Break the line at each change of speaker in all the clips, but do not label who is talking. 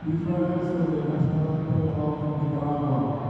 This one is for the national anthem of Nicaragua.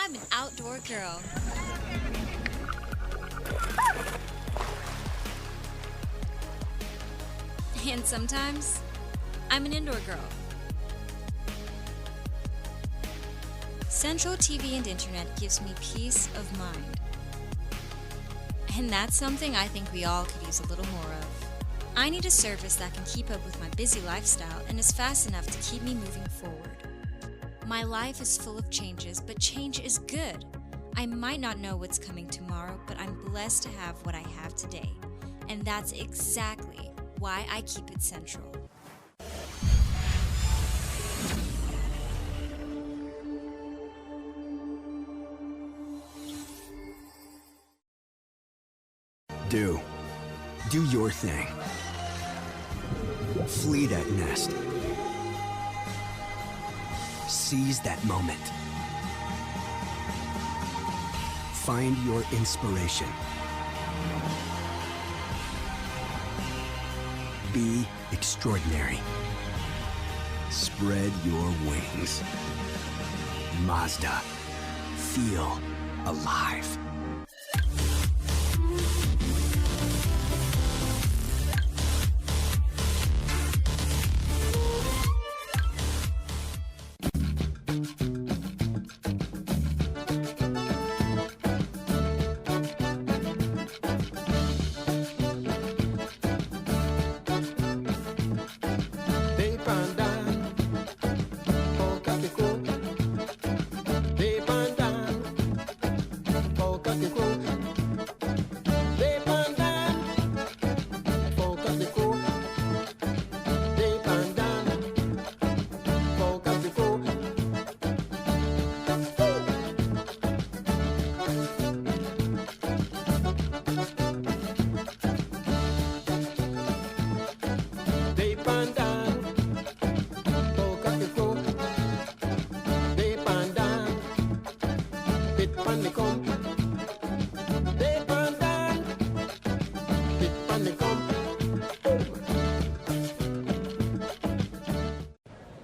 I'm an outdoor girl. And sometimes, I'm an indoor girl. Central TV and internet gives me peace of mind. And that's something I think we all could use a little more of. I need a service that can keep up with my busy lifestyle and is fast enough to keep me moving forward. My life is full of changes, but change is good. I might not know what's coming tomorrow, but I'm blessed to have what I have today. And that's exactly why I keep it central.
Do your thing. Flee that nest. Seize that moment. Find your inspiration. Be extraordinary. Spread your wings. Mazda. Feel alive.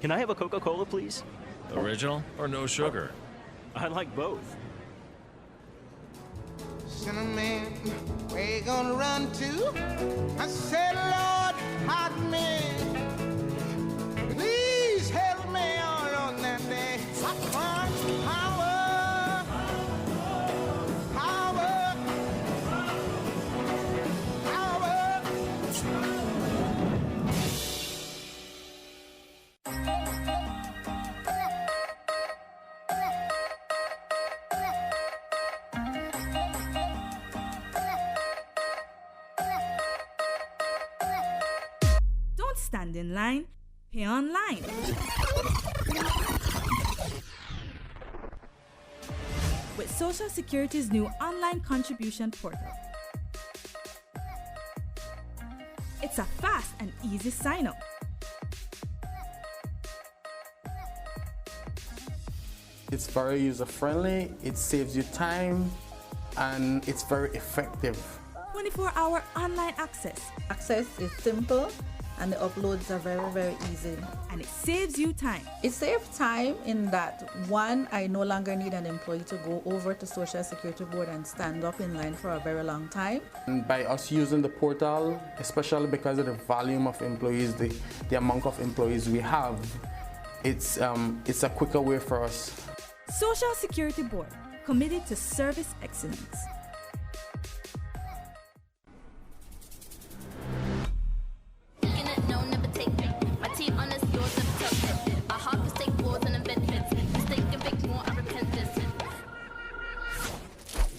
Can I have a Coca-Cola, please?
Original or no sugar?
I like both.
Cinnamon, where you gonna run to? I said, Lord, pardon me. Please help me on that day. Power, power, power.
Don't stand in line, pay online. With Social Security's new online contribution portal. It's a fast and easy sign-up.
It's very user-friendly, it saves you time, and it's very effective.
24-hour online access.
Access is simple and the uploads are very, very easy.
And it saves you time.
It saves time in that, one, I no longer need an employee to go over to Social Security Board and stand up in line for a very long time.
And by us using the portal, especially because of the volume of employees, the amount of employees we have, it's a quicker way for us.
Social Security Board, committed to service excellence.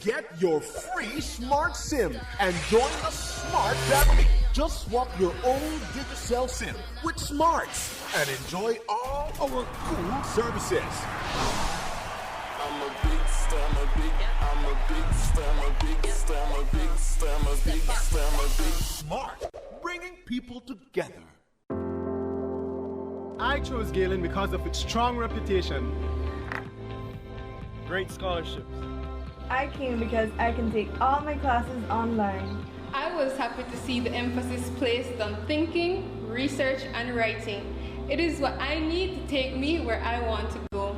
Get your free smart SIM and join the smart family. Just swap your old Digicel SIM with Smarts and enjoy all our cool services.
I'm a big star, I'm a big star, I'm a big star, I'm a big star, I'm a big star, I'm a big
Smart, bringing people together.
I chose Galen because of its strong reputation.
Great scholarships.
I came because I can take all my classes online.
I was happy to see the emphasis placed on thinking, research, and writing. It is what I need to take me where I want to go.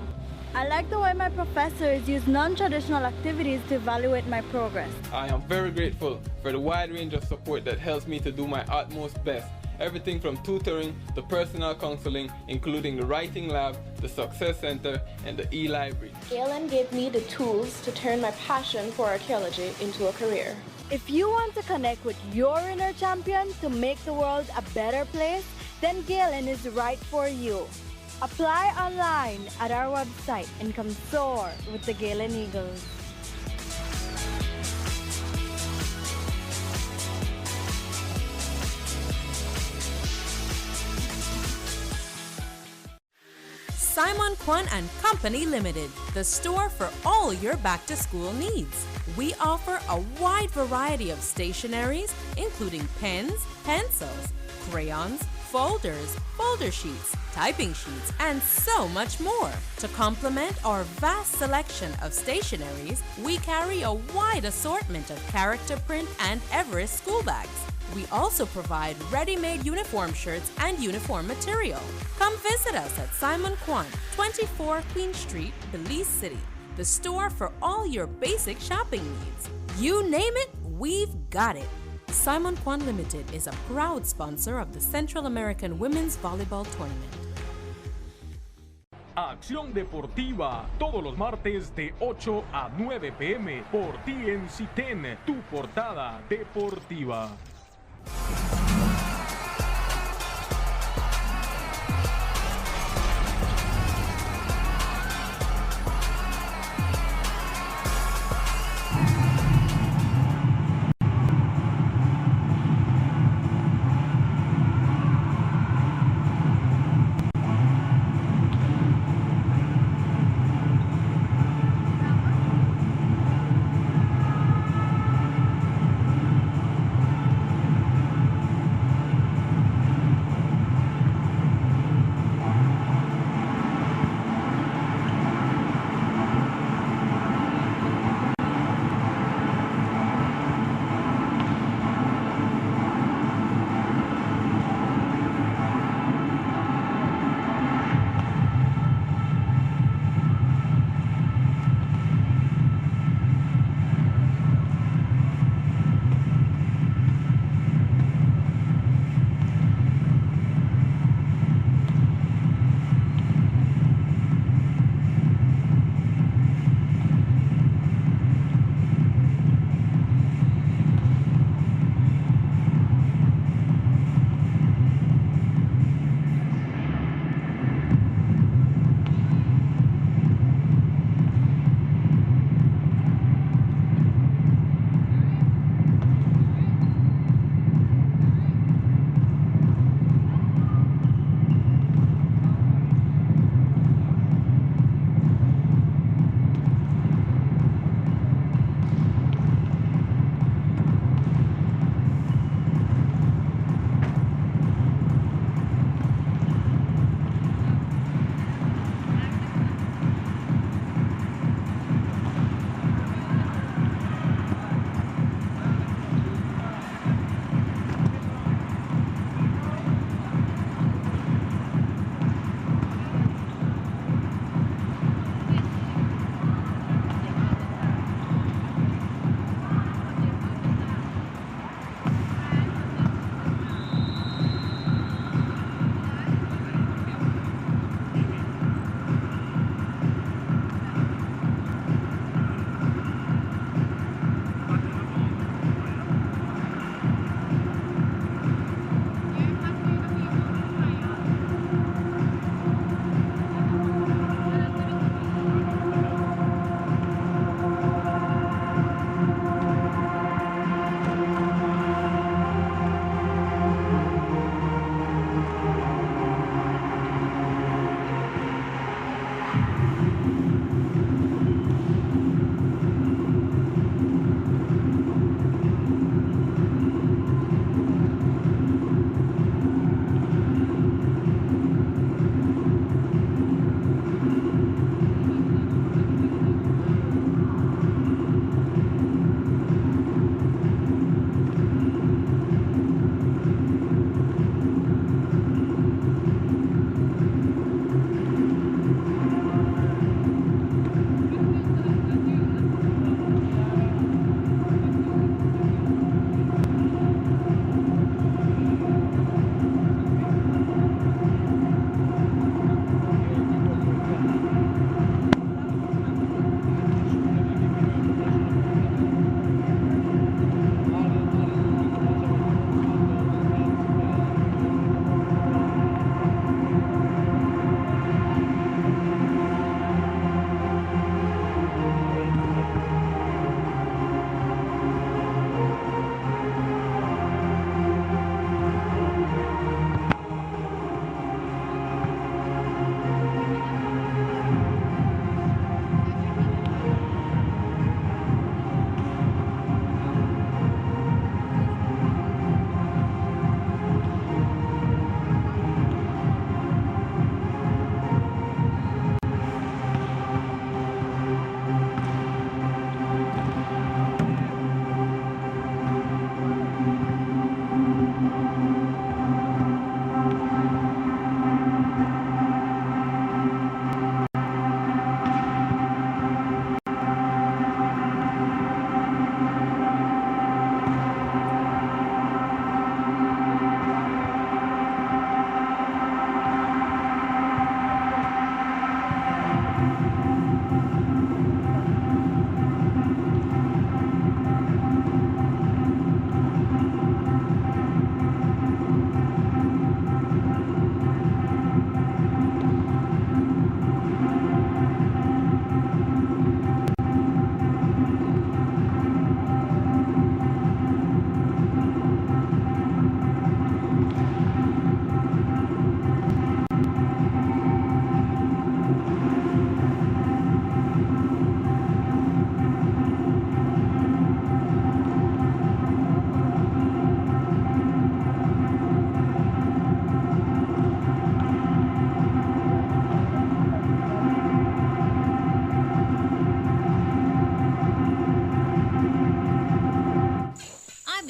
I like the way my professors use non-traditional activities to evaluate my progress.
I am very grateful for the wide range of support that helps me to do my utmost best. Everything from tutoring to personal counseling, including the writing lab, the success center, and the e-library.
Galen gave me the tools to turn my passion for archaeology into a career.
If you want to connect with your inner champion to make the world a better place, then Galen is right for you. Apply online at our website and come soar with the Galen Eagles.
Simon Kwan and Company Limited, the store for all your back-to-school needs. We offer a wide variety of stationeries, including pens, pencils, crayons, folders, folder sheets, typing sheets, and so much more. To complement our vast selection of stationeries, we carry a wide assortment of character print and Everest school bags. We also provide ready-made uniform shirts and uniform material. Come visit us at Simon Kwan, 24 Queen Street, Belize City, the store for all your basic shopping needs. You name it, we've got it. Simon Kwan Limited is a proud sponsor of the Central American Women's Volleyball Tournament.
Acción Deportiva, todos los martes de 8 a 9 p.m. por TNC 10, tu portada deportiva.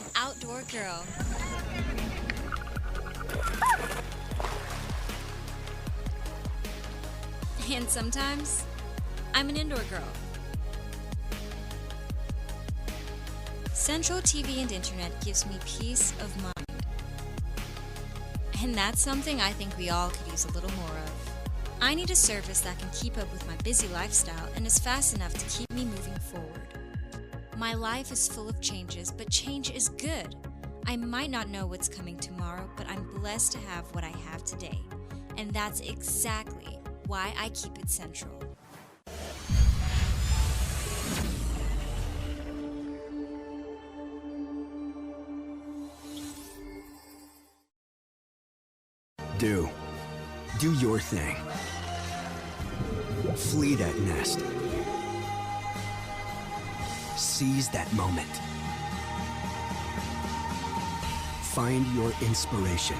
an outdoor girl. And sometimes, I'm an indoor girl. Central TV and internet gives me peace of mind. And that's something I think we all could use a little more of. I need a service that can keep up with my busy lifestyle and is fast enough to keep me moving forward. My life is full of changes, but change is good. I might not know what's coming tomorrow, but I'm blessed to have what I have today. And that's exactly why I keep it central.
Do your thing. Flee that nest. Seize that moment. Find your inspiration.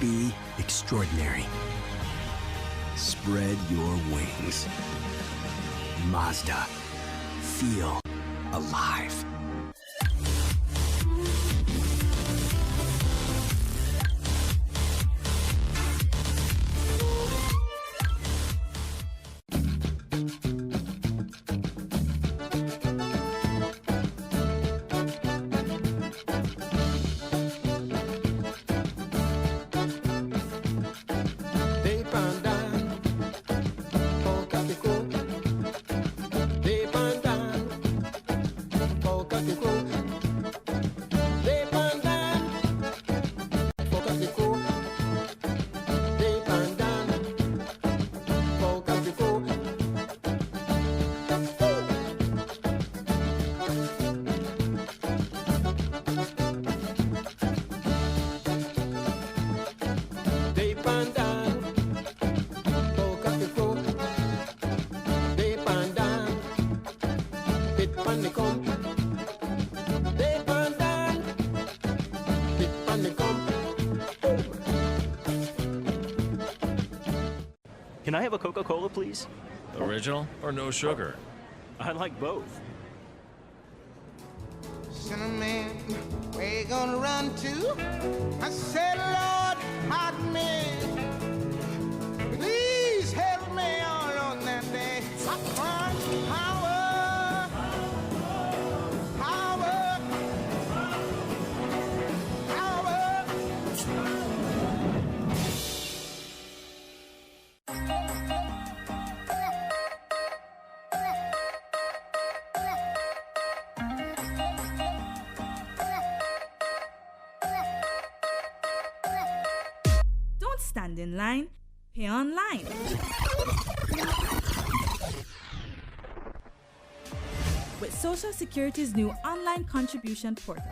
Be extraordinary. Spread your wings. Mazda. Feel alive.
Can I have a Coca-Cola, please?
Original or no sugar?
I like both.
Cinnamon, where you gonna run to? I said, Lord, pardon me. Please help me all on that day. Power, power, power, power.
Don't stand in line, pay online. With Social Security's new online contribution portal.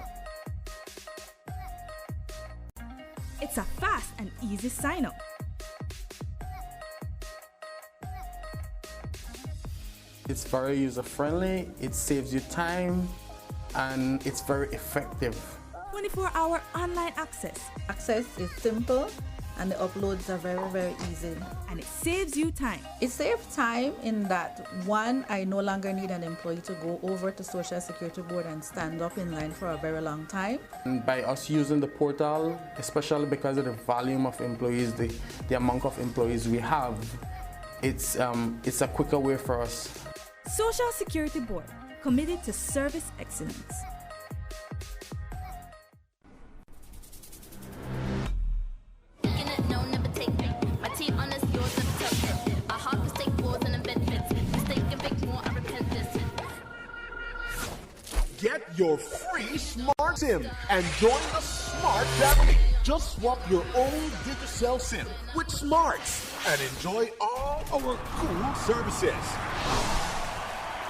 It's a fast and easy sign-up.
It's very user-friendly, it saves you time, and it's very effective.
24-hour online access.
Access is simple and the uploads are very, very easy.
And it saves you time.
It saves time in that, one, I no longer need an employee to go over to Social Security Board and stand up in line for a very long time.
And by us using the portal, especially because of the volume of employees, the amount of employees we have, it's a quicker way for us.
Social Security Board, committed to service excellence.
Get your free Smart SIM and join the Smart family. Just swap your old Digicel SIM with Smarts and enjoy all our cool services.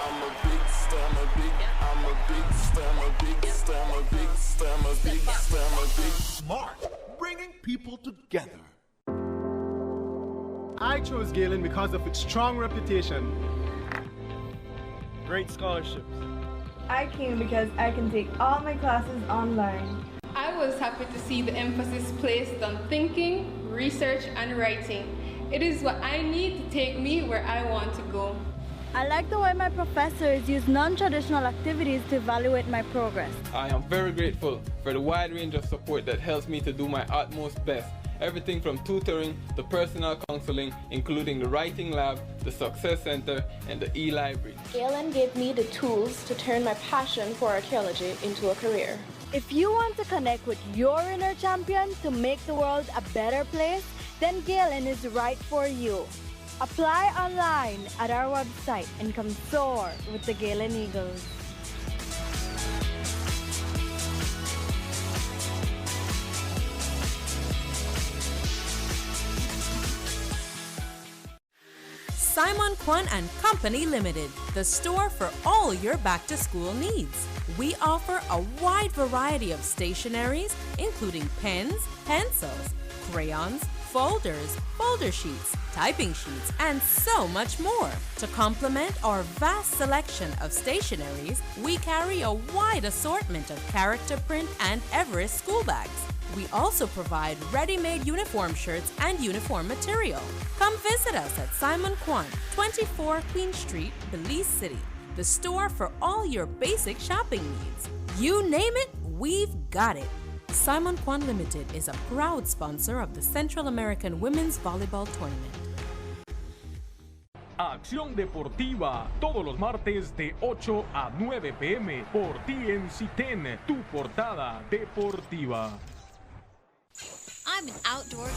I'm a big star, I'm a big star, I'm a big star, I'm a big star, I'm a big star, I'm a big
Smart, bringing people together.
I chose Galen because of its strong reputation, great scholarships.
I came because I can take all my classes online.
I was happy to see the emphasis placed on thinking, research, and writing. It is what I need to take me where I want to go.
I like the way my professors use non-traditional activities to evaluate my progress.
I am very grateful for the wide range of support that helps me to do my utmost best. Everything from tutoring to personal counseling, including the writing lab, the success center, and the e-library.
Galen gave me the tools to turn my passion for archaeology into a career.
If you want to connect with your inner champion to make the world a better place, then Galen is right for you. Apply online at our website and come soar with the Galen Eagles.
Simon Kwan and Company Limited, the store for all your back-to-school needs. We offer a wide variety of stationeries, including pens, pencils, crayons, folders, folder sheets, typing sheets, and so much more. To complement our vast selection of stationeries, we carry a wide assortment of character print and Everest school bags. We also provide ready-made uniform shirts and uniform material. Come visit us at Simon Kwan, 24 Queen Street, Belize City, the store for all your basic shopping needs. You name it, we've got it. Simon Kwan Limited is a proud sponsor of the Central American Women's Volleyball Tournament.
Acción Deportiva, todos los martes de 8 a 9 p.m. por TNC 10, tu portada deportiva.
I'm an outdoor girl.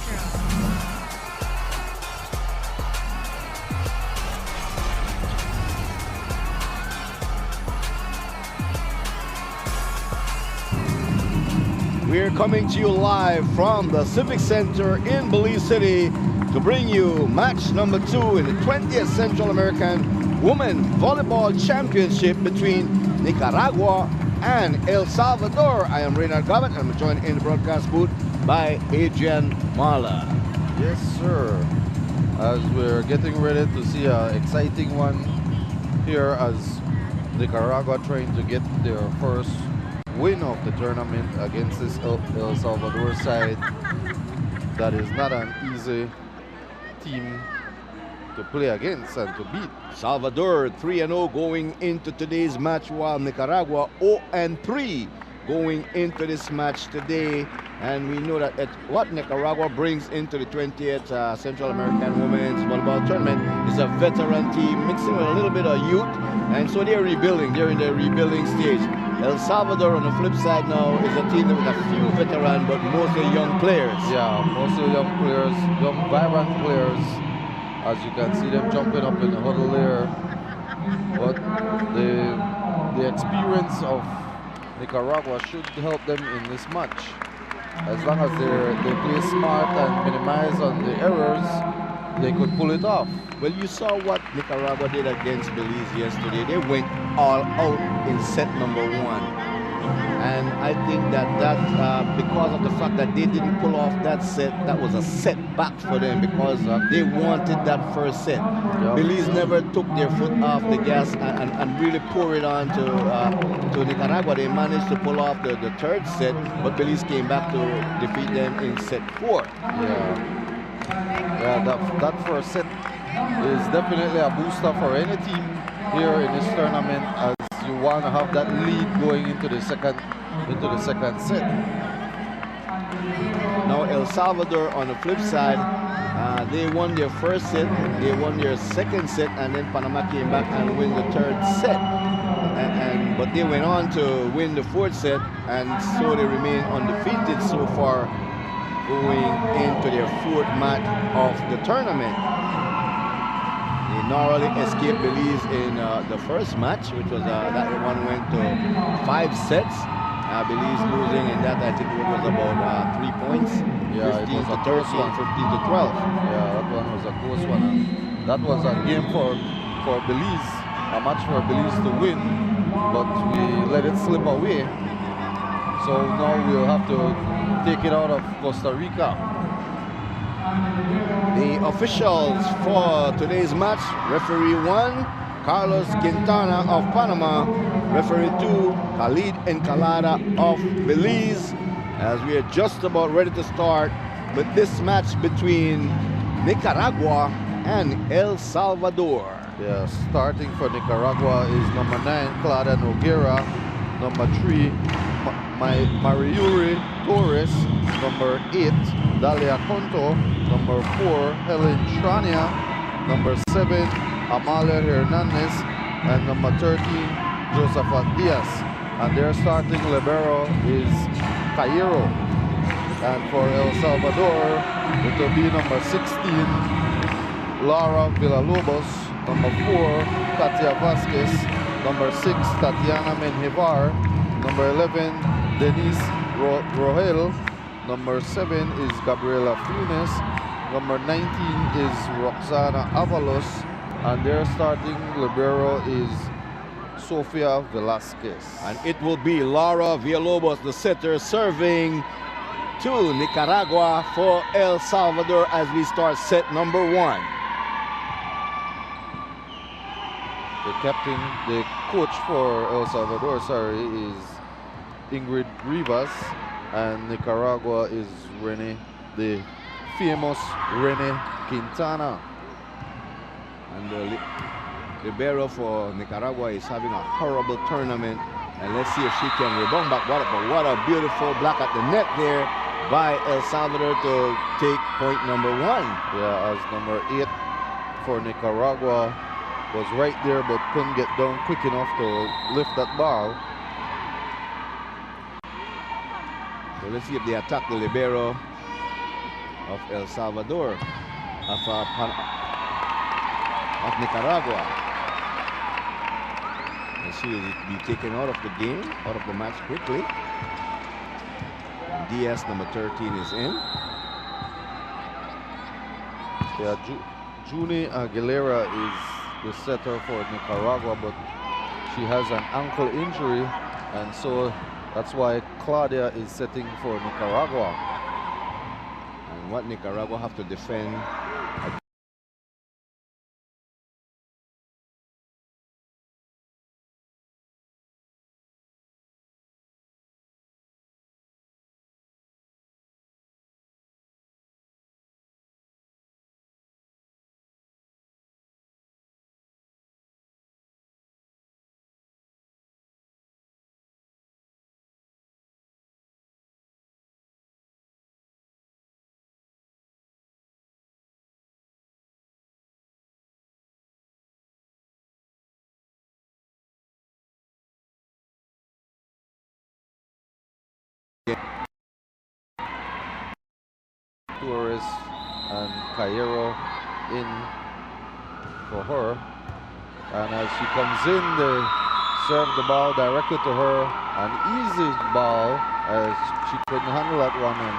We're coming to you live from the Civic Center in Belize City to bring you match number 2 in the 20th Central American Women's Volleyball Championship between Nicaragua and El Salvador. I am Reynard Gobbett, and I'm joined in the broadcast booth by Adrian Marla.
Yes, sir. As we're getting ready to see an exciting one here as Nicaragua trying to get their first win of the tournament against this El Salvador side that is not an easy team to play against and to beat.
Salvador 3-0 going into today's match, while Nicaragua 0-3 going into this match today. And we know that what Nicaragua brings into the 20th Central American Women's Volleyball Tournament is a veteran team mixing with a little bit of youth, and so they're rebuilding. They're in the rebuilding stage. El Salvador on the flip side now is a team with a few veterans, but mostly young players.
Yeah, mostly young players, young vibrant players. As you can see them jumping up in the huddle there. But the experience of Nicaragua should help them in this match. As long as they play smart and minimize on the errors, they could pull it off.
Well, you saw what Nicaragua did against Belize yesterday. They went all out in set number 1. And I think that because of the fact that they didn't pull off that set, that was a setback for them, because they wanted that first set. Yep. Belize never took their foot off the gas and really pour it on to Nicaragua. They managed to pull off the third set, but Belize came back to defeat them in set 4.
Yeah, that first set is definitely a booster for any team here in this tournament, as you want to have that lead going into the second set.
Now El Salvador on the flip side, they won their first set, they won their second set, and then Panama came back and win the third set. But they went on to win the fourth set, and so they remain undefeated so far, going into their 4th match of the tournament. They narrowly escaped Belize in the first match, which was that one went to 5 sets. Belize losing in that, I think it was about 3 points.
Yeah,
15
it was
to
a close
13,
one.
15 to 12.
Yeah, that one was a close one. That was a game for Belize, a match for Belize to win, but we let it slip away. So now we'll have to take it out of Costa Rica.
The officials for today's match: referee 1, Carlos Quintana of Panama; referee 2, Khalid Encalada of Belize. As we are just about ready to start with this match between Nicaragua and El Salvador.
Yeah, starting for Nicaragua is number 9, Claudia Noguera. Number 3, Mariuri Torres. Number 8, Dalia Conto. Number 4, Helen Trania. Number 7, Amalia Hernandez. And number 13, Josephat Diaz. And their starting libero is Cairo. And for El Salvador, it will be number 16, Laura Villalobos. Number 4, Katia Vasquez. Number 6, Tatiana Menjivar. Number 11, Denise Rohel. Number 7 is Gabriela Funes. Number 19 is Roxana Avalos. And their starting libero is Sofia Velasquez.
And it will be Laura Villalobos, the setter, serving to Nicaragua for El Salvador as we start set number 1.
The captain, the coach for El Salvador, is Ingrid Rivas, and Nicaragua is the famous Rene Quintana.
And the libero for Nicaragua is having a horrible tournament, and let's see if she can rebound back. What a beautiful block at the net there by El Salvador to take point number 1.
Yeah, as number 8 for Nicaragua was right there but couldn't get down quick enough to lift that ball.
So let's see if they attack the libero of El Salvador, of Nicaragua. And she will be taken out of the game, out of the match quickly. And Diaz, number 13, is in.
Yeah, Junie Aguilera is the setter for Nicaragua, but she has an ankle injury, and so that's why Claudia is setting for Nicaragua.
And what Nicaragua have to defend
Torres and Cairo in for her, and as she comes in, they serve the ball directly to her, an easy ball as she couldn't handle that one and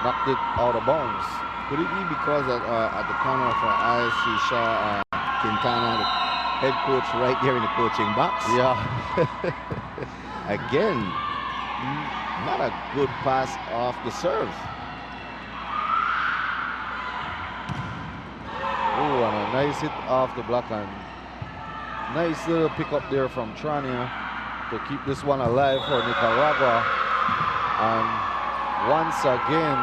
knocked it out of bounds.
Could it be because at the corner of her eyes she saw Quintana, the head coach, right there in the coaching box?
Yeah.
Again, not a good pass off the serve.
Oh, and a nice hit off the block, and nice little pick up there from Trania to keep this one alive for Nicaragua. And once again,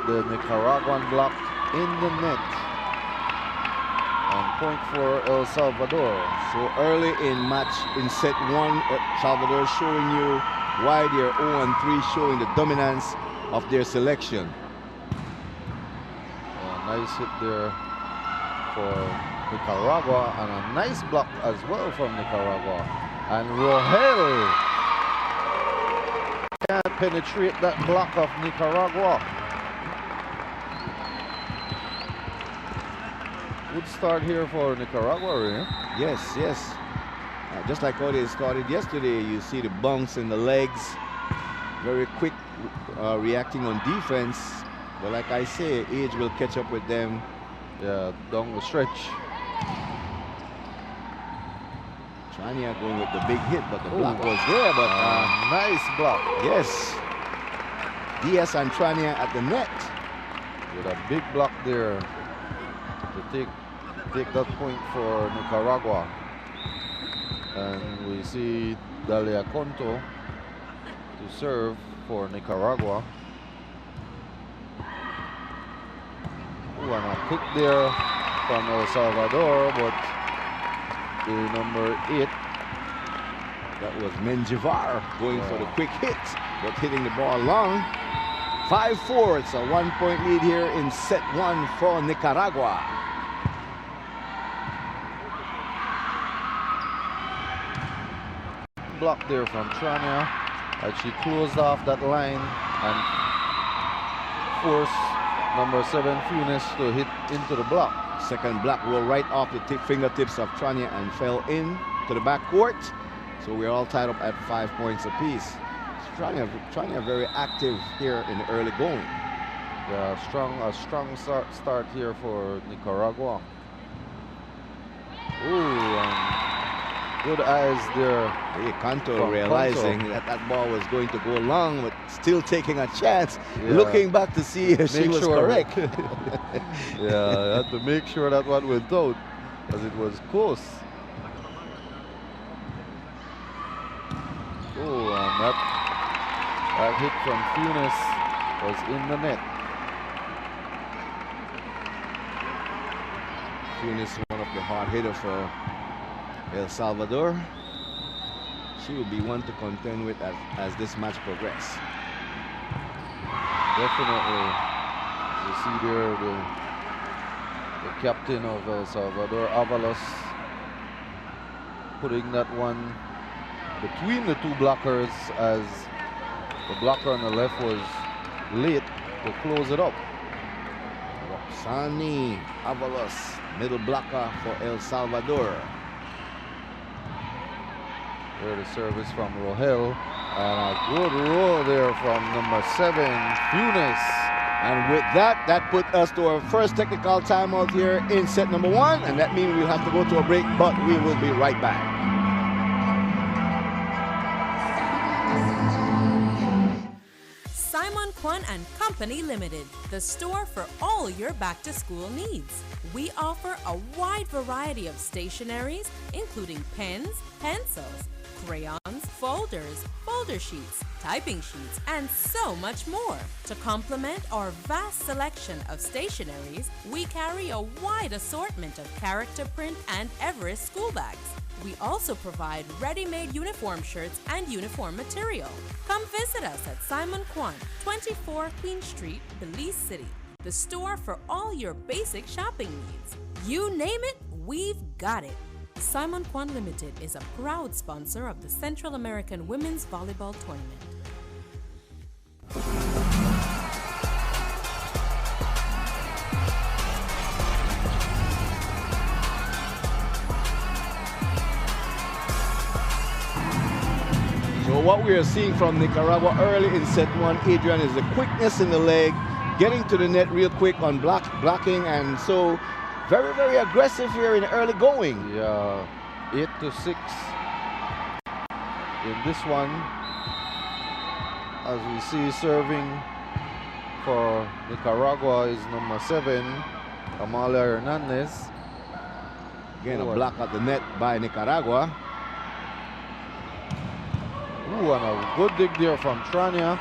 the Nicaraguan block in the net. And point for El Salvador.
So early in set 1, El Salvador showing you why they're 0-3, showing the dominance of their selection.
Nice hit there for Nicaragua, and a nice block as well from Nicaragua. And Rohel can't penetrate that block of Nicaragua. Good start here for Nicaragua, right?
Yes, yes. Just like how they started yesterday, you see the bounce in the legs, very quick reacting on defense. But like I say, age will catch up with them.
Yeah, down the stretch.
Trania going with the big hit, but the block was there. But
nice block.
Yes. Diaz and Trania at the net.
With a big block there to take that point for Nicaragua. And we see Dalia Conto to serve for Nicaragua. Ooh, and a kick there from El Salvador, but the number 8.
That was Menjivar going for the quick hit, but hitting the ball long. 5-4, it's a 1-point lead here in set 1 for Nicaragua.
Block there from Trania as she closed off that line and forced number 7 Funes to hit into the block.
Second block rolled right off the fingertips of Trania and fell in to the backcourt. So we're all tied up at 5 points apiece. Trania very active here in the early going.
Yeah, a strong start here for Nicaragua. Ooh, good eyes there.
Centaur realizing that ball was going to go long, but still taking a chance, looking back to see if she was correct.
Yeah, had to make sure that one went out, as it was close. Oh, and that hit from Funes was in the net.
Funes, one of the hard hitters for El Salvador. She will be one to contend with as this match progresses.
Definitely. As you see there, the captain of El Salvador, Avalos, putting that one between the two blockers as the blocker on the left was late to close it up.
Roxani Avalos, middle blocker for El Salvador.
There the service from Rohel, and a good roll there from number 7, Funes.
And with that put us to our first technical timeout here in set number 1, and that means we'll have to go to a break, but we will be right back.
Simon Kwan and Company Limited, the store for all your back-to-school needs. We offer a wide variety of stationeries, including pens, pencils, crayons, folders, folder sheets, typing sheets, and so much more. To complement our vast selection of stationeries, we carry a wide assortment of character print and Everest school bags. We also provide ready-made uniform shirts and uniform material. Come visit us at Simon Kwan, 24 Queen Street, Belize City, the store for all your basic shopping needs. You name it, we've got it. Simon Kwan Limited is a proud sponsor of the Central American Women's Volleyball Tournament.
So what we are seeing from Nicaragua early in set 1, Adrian, is the quickness in the leg, getting to the net real quick on blocking, and so very, very aggressive here in early going.
Yeah, 8-6 in this one. As we see, serving for Nicaragua is number 7, Amalia Hernandez.
Again, a block at the net by Nicaragua.
Ooh, and a good dig there from Trania.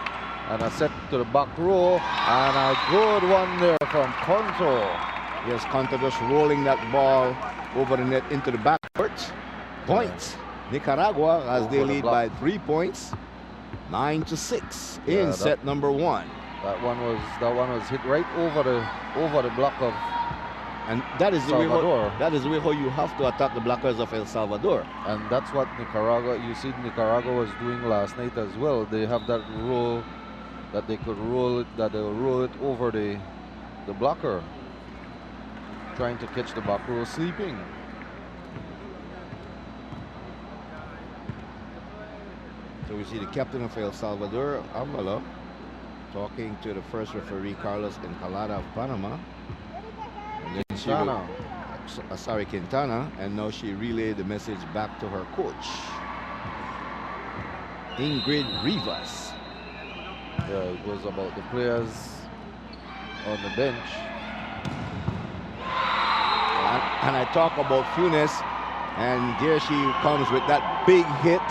And a set to the back row. And a good one there from Conto.
Yes, Conto just rolling that ball over the net into the backcourt. Points. Nicaragua as they lead by 3 points. 9-6 in set number 1.
That one was hit right over the block of
And that is
Salvador.
The way how you have to attack the blockers of El Salvador.
And that's what Nicaragua was doing last night as well. They have that roll that they could roll it, that they'll roll it over the blocker, trying to catch the back row sleeping.
So we see the captain of El Salvador, Amala, talking to the first referee, Carlos Encalada of Panama. And then Quintana, and now she relayed the message back to her coach, Ingrid Rivas.
Yeah, it was about the players on the bench.
And I talk about Funes, and there she comes with that big hit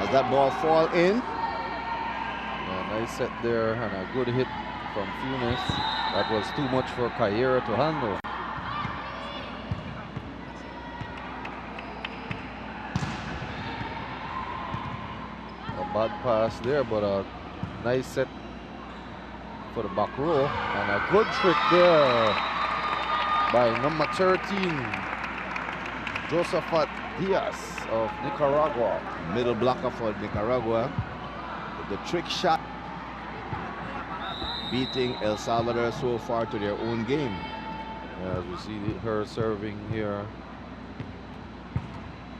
as that ball fall in.
Yeah, nice set there and a good hit from Funes. That was too much for Caillera to handle. bad pass there, but a nice set for the back row. And a good trick there by number 13, Josephat Diaz of Nicaragua.
Middle blocker for Nicaragua. With the trick shot, beating El Salvador so far to their own game.
As we see her serving here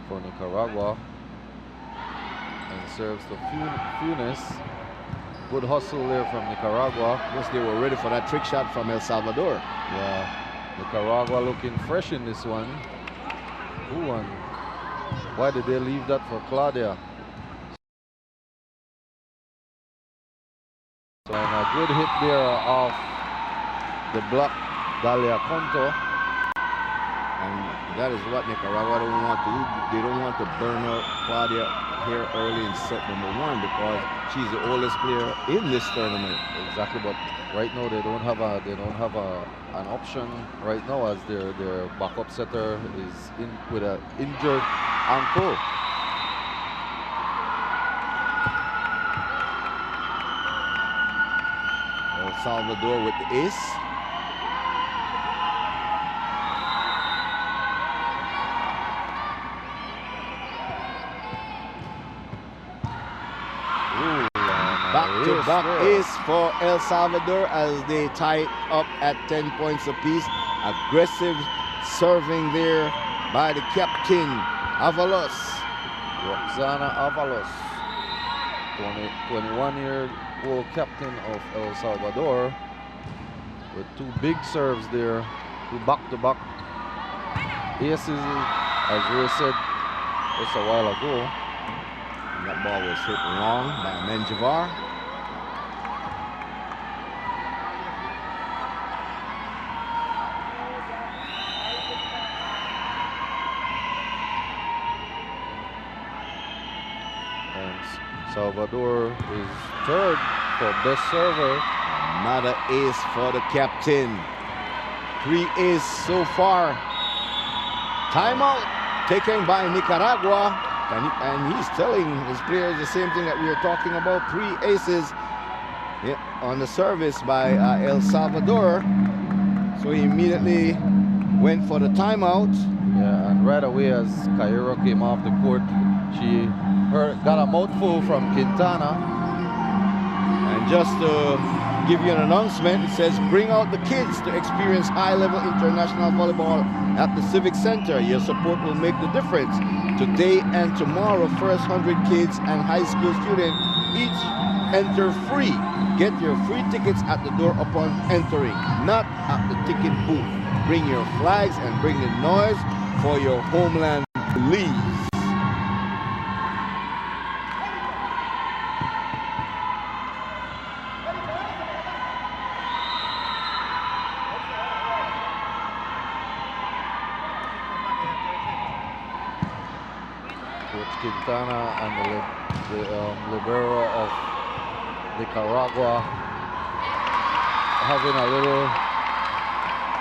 for Nicaragua. And serves to Funes. Good hustle there from Nicaragua.
Yes, they were ready for that trick shot from El Salvador.
Yeah, Nicaragua looking fresh in this one. Ooh, and why did they leave that for Claudia? So, and a good hit there off the block, Dalia Conto.
And that is what Nicaragua don't want to do. They don't want to burn out Claudia here early in set number 1 because she's the oldest player in this tournament.
Exactly, but right now they don't have an option right now as their backup setter is in with an injured ankle.
El Salvador with the ace. Back-to-back ace for El Salvador as they tie it up at 10 points apiece. Aggressive serving there by the captain, Avalos.
Roxana Avalos, 21-year-old captain of El Salvador, with 2 big serves there, 2 back-to-back aces, as Ray said just a while ago.
And that ball was hit long by Menjivar.
And Salvador is 3rd for best server.
Another ace for the captain. 3 aces so far. Timeout taken by Nicaragua. And he's telling his players the same thing that we were talking about. 3 aces on the service by El Salvador. So he immediately went for the timeout.
Yeah, and right away as Cairo came off the court, she got a mouthful from Quintana.
And just to give you an announcement, it says, bring out the kids to experience high-level international volleyball at the Civic Center. Your support will make the difference. Today and tomorrow, first 100 kids and high school students each enter free. Get your free tickets at the door upon entering, not at the ticket booth. Bring your flags and bring the noise for your homeland believes.
Quintana and the libero of Nicaragua having a little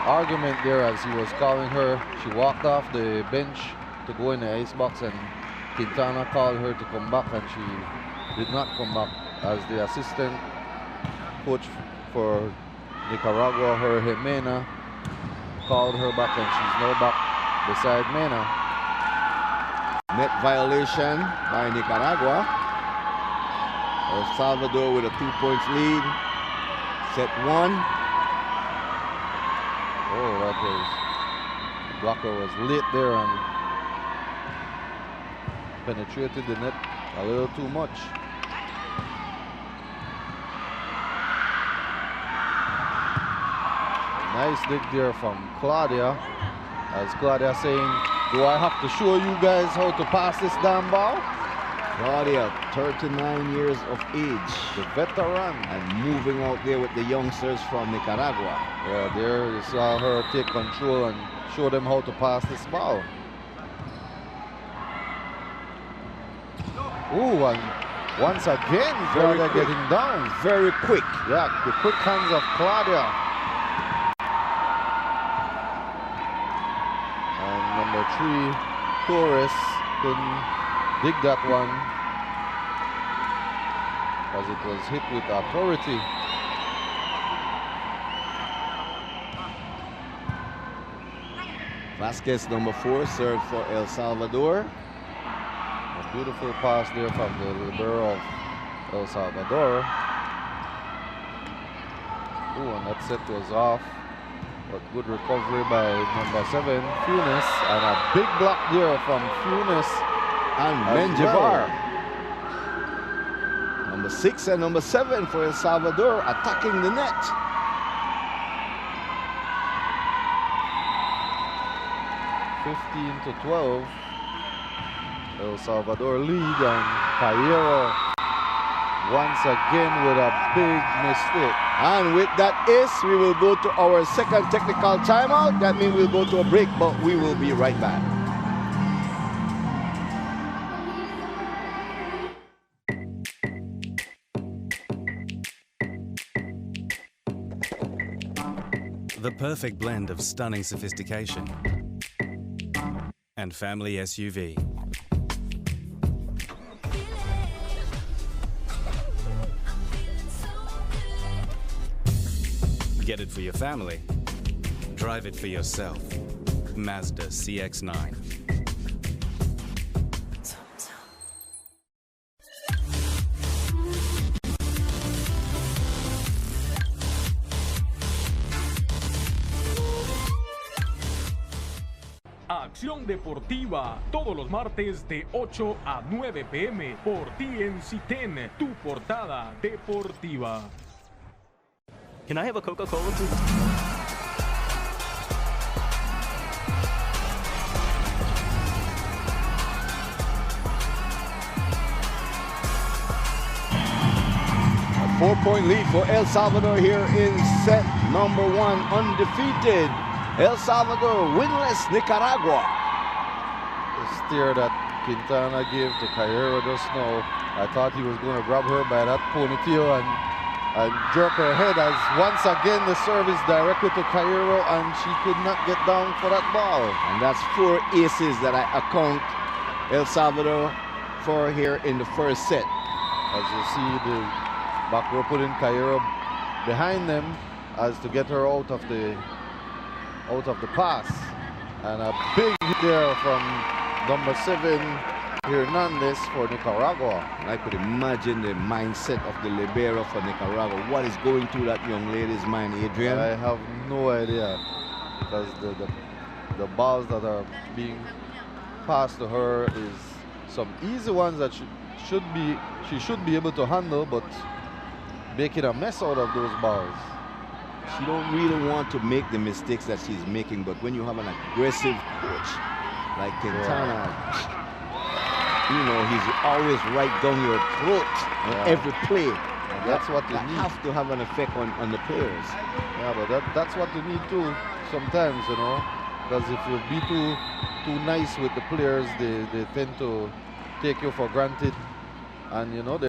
argument there as he was calling her. She walked off the bench to go in the icebox and Quintana called her to come back and she did not come back as the assistant coach for Nicaragua, her Jimena, called her back and she's now back beside Mena.
Net violation by Nicaragua. El Salvador with a 2 points lead. Set 1.
Oh, that was, blocker was lit there and penetrated the net a little too much. Nice dig there from Claudia. As Claudia saying, do I have to show you guys how to pass this damn ball?
Claudia, 39 years of age.
The veteran.
And moving out there with the youngsters from Nicaragua.
Yeah, there you saw her take control and show them how to pass this ball. Ooh, and once again, Claudia getting down.
Very quick.
Yeah, the quick hands of Claudia. And number 3, Torres, couldn't dig that one. as it was hit with authority.
Vasquez, number 4, served for El Salvador.
A beautiful pass there from the libero of El Salvador. Oh, and that set was off. But good recovery by number 7, Funes. And a big block there from Funes
and Menjivar. Number 6 and number 7 for El Salvador attacking the net.
To 12. El Salvador lead, and Cairo once again with a big mistake.
And with that ace, we will go to our second technical timeout. That means we'll go to a break, but we will be right back.
The perfect blend of stunning sophistication and family SUV. Get it for your family. Drive it for yourself. Mazda CX-9.
Acción deportiva todos los martes de 8 a 9 p.m. por TNC10, tu portada deportiva.
Can I have a Coca-Cola, please?
A 4-point lead for El Salvador here in set number 1, undefeated. El Salvador winless Nicaragua.
The steer that Quintana gave to Cairo just now, I thought he was going to grab her by that ponytail and jerk her head, as once again the service directed to Cairo and she could not get down for that ball.
And that's 4 aces that I account El Salvador for here in the first set.
As you see, the back row putting Cairo behind them as to get her out of the pass. And a big hit there from number 7 Hernandez for Nicaragua.
I could imagine the mindset of the libero for Nicaragua. What is going through that young lady's mind, Adrian?
I have no idea, because the balls that are being passed to her is some easy ones that she should be able to handle, but making a mess out of those balls.
She don't really want to make the mistakes that she's making, but when you have an aggressive coach like Quintana, you know, he's always right down your throat on every play.
And that's what you need.
Have to have an effect on the players.
Yeah, but that's what you need too sometimes, you know, because if you be too nice with the players, they tend to take you for granted, and you know they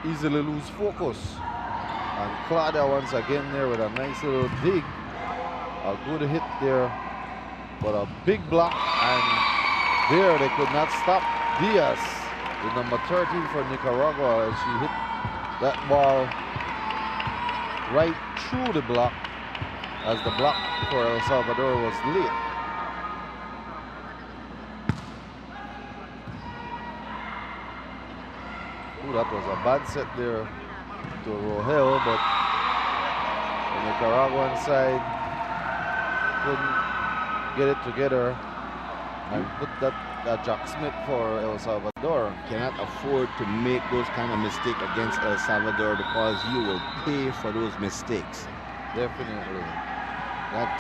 easily lose focus. And Claudia once again there with a nice little dig, a good hit there, but a big block, and there they could not stop Diaz, the number 13 for Nicaragua, as she hit that ball right through the block, as the block for El Salvador was lit. Ooh, that was a bad set there to Rohel, but the Nicaraguan side couldn't get it together and put that Jack Smith for El Salvador.
Cannot afford to make those kind of mistakes against El Salvador, because you will pay for those mistakes.
Definitely.
That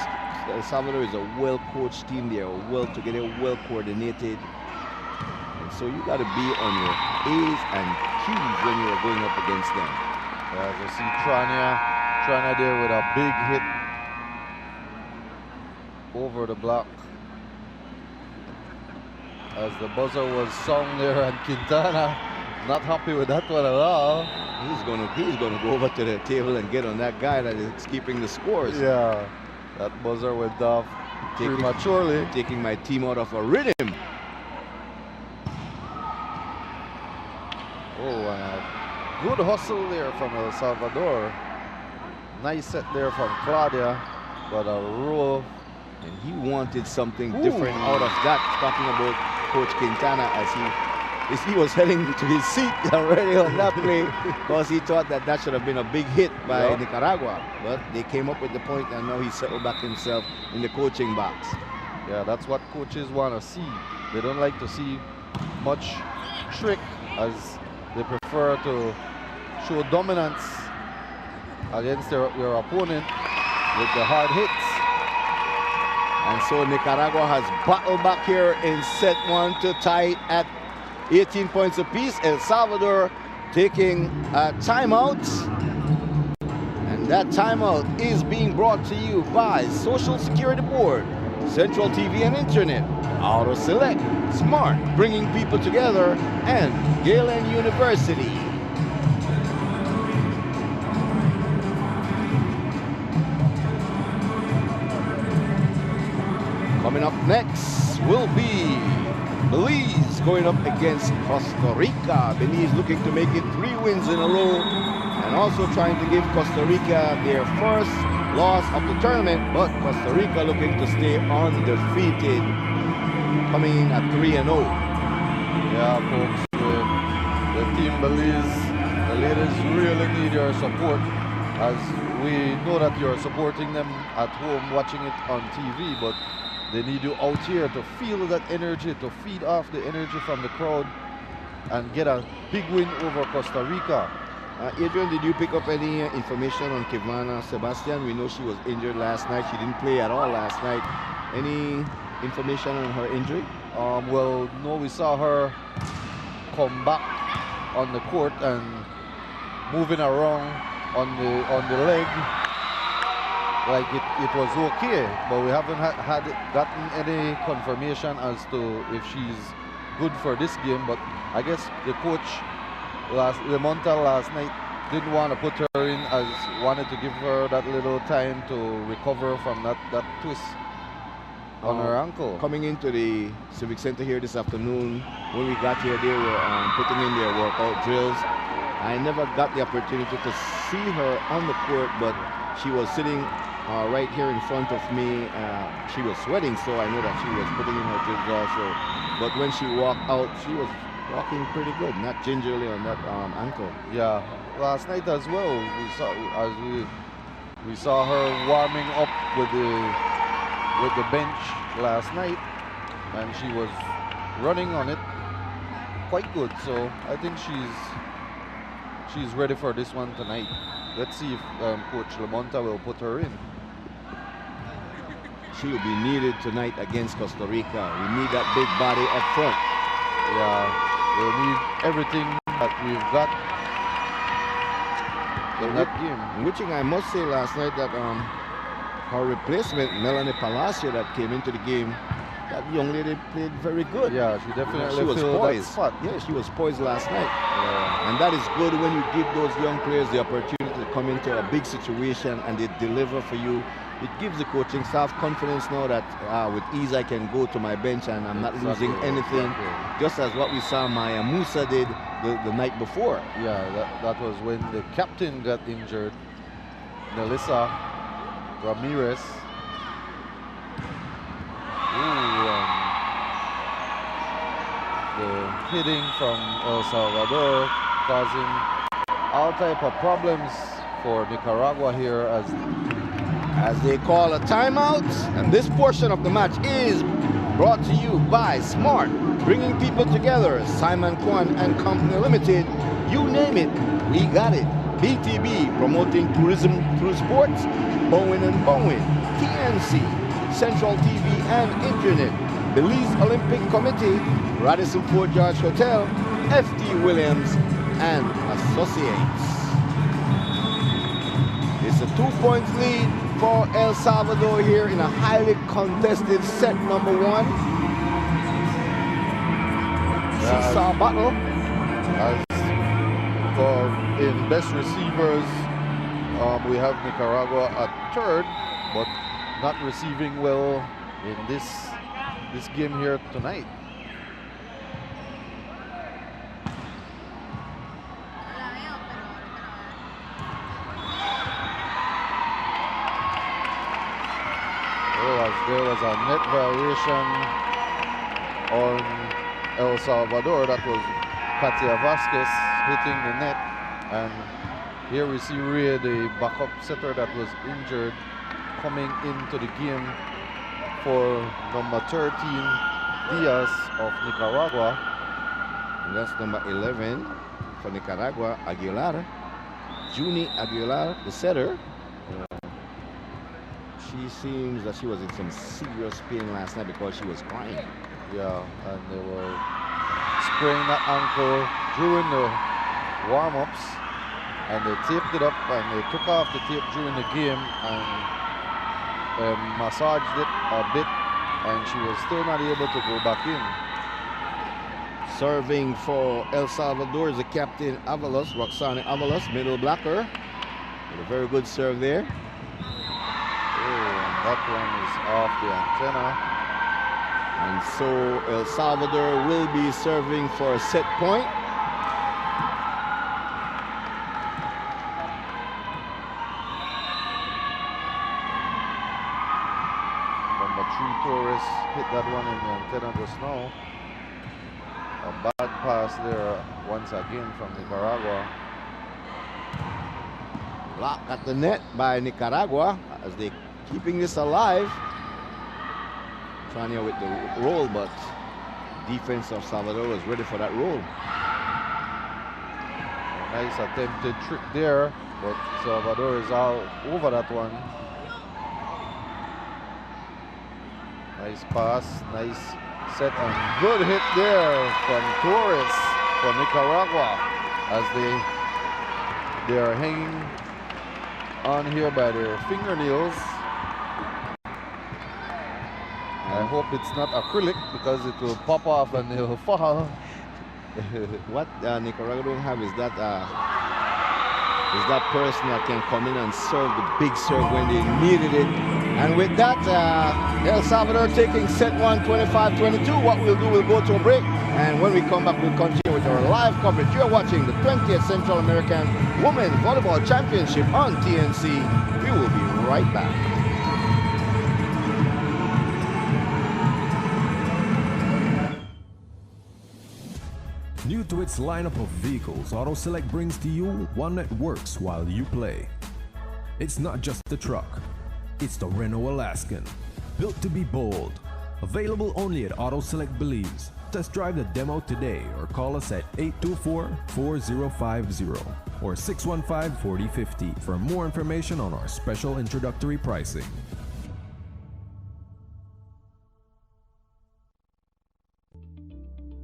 El Salvador is a well-coached team. They are well together, well-coordinated. And so you got to be on your A's and Q's when you are going up against them.
As you see Trania there with a big hit over the block. As the buzzer was sung there, and Quintana not happy with that one at all.
He's gonna go over to the table and get on that guy that is keeping the scores.
Yeah, that buzzer went off prematurely,
taking my team out of a rhythm.
Oh, good hustle there from El Salvador. Nice set there from Claudia, but a roll.
And he wanted something different out of that, talking about Coach Quintana as he was heading to his seat already on that play because he thought that should have been a big hit by Nicaragua. But they came up with the point and now he settled back himself in the coaching box.
Yeah, that's what coaches want to see. They don't like to see much trick, as they prefer to show dominance against your opponent with the hard hits.
And so Nicaragua has battled back here in set 1 to tie it at 18 points apiece. El Salvador taking a timeout. And that timeout is being brought to you by Social Security Board, Central TV and Internet, Auto Select, Smart, bringing people together, and Galen University. Coming up next will be Belize going up against Costa Rica. Belize looking to make it 3 wins in a row and also trying to give Costa Rica their first loss of the tournament, but Costa Rica looking to stay undefeated, coming in at 3-0.
Yeah, folks, the team Belize, the ladies really need your support, as we know that you're supporting them at home watching it on TV, but they need you out here to feel that energy, to feed off the energy from the crowd and get a big win over Costa Rica.
Adrian, did you pick up any information on Kivana Sebastian? We know she was injured last night. She didn't play at all last night. Any information on her injury?
Well, no, we saw her come back on the court and moving around on the leg like it was okay, but we haven't gotten any confirmation as to if she's good for this game. But I guess the coach Lemonta last night didn't want to put her in, as wanted to give her that little time to recover from that twist on her ankle.
Coming into the Civic Center here this afternoon, when we got here, they were putting in their workout drills. I never got the opportunity to see her on the court, but she was sitting right here in front of me. She was sweating, so I know that she was putting in her drills also. But when she walked out, she was walking pretty good, not gingerly on that ankle.
Yeah, last night as well, we saw her warming up with the bench last night, and she was running on it quite good. So I think she's ready for this one tonight. Let's see if Coach Lamonta will put her in.
She will be needed tonight against Costa Rica. We need that big body up front.
Yeah, we'll need everything that we've got in that game.
Which I must say last night that her replacement, Melanie Palacio, that came into the game, that young lady played very good.
Yeah, she definitely
she was poised.
That spot.
Yeah, she was poised last night. Yeah. And that is good when you give those young players the opportunity to come into a big situation and they deliver for you. It gives the coaching staff confidence now that with ease I can go to my bench and I'm not losing anything. Just as what we saw Maya Musa did the night before.
Yeah, that was when the captain got injured, Melissa Ramirez. The hitting from El Salvador causing all type of problems for Nicaragua here
as they call a timeout. And this portion of the match is brought to you by Smart, bringing people together. Simon Kwan and Company Limited, you name it, we got it. BTB, promoting tourism through sports. Bowen & Bowen, TNC, Central TV and Internet, Belize Olympic Committee, Radisson Fort George Hotel, FT Williams and Associates. It's a 2-point lead for El Salvador here in a highly contested set number 1. Seesaw battle.
In best receivers, we have Nicaragua at 3rd, but not receiving well in this game here tonight. was a net violation on El Salvador. That was Katia Vasquez hitting the net. And here we see Ray, the backup setter that was injured, coming into the game for number 13, Diaz of Nicaragua.
And that's number 11 for Nicaragua, Aguilar. Juni Aguilar, the setter. She seems that she was in some serious pain last night because she was crying.
Yeah, and they were spraying that ankle during the warm-ups, and they taped it up and they took off the tape during the game and massaged it a bit, and she was still not able to go back in.
Serving for El Salvador is the captain Avalos, Roxana Avalos, middle blocker. With a very good serve there.
That one is off the antenna.
And so El Salvador will be serving for a set point.
Number 3 Torres hit that one in the antenna just now. A bad pass there once again from Nicaragua.
Block at the net by Nicaragua as they keeping this alive. Trania with the roll, but defense of Salvador was ready for that roll.
A nice attempted trick there, but Salvador is all over that one. Nice pass, nice set, and good hit there from Torres for Nicaragua as they are hanging on here by their fingernails. I hope it's not acrylic because it will pop off and it will fall.
What Nicaragua don't have is that person that can come in and serve the big serve when they needed it. And with that, El Salvador taking set 1, 25-22. What we'll do, we'll go to a break. And when we come back, we'll continue with our live coverage. You're watching the 20th Central American Women's Volleyball Championship on TNC. We will be right back.
New to its lineup of vehicles, AutoSelect brings to you one that works while you play. It's not just the truck, it's the Renault Alaskan. Built to be bold. Available only at AutoSelect Belize. Test drive the demo today or call us at 824-4050 or 615-4050 for more information on our special introductory pricing.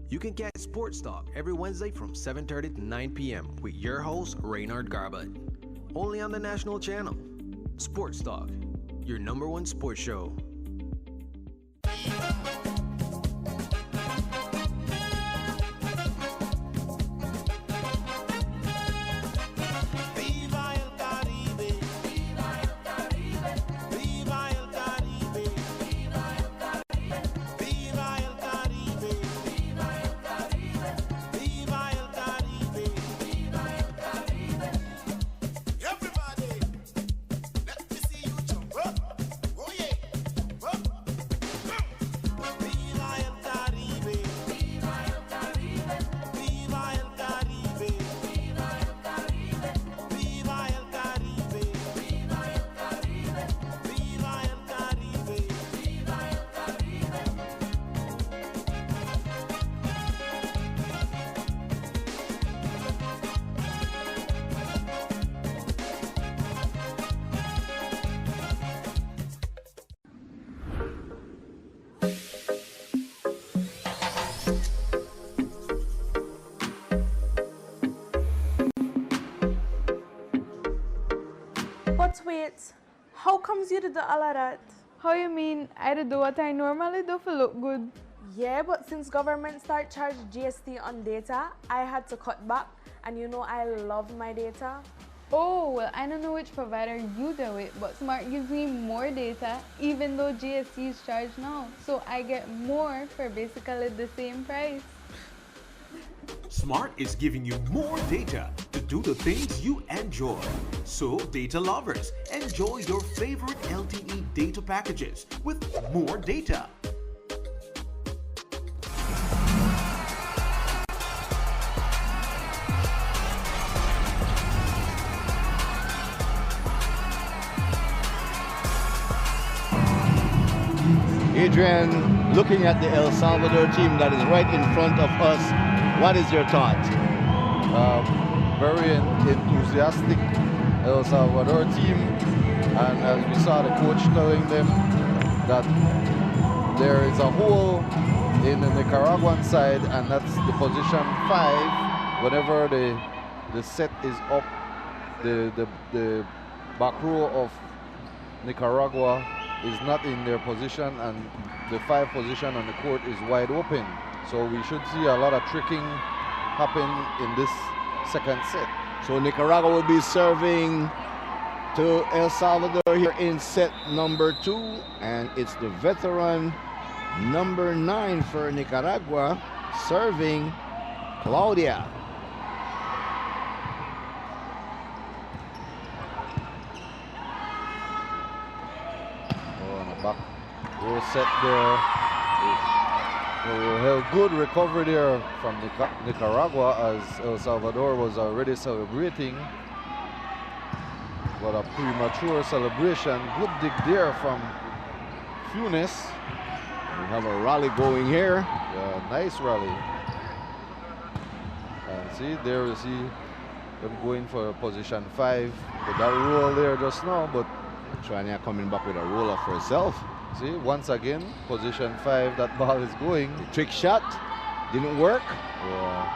You can catch Sports Talk every Wednesday from 7:30 to 9 p.m. with your host, Reynard Garbutt. Only on the national channel. Sports Talk, your #1 sports show.
Wait, how comes you did all of that?
How you mean I do what I normally do for look good?
Yeah, but since government start charge GST on data, I had to cut back, and you know I love my data.
Oh, well, I don't know which provider you do it, but Smart gives me more data even though GST is charged now. So I get more for basically the same price.
Smart is giving you more data to do the things you enjoy. So, data lovers, enjoy your favorite LTE data packages with more data.
Adrian, looking at the El Salvador team that is right in front of us, what is your thought?
Very enthusiastic El Salvador team, and as we saw the coach telling them that there is a hole in the Nicaraguan side, and that's the position 5. Whenever the set is up, the back row of Nicaragua is not in their position, and the 5 position on the court is wide open. So we should see a lot of tricking happen in this second set.
So Nicaragua will be serving to El Salvador here in set number 2, and it's the veteran number 9 for Nicaragua serving Claudia.
Back row set there. A good recovery there from Nicaragua, as El Salvador was already celebrating. What a premature celebration. Good dig there from Funes.
We have a rally going here.
Yeah, nice rally. And see, there you see them going for position 5. With that roll there just now, but
Trania coming back with a roller for herself.
See, once again, position 5, that ball is going.
The trick shot didn't work.
Yeah.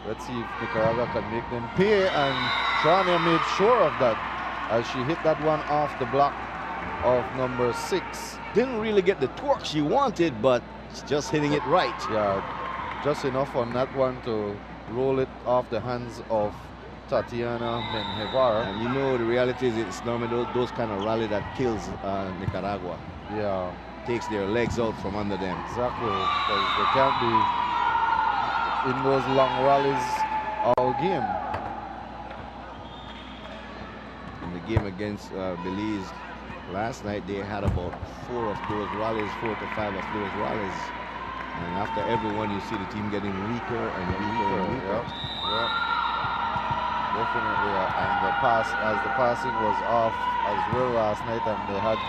Let's see if Nicaragua can make them pay, and Trania made sure of that as she hit that one off the block of number 6.
Didn't really get the torque she wanted, but just hitting it right.
Yeah, just enough on that one to roll it off the hands of Tatiana Menjivar.
And you know, the reality is it's normally those kind of rally that kills Nicaragua.
Yeah.
Takes their legs out from under them.
Exactly, because they can't be in those long rallies all game.
In the game against Belize last night, they had about 4 of those rallies, 4 to 5 of those rallies. And after every one, you see the team getting weaker and weaker and weaker.
Yeah. Definitely, and the passing was off as well last night, and they had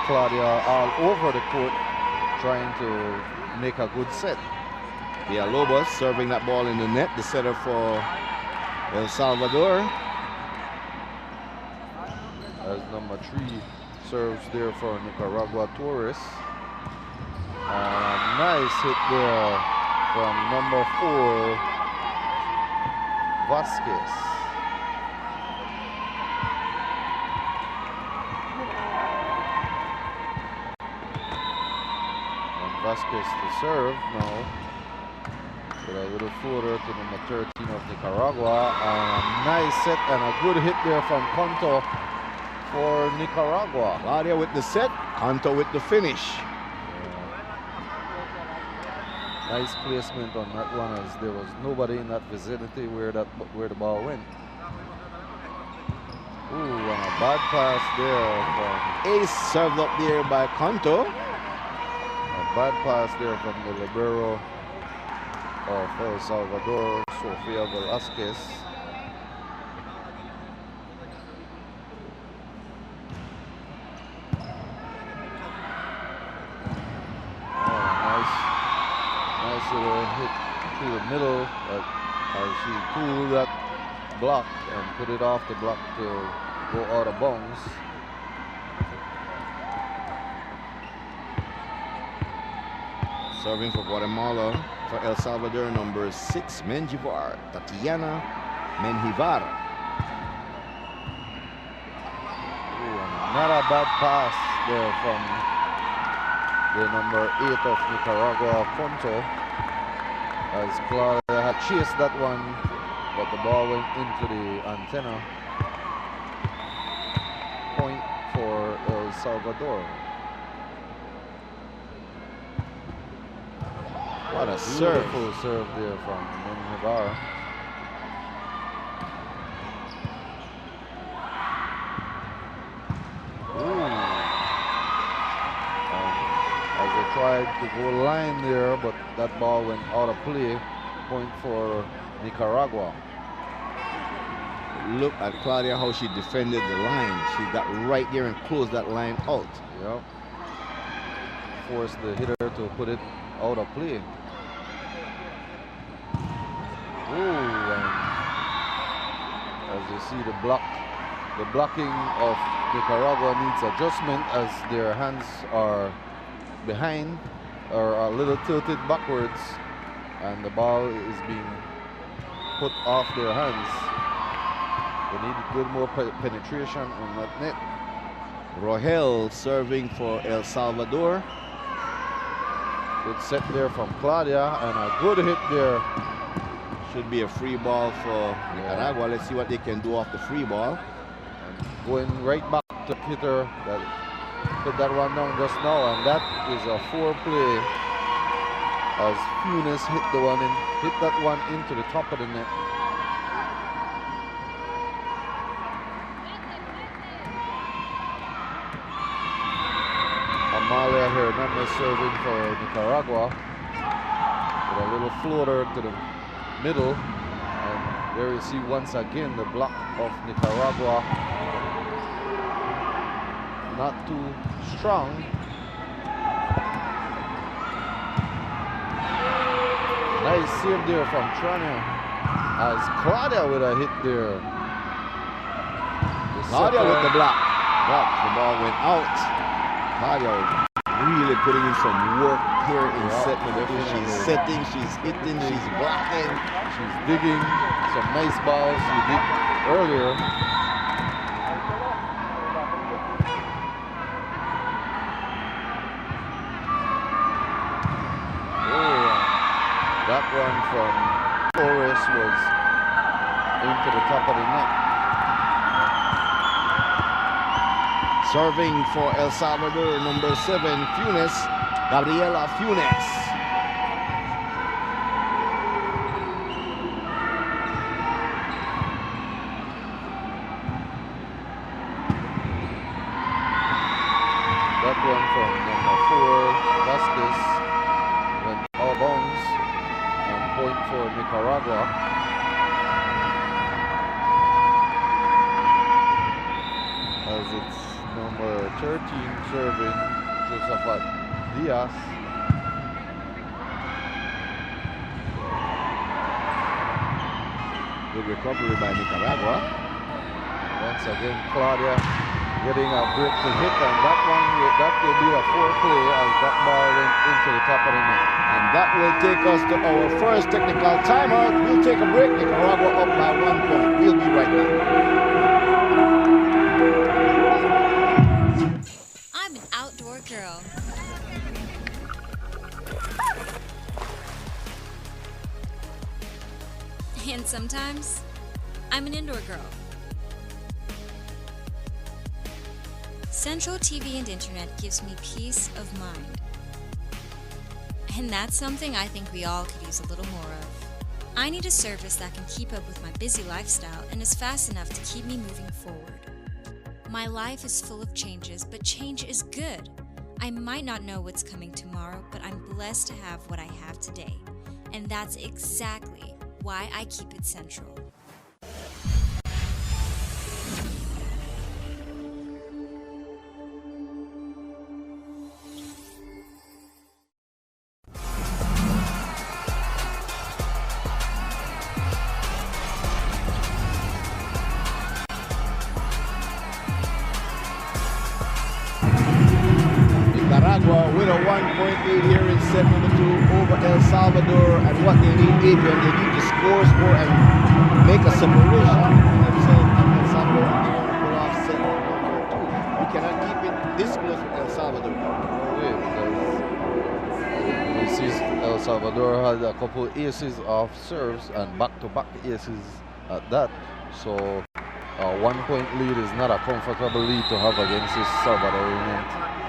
Claudia all over the court trying to make a good set.
Villalobos serving that ball in the net, the setter for El Salvador.
As number 3 serves there for Nicaragua, Torres. And a nice hit there from number 4, Vasquez. And Vasquez to serve now. With a little floater to number 13 of Nicaragua. And a nice set and a good hit there from Conto for Nicaragua.
Claudia with the set, Conto with the finish.
Nice placement on that one, as there was nobody in that vicinity where the ball went. Ooh, and a bad pass there from
Ace served up there by Conto.
A bad pass there from the libero of El Salvador, Sofia Velasquez. Little hit through the middle, as she pulled that block and put it off the block to go out of bounds.
Serving for Guatemala, for El Salvador, number 6, Menjivar, Tatiana Menjivar.
Not a bad pass there from the number 8 of Nicaragua, Conto. As Claudia had chased that one, but the ball went into the antenna. Point for El Salvador.
What a serve.
Beautiful serve there from Menjivar. tried to go line there, but that ball went out of play. Point for Nicaragua.
Look at Claudia, how she defended the line. She got right there and closed that line out.
Yep. Forced the hitter to put it out of play. Ooh, and as you see, the blocking of Nicaragua needs adjustment as their hands are behind or a little tilted backwards, and the ball is being put off their hands. They need a good more penetration on that net.
Rohel serving for El Salvador.
Good set there from Claudia and a good hit there.
Should be a free ball for Nicaragua. Let's see what they can do off the free ball.
And going right back to the hitter that put that one down just now, and that is a foreplay as Funes hit that one into the top of the net. Amalia Hernandez serving for Nicaragua with a little floater to the middle, and there you see once again the block of Nicaragua not too strong. Nice save there from Trania as Claudia with a hit there.
Claudia with the block. But the ball went out. Claudia really putting in some work here in set number 2. She's setting, she's hitting, she's blocking.
She's digging some nice balls she did earlier. Oh, that one from Torres was into the top of the net.
Serving for El Salvador, number 7, Funes, Gabriela Funes.
That one from number 4, Vasquez, went out of bounds, and point for Nicaragua. As it's number 13 serving, Josafat Diaz.
Good recovery by Nicaragua.
Once again, Claudia getting a break to hit, and that will be a foreplay as that ball went into the top of the net.
And that will take us to our first technical timeout. We'll take a break. Nicaragua up by 1 point. We'll be right back.
I'm an outdoor girl. And sometimes, I'm an indoor girl. Central TV and Internet gives me peace of mind. And that's something I think we all could use a little more of. I need a service that can keep up with my busy lifestyle and is fast enough to keep me moving forward. My life is full of changes, but change is good. I might not know what's coming tomorrow, but I'm blessed to have what I have today. And that's exactly why I keep it central.
Nicaragua with a 1-point lead here in set number 2 over El Salvador, and what they need, Adrian, they need to score and make a separation themselves and El Salvador, and they want to pull off set number 2. We cannot keep it this close with El Salvador.
This is El Salvador had a couple aces off serves and back-to-back aces at that, so a 1-point lead is not a comfortable lead to have against this Salvadorian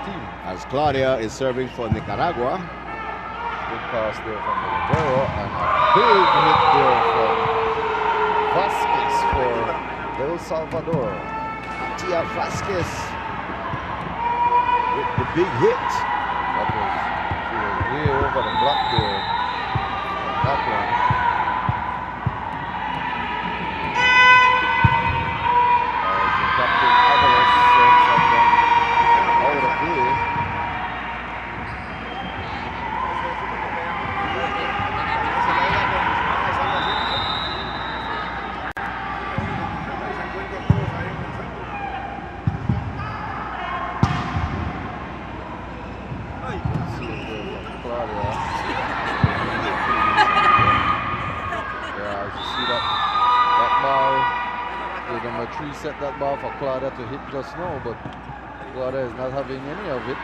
team.
As Claudia is serving for Nicaragua.
Good pass there from the libero, and a big hit there from Vasquez for El Salvador.
Tia Vasquez with the big hit.
That was way over the block there. That one. As the captain Avalos sends that one out of play. Set that ball for Claudia to hit just now, but Claudia is not having any of it.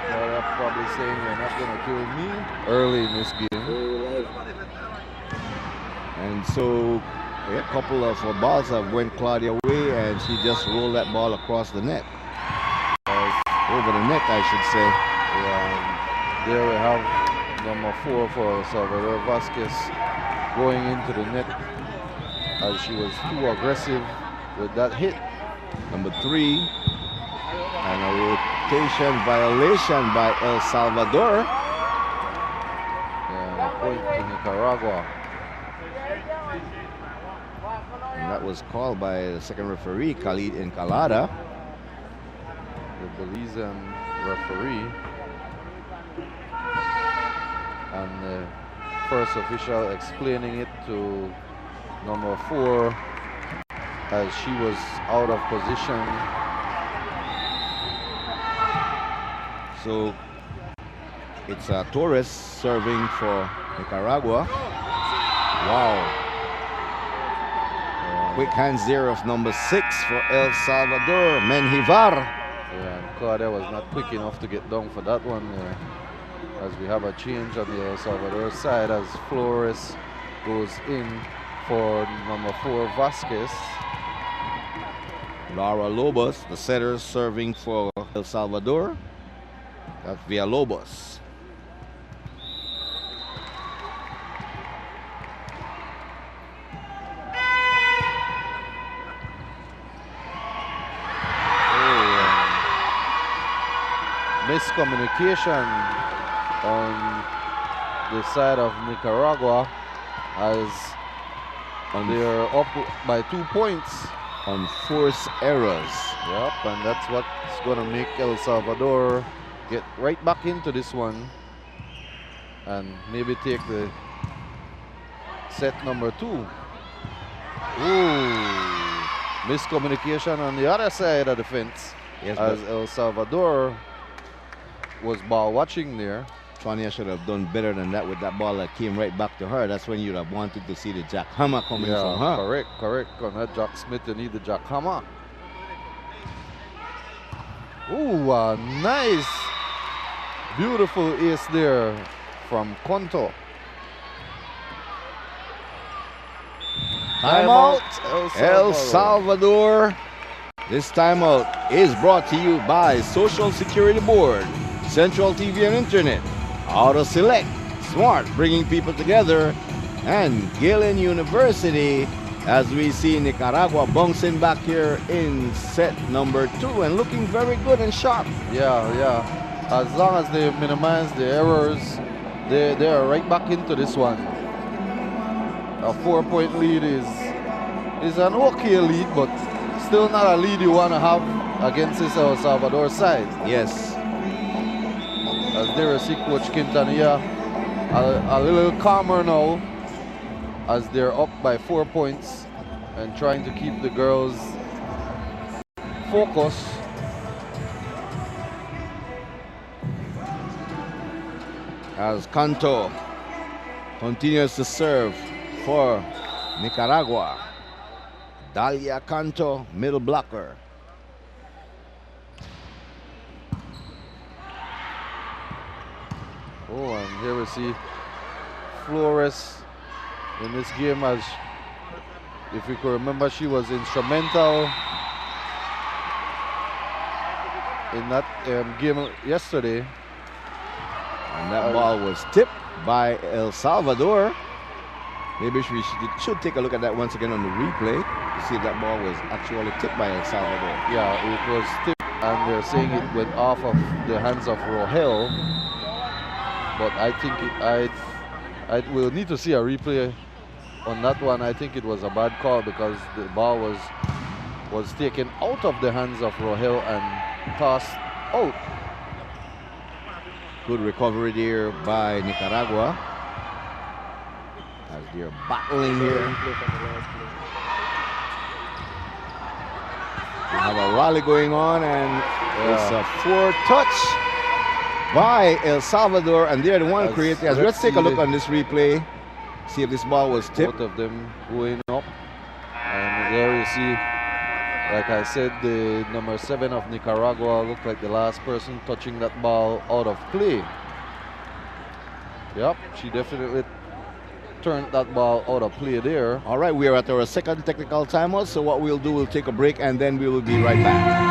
Claudia probably saying, "You're not going to kill me" early in this game.
And so a couple of balls have went Claudia way, and she just rolled that ball across the net. Over the net, I should say.
Yeah, there we have number 4 for Salvador Vasquez going into the net, as she was too aggressive with that hit.
Number 3, and a rotation violation by El Salvador.
And a point to Nicaragua.
And that was called by the second referee, Khalid Encalada.
The Belizean referee. And the first official explaining it to number 4 as she was out of position.
So it's Torres serving for Nicaragua. Wow. Quick hands there of number 6 for El Salvador, Menjivar.
Yeah, and Claudia was not quick enough to get down for that one. As we have a change on the El Salvador side as Flores goes in for number 4 Vasquez.
Laura Lobos, the setter, serving for El Salvador. That's Villalobos.
Miscommunication on the side of Nicaragua as they're up by 2 points
on force errors.
Yep, and that's what's going to make El Salvador get right back into this one and maybe take the set number 2. Ooh, miscommunication on the other side of the fence, yes, as El Salvador was ball watching there.
Twania should have done better than that with that ball that came right back to her. That's when you'd have wanted to see the jackhammer coming from her.
Correct. On that Jack Smith, you need the jackhammer. Ooh, a nice, beautiful ace there from Conto.
Timeout, El Salvador. This timeout is brought to you by Social Security Board, Central TV and Internet, Auto Select, Smart, bringing people together, and Galen University, as we see Nicaragua bouncing back here in set number 2 and looking very good and sharp.
Yeah. As long as they minimize the errors, they are right back into this one. A 4-point lead is an okay lead, but still not a lead you want to have against this El Salvador side.
Yes.
As there we see Coach Quintanilla a little calmer now as they're up by 4 points and trying to keep the girls focused.
As Canto continues to serve for Nicaragua. Dalia Canto, middle blocker.
Oh, and here we see Flores in this game, as if you could remember, she was instrumental in that game yesterday.
And that ball was tipped by El Salvador. Maybe we should take a look at that once again on the replay to see if that ball was actually tipped by El Salvador.
Yeah, it was tipped, and they're saying it went off of the hands of Rohel. But I think I will need to see a replay on that one. I think it was a bad call because the ball was taken out of the hands of Rohel and tossed out.
Good recovery there by Nicaragua as they're battling here. We have a rally going on, and it's a four-touch by El Salvador, and they're the one creating. Let's take a look on this replay, see if this ball was tipped.
Both of them going up, and there you see, like I said, the number 7 of Nicaragua looked like the last person touching that ball out of play. Yep, she definitely turned that ball out of play there.
All right, we are at our second technical timeout, so what we'll do, we'll take a break and then we will be right back.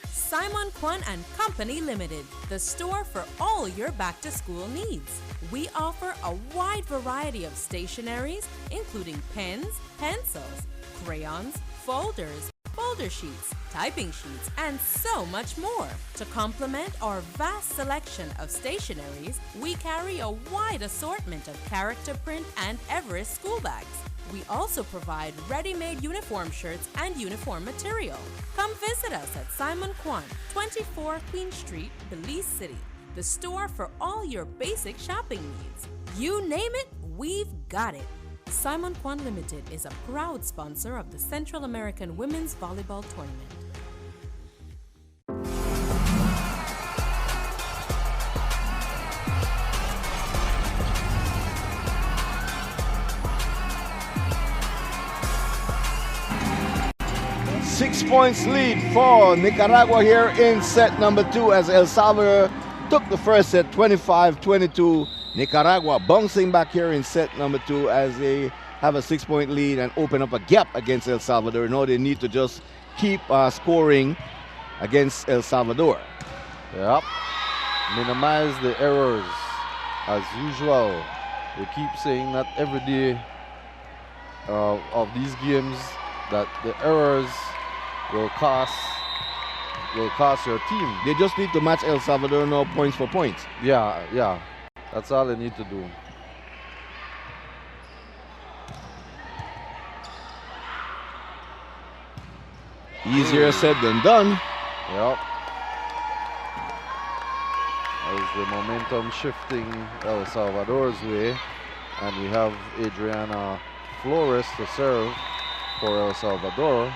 Simon Kwan and Company Limited, the store for all your back-to-school needs. We offer a wide variety of stationeries, including pens, pencils, crayons, folders, folder sheets, typing sheets, and so much more. To complement our vast selection of stationeries, we carry a wide assortment of character print and Everest school bags. We also provide ready-made uniform shirts and uniform material. Come visit us at Simon Kwan, 24 Queen Street, Belize City, the store for all your basic shopping needs. You name it, we've got it. Simon Kwan Limited is a proud sponsor of the Central American Women's Volleyball Tournament.
Six points lead for Nicaragua here in set number 2 as El Salvador took the first set 25-22. Nicaragua bouncing back here in set number 2 as they have a 6-point lead and open up a gap against El Salvador. Now they need to just keep scoring against El Salvador.
Yep. Minimize the errors as usual. We keep saying that every day of these games, that the errors will cost your team.
They just need to match El Salvador now points for points.
Yeah. That's all they need to do.
Easier said than done.
Yep. As the momentum shifting El Salvador's way, and we have Adriana Flores to serve for El Salvador.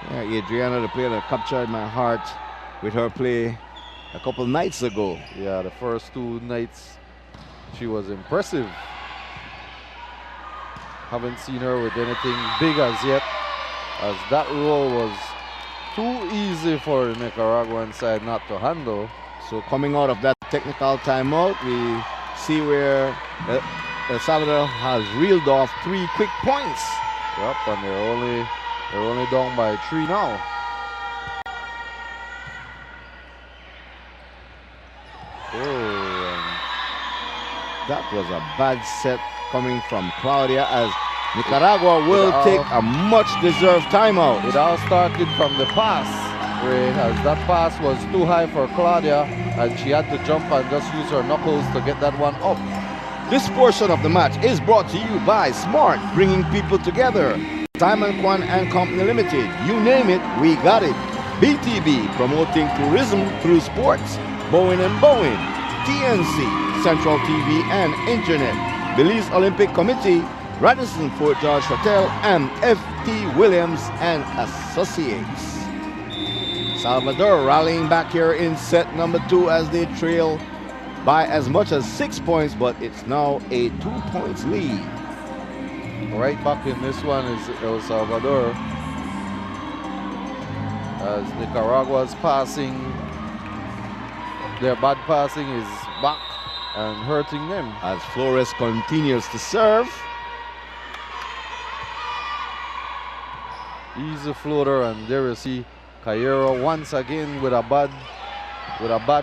Yeah, Adriana, the player that captured my heart with her play a couple nights ago.
Yeah, the first 2 nights she was impressive. Haven't seen her with anything big as yet, as that role was too easy for the Nicaraguan side not to handle.
So coming out of that technical timeout, we see where El Salvador has reeled off 3 quick points.
Yep, and they're only down by 3 now.
That was a bad set coming from Claudia as Nicaragua will take a much-deserved timeout.
It all started from the pass, as that pass was too high for Claudia and she had to jump and just use her knuckles to get that one up.
This portion of the match is brought to you by Smart, bringing people together. Simon Kwan and Company Limited, you name it, we got it. BTB, promoting tourism through sports. Bowen & Bowen, TNC, Central TV and Internet. Belize Olympic Committee, Radisson Fort George Hotel, and F.T. Williams and Associates. Salvador rallying back here in set number 2 as they trail by as much as 6 points, but it's now a 2 points lead.
Right back in this one is El Salvador, as Nicaragua's passing, their bad passing is back and hurting them.
As Flores continues to serve.
Easy floater, and there you see Cairo once again with a bad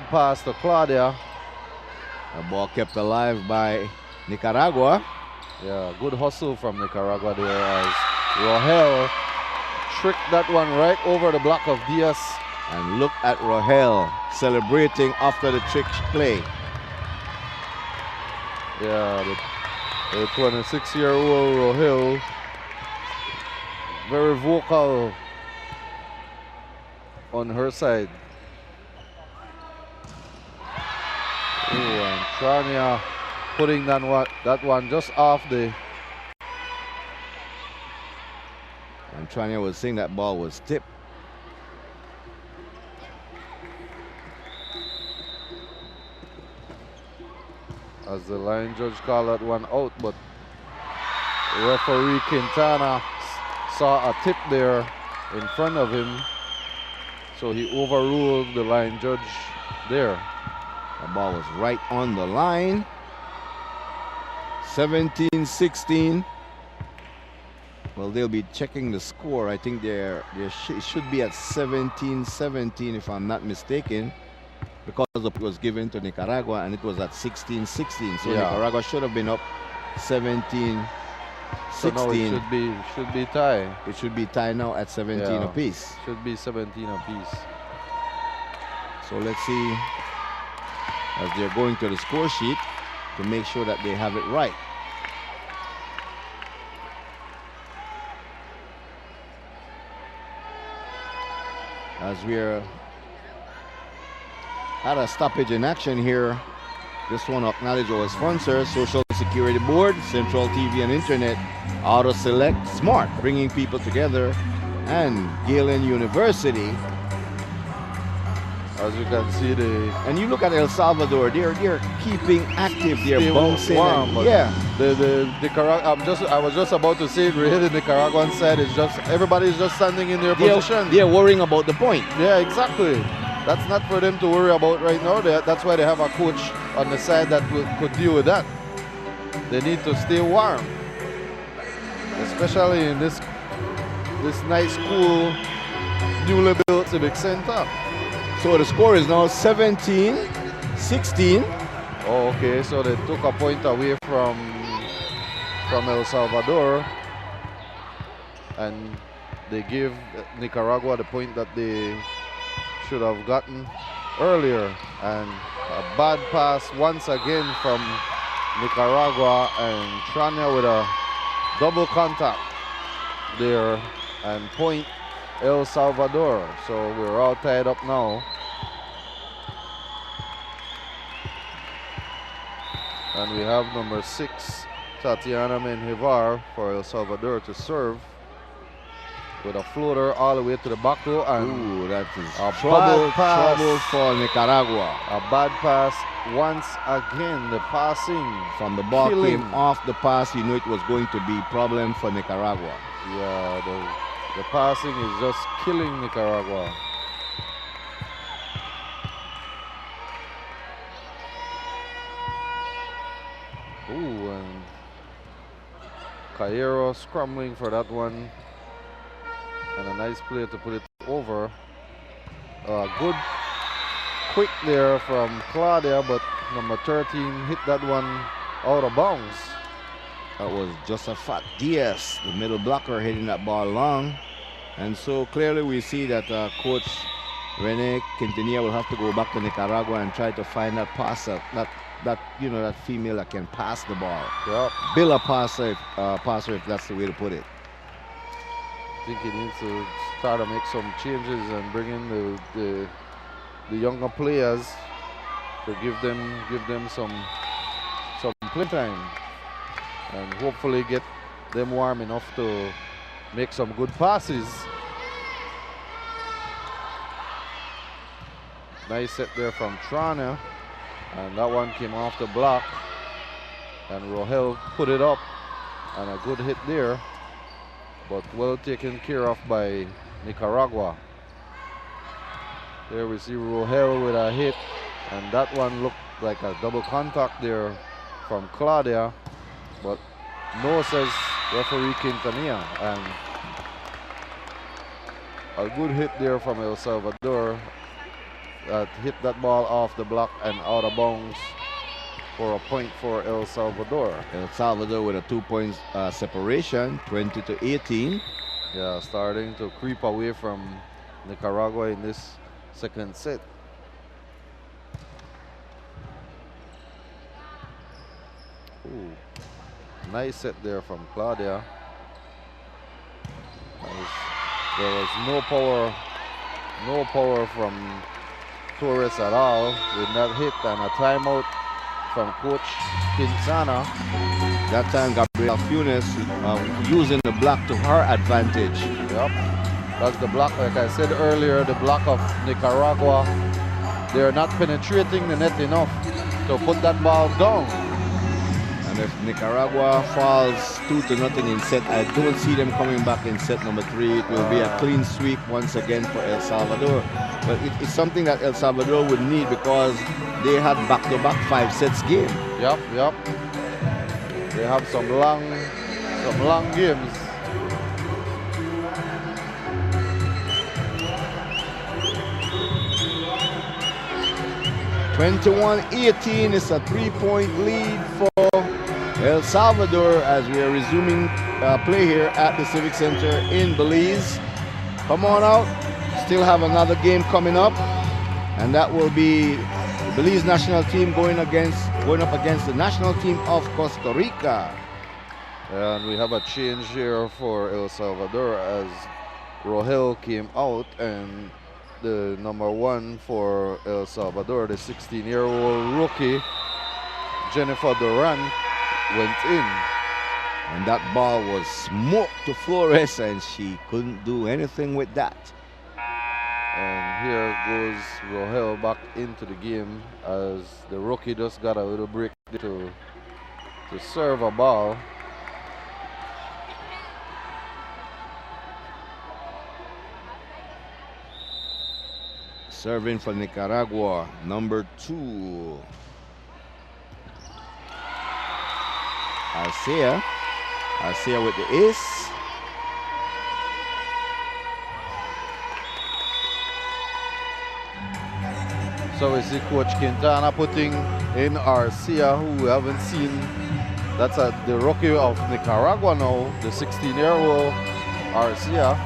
pass to Claudia.
A ball kept alive by Nicaragua.
Yeah, good hustle from Nicaragua there as Rohel trick that one right over the block of Diaz.
And look at Rohel celebrating after the trick play.
Yeah, the 26-year-old Rohel, very vocal on her side. Oh, and Trania putting that one just off the.
And Trania was saying that ball was tipped.
As the line judge called that one out, but referee Quintana saw a tip there in front of him, so he overruled the line judge there.
The ball was right on the line. 17-16. Well, they'll be checking the score. I think it should be at 17-17 if I'm not mistaken, because it was given to Nicaragua and it was at 16-16. So yeah. Nicaragua should have been up 17-16.
So now it should be tie.
It should be tie now at 17 apiece.
Should be 17 apiece.
So let's see as they're going to the score sheet to make sure that they have it right. As we're at a stoppage in action here, just want to acknowledge our sponsors: Social Security Board, Central TV and Internet, Auto Select, Smart, bringing people together, and Galen University.
As you can see,
and you look at El Salvador, they're keeping active, they're bouncing.
The Nicaragua. I was just about to say, really, the Nicaraguan side is just everybody's just standing in their position.
They're worrying about the point.
Yeah, exactly. That's not for them to worry about right now. That's why they have a coach on the side that could deal with that. They need to stay warm, especially in this nice, cool, newly built civic center.
So the score is now 17-16.
Oh, okay, so they took a point away from El Salvador, and they gave Nicaragua the point that they should have gotten earlier. And a bad pass once again from Nicaragua, and Trania with a double contact there, and point El Salvador. So we're all tied up now. And we have number 6, Tatiana Menjivar, for El Salvador to serve with a floater all the way to the back row. And
that is trouble for Nicaragua.
A bad pass once again. The passing
from the ball came off the pass. You knew it was going to be a problem for Nicaragua.
Yeah, the passing is just killing Nicaragua. Ooh, and Cairo scrambling for that one. And a nice play to put it over. Good quick there from Claudia, but number 13 hit that one out of bounds.
That was Josephat Diaz, the middle blocker, hitting that ball long. And so clearly we see that Coach Rene Quintanilla will have to go back to Nicaragua and try to find that passer, that female that can pass the ball.
Yep.
Build a passer if that's the way to put it.
I think he needs to start to make some changes and bring in the younger players to give them some play time, and hopefully get them warm enough to make some good passes. Nice set there from Trania, and that one came off the block, and Rohel put it up, and a good hit there, but well taken care of by Nicaragua. There we see Rohel with a hit, and that one looked like a double contact there from Claudia, but no, says referee Quintanilla. And a good hit there from El Salvador that hit that ball off the block and out of bounds for a point for El Salvador.
El Salvador with a 2-point separation, 20-18.
Yeah, starting to creep away from Nicaragua in this second set. Ooh, nice set there from Claudia. There was no power from Torres at all with that hit, and a timeout from Coach Quintana.
That time Gabriel Funes using the block to her advantage.
Yep, that's the block, like I said earlier, the block of Nicaragua. They're not penetrating the net enough to put that ball down.
And if Nicaragua falls 2-0 in set, I don't see them coming back in set number 3. It will be a clean sweep once again for El Salvador. But it's something that El Salvador would need because they had back-to-back 5 sets game.
Yep. They have some long games.
(21-18) is a 3-point lead for El Salvador as we are resuming play here at the Civic Center in Belize. Come on out. Still have another game coming up, and that will be the Belize national team going up against the national team of Costa Rica.
And we have a change here for El Salvador as Rohel came out, and the number 1 for El Salvador, the 16-year-old rookie Jennifer Duran, went in.
And that ball was smoked to Flores, and she couldn't do anything with that.
And here goes Rohel back into the game as the rookie just got a little break to serve a ball.
Serving for Nicaragua, number 2. Arcia with the ace.
So we see Coach Quintana putting in Arcia, who we haven't seen. That's the rookie of Nicaragua now, the 16-year-old Arcia.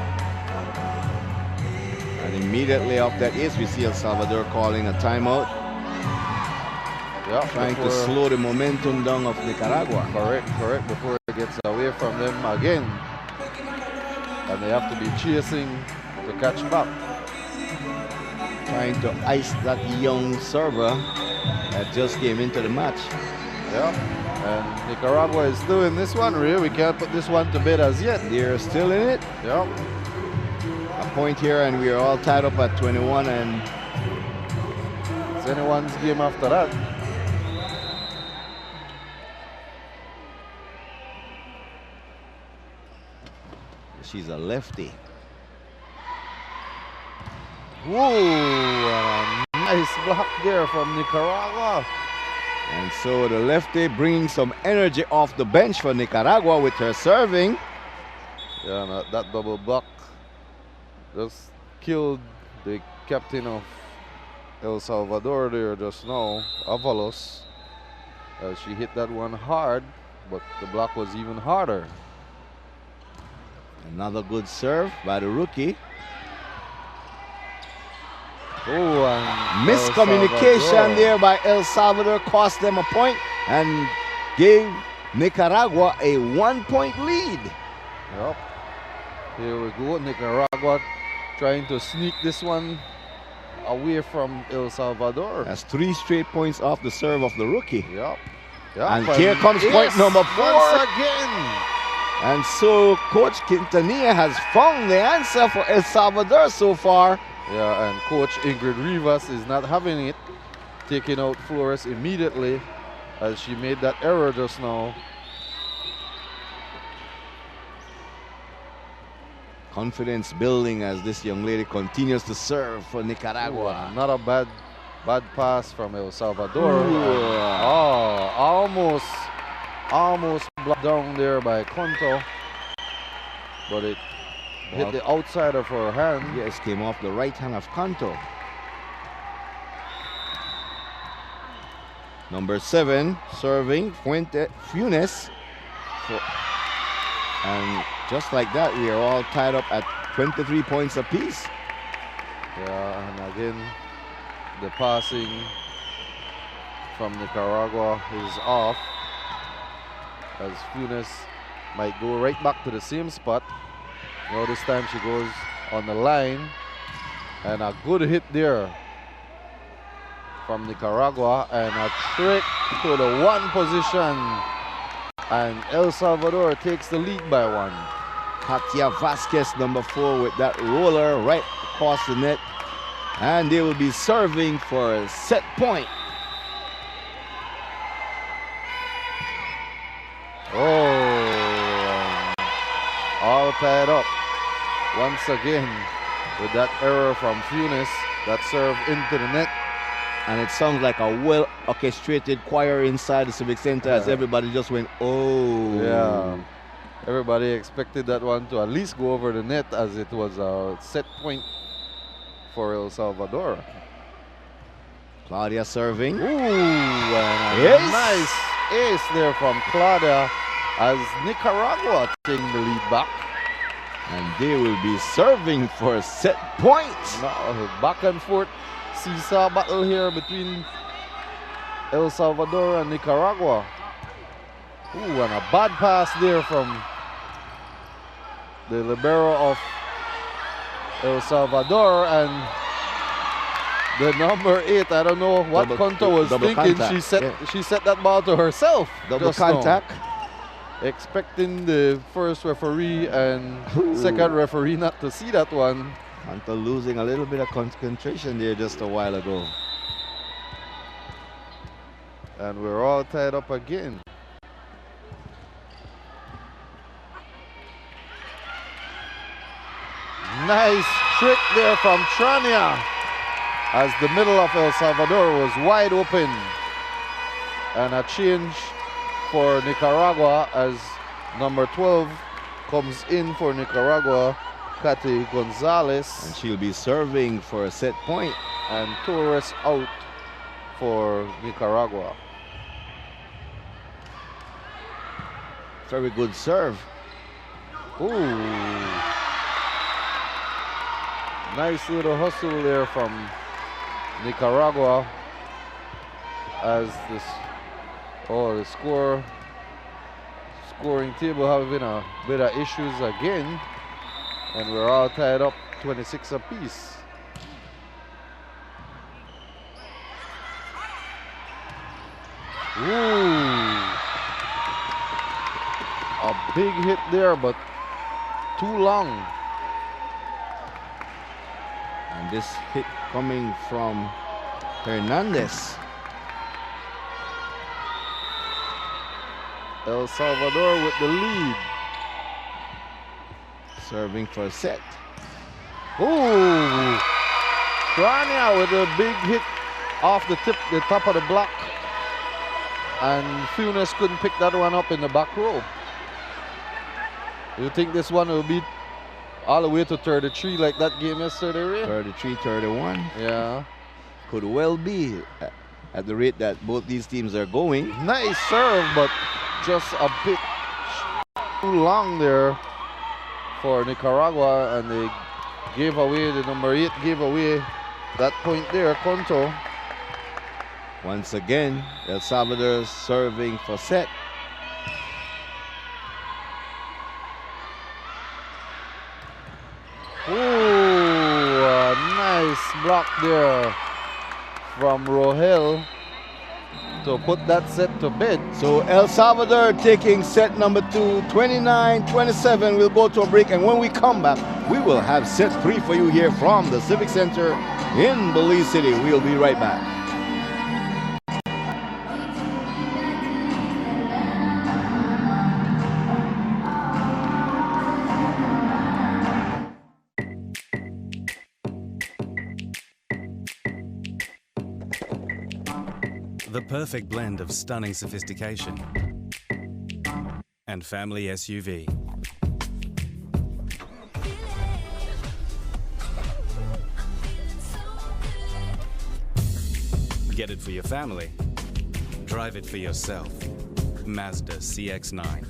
And immediately off that ace, we see El Salvador calling a timeout.
Yeah,
trying to slow the momentum down of Nicaragua.
Correct, before it gets away from them again. And they have to be chasing to catch back.
Trying to ice that young server that just came into the match.
Yeah, and Nicaragua is still in this one, really. We can't put this one to bed as yet.
They're still in it.
Yeah.
A point here, and we are all tied up at 21, and
it's anyone's game after that.
She's a lefty.
Whoa, a nice block there from Nicaragua.
And so the lefty bringing some energy off the bench for Nicaragua with her serving.
Yeah, that double block just killed the captain of El Salvador there just now, Avalos. She hit that one hard, but the block was even harder.
Another good serve by the rookie.
Oh, and
miscommunication there by El Salvador cost them a point and gave Nicaragua a 1-point lead.
Yep. Here we go, Nicaragua trying to sneak this one away from El Salvador.
That's 3 straight points off the serve of the rookie.
Yep.
And here comes point number 4.
Once again.
And so Coach Quintanilla has found the answer for El Salvador so far.
Yeah, and Coach Ingrid Rivas is not having it, taking out Flores immediately as she made that error just now.
Confidence building as this young lady continues to serve for Nicaragua.
Not a bad pass from El Salvador. Almost blocked down there by Conto, but it hit the outside of her hand.
Yes, came off the right hand of Conto. Number 7 serving Funes. And just like that, we are all tied up at 23 points apiece.
Yeah, and again, the passing from Nicaragua is off, as Funes might go right back to the same spot. Now this time she goes on the line, and a good hit there from Nicaragua, and a trick to the one position, and El Salvador takes the lead by one.
Katia Vasquez, number 4, with that roller right across the net, and they will be serving for a set point.
Oh, all tied up once again with that error from Funes, that serve into the net.
And it sounds like a well-orchestrated choir inside the Civic Center, as everybody just went, oh.
Yeah, everybody expected that one to at least go over the net, as it was a set point for El Salvador.
Claudia serving.
Ooh, and a nice ace there from Claudia, as Nicaragua taking the lead back.
And they will be serving for a set point.
Now, back and forth seesaw battle here between El Salvador and Nicaragua. Ooh, and a bad pass there from the libero of El Salvador, and the number 8, I don't know what Conto was thinking.
Contact.
She set that ball to herself.
Double contact.
Expecting the first referee and second referee not to see that one.
Until losing a little bit of concentration there just a while ago.
And we're all tied up again. Nice trick there from Trania, as the middle of El Salvador was wide open. And a change for Nicaragua, as number 12 comes in for Nicaragua, Katy Gonzalez.
And she'll be serving for a set point.
And Torres out for Nicaragua.
Very good serve.
Ooh. Nice little hustle there from Nicaragua, as this, the scoring table having a bit of issues again, and we're all tied up 26 apiece. Ooh, a big hit there, but too long.
And this hit coming from Hernandez.
El Salvador with the lead.
Serving for a set.
Ooh! Trania with a big hit off the top of the block. And Funes couldn't pick that one up in the back row. You think this one will be all the way to 33 like that game yesterday, Ray?
33-31.
Yeah.
Could well be at the rate that both these teams are going.
Nice serve, but just a bit too long there for Nicaragua, and they gave away, the number 8 gave away that point there, Conto.
Once again, El Salvador serving for set.
Ooh, a nice block there from Rohel to put that set to bed.
So El Salvador taking set number 2, 29-27. We'll go to a break, and when we come back, we will have set 3 for you here from the Civic Center in Belize City. We'll be right back.
The perfect blend of stunning sophistication and family SUV. Get it for your family. Drive it for yourself. Mazda CX-9.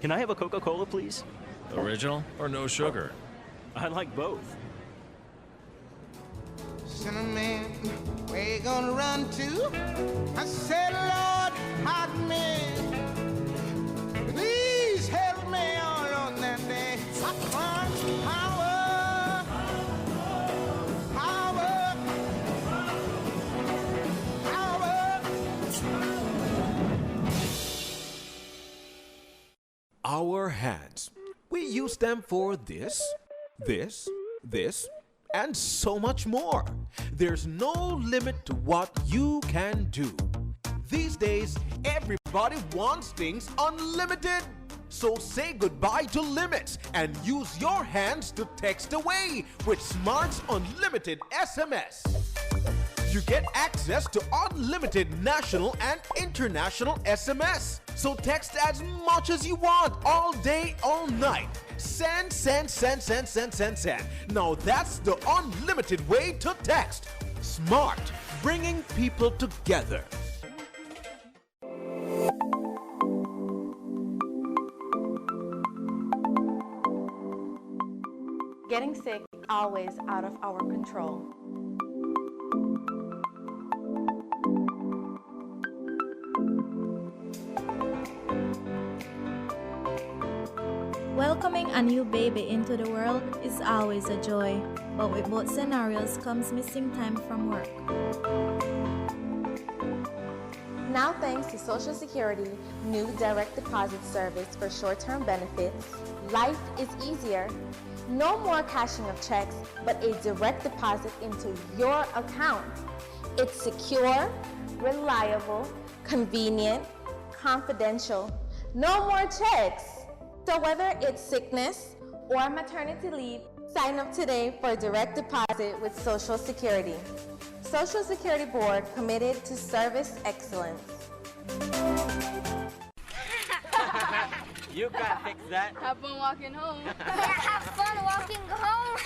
Can I have a Coca-Cola, please?
Original or no sugar?
I like both.
Cinnamon, where you gonna run to? I said, Lord, pardon me. Please help me all on that day. Power, power, power, power.
Our hands. We use them for this, and so much more. There's no limit to what you can do. These days, everybody wants things unlimited. So say goodbye to limits and use your hands to text away with Smart's Unlimited SMS. You get access to unlimited national and international SMS. So text as much as you want all day, all night. Send. Now that's the unlimited way to text. Smart, bringing people together.
Getting sick always out of our control.
Welcoming a new baby into the world is always a joy, but with both scenarios comes missing time from work.
Now, thanks to Social Security new direct deposit service for short-term benefits, life is easier. No more cashing of checks, but a direct deposit into your account. It's secure, reliable, convenient, confidential. No more checks. So whether it's sickness or maternity leave, sign up today for direct deposit with Social Security. Social Security Board committed to service excellence.
You can fix that.
Have fun walking home.
Have fun walking home.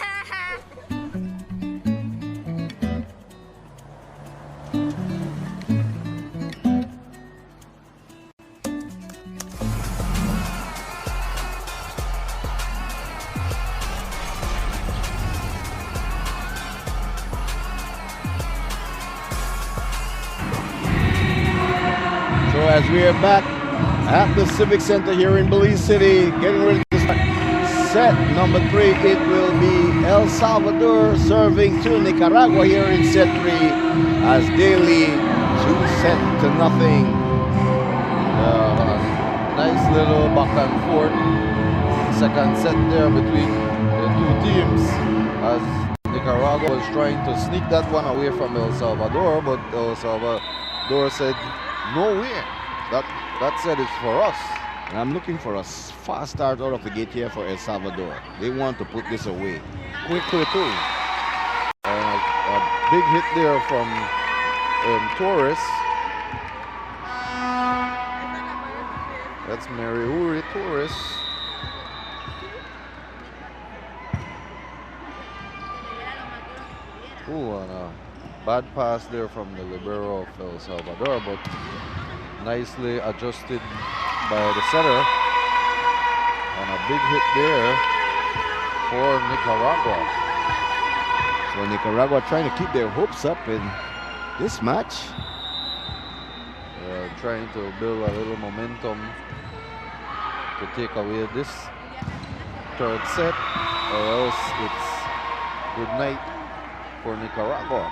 So as we are back at the Civic Center here in Belize City, getting ready to start set number 3, it will be El Salvador serving to Nicaragua here in set 3 as they lead 2-0. Nice little back and forth second set there between the two teams as Nicaragua was trying to sneak that one away from El Salvador, but El Salvador said, no way. That said, it's for us. And I'm looking for a fast start out of the gate here for El Salvador. They want to put this away quickly too. A big hit there from Torres. That's Mariuri Torres. Ooh, and a bad pass there from the libero of El Salvador, but nicely adjusted by the setter. And a big hit there for Nicaragua. So Nicaragua trying to keep their hopes up in this match. Trying to build a little momentum to take away this third set, or else it's good night for Nicaragua.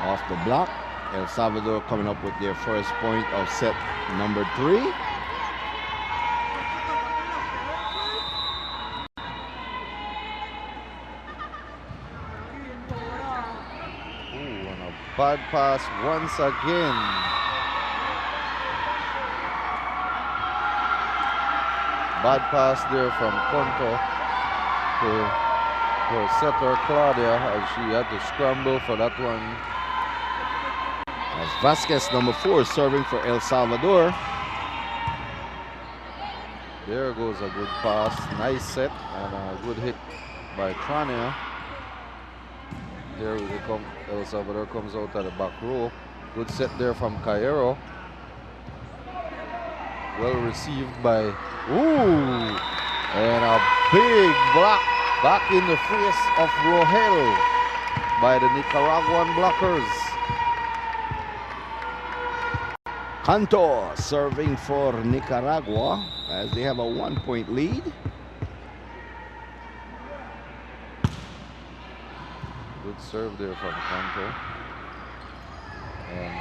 Off the block, El Salvador coming up with their first point of set number 3. Ooh, and a bad pass once again. Bad pass there from Conto to her setter Claudia as she had to scramble for that one. As Vasquez, number 4, serving for El Salvador. There goes a good pass. Nice set and a good hit by Trania. There they come. El Salvador comes out at the back row. Good set there from Cairo.
well received by, and a big block back in the face of Rohel by the Nicaraguan blockers.
Centaur serving for Nicaragua as they have a 1-point lead.
Good serve there from Centaur. And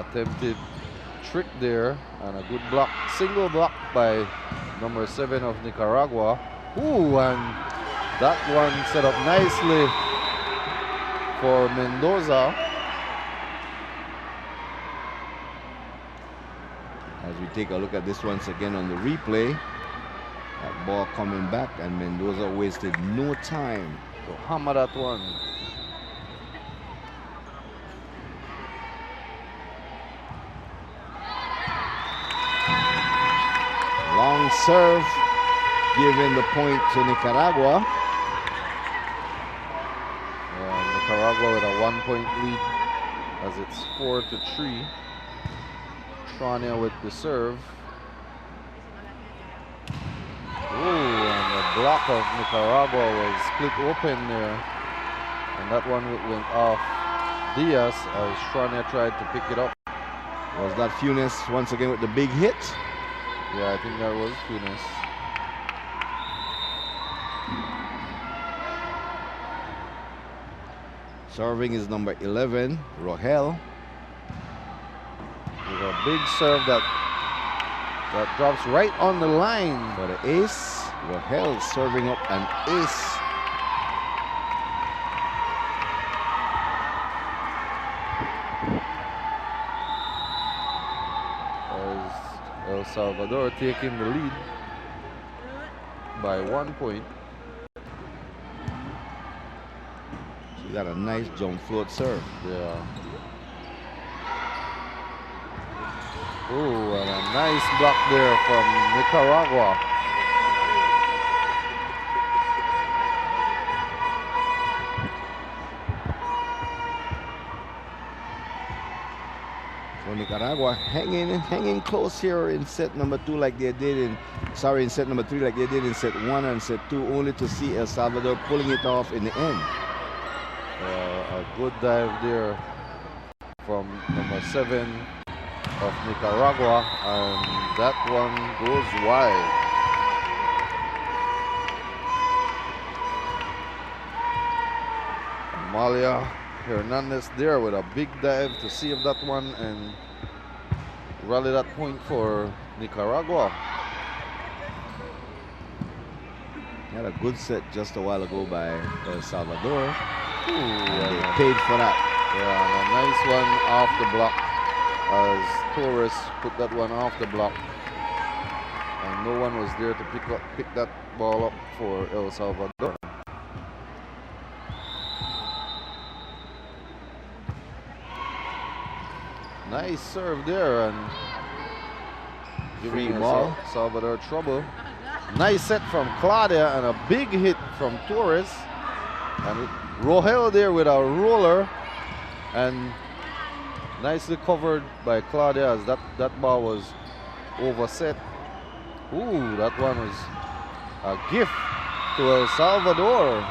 attempted trick there, and a good block, single block by number 7 of Nicaragua. And that one set up nicely for Mendoza.
As we take a look at this once again on the replay, that ball coming back, and Mendoza wasted no time
to hammer that one.
Long serve, giving the point to Nicaragua.
Nicaragua with a 1-point lead as it's 4-3. Trania with the serve. And the block of Nicaragua was split open there. And that one went off Diaz as Trania tried to pick it up.
Was that Funes once again with the big hit?
Yeah, I think that was Funes.
Serving is number 11, Rohel.
With a big serve that drops right on the line.
For the ace, Rohel serving up an ace.
El Salvador taking the lead by 1 point.
She got a nice jump float serve.
Yeah. And a nice block there from Nicaragua.
Nicaragua hanging close here in set number 2 like they did in set number 3 like they did in set 1 and set 2, only to see El Salvador pulling it off in the end.
A good dive there from number 7 of Nicaragua, and that one goes wide. Amalia Hernandez there with a big dive to save that one and rally that point for Nicaragua.
Had a good set just a while ago by El Salvador.
And
they paid for that.
Yeah, and a nice one off the block as Torres put that one off the block. And no one was there to pick that ball up for El Salvador. Nice serve there and giving El Salvador trouble. Nice set from Claudia and a big hit from Torres. And Rohel there with a roller and nicely covered by Claudia as that ball was overset. That one was a gift to El Salvador.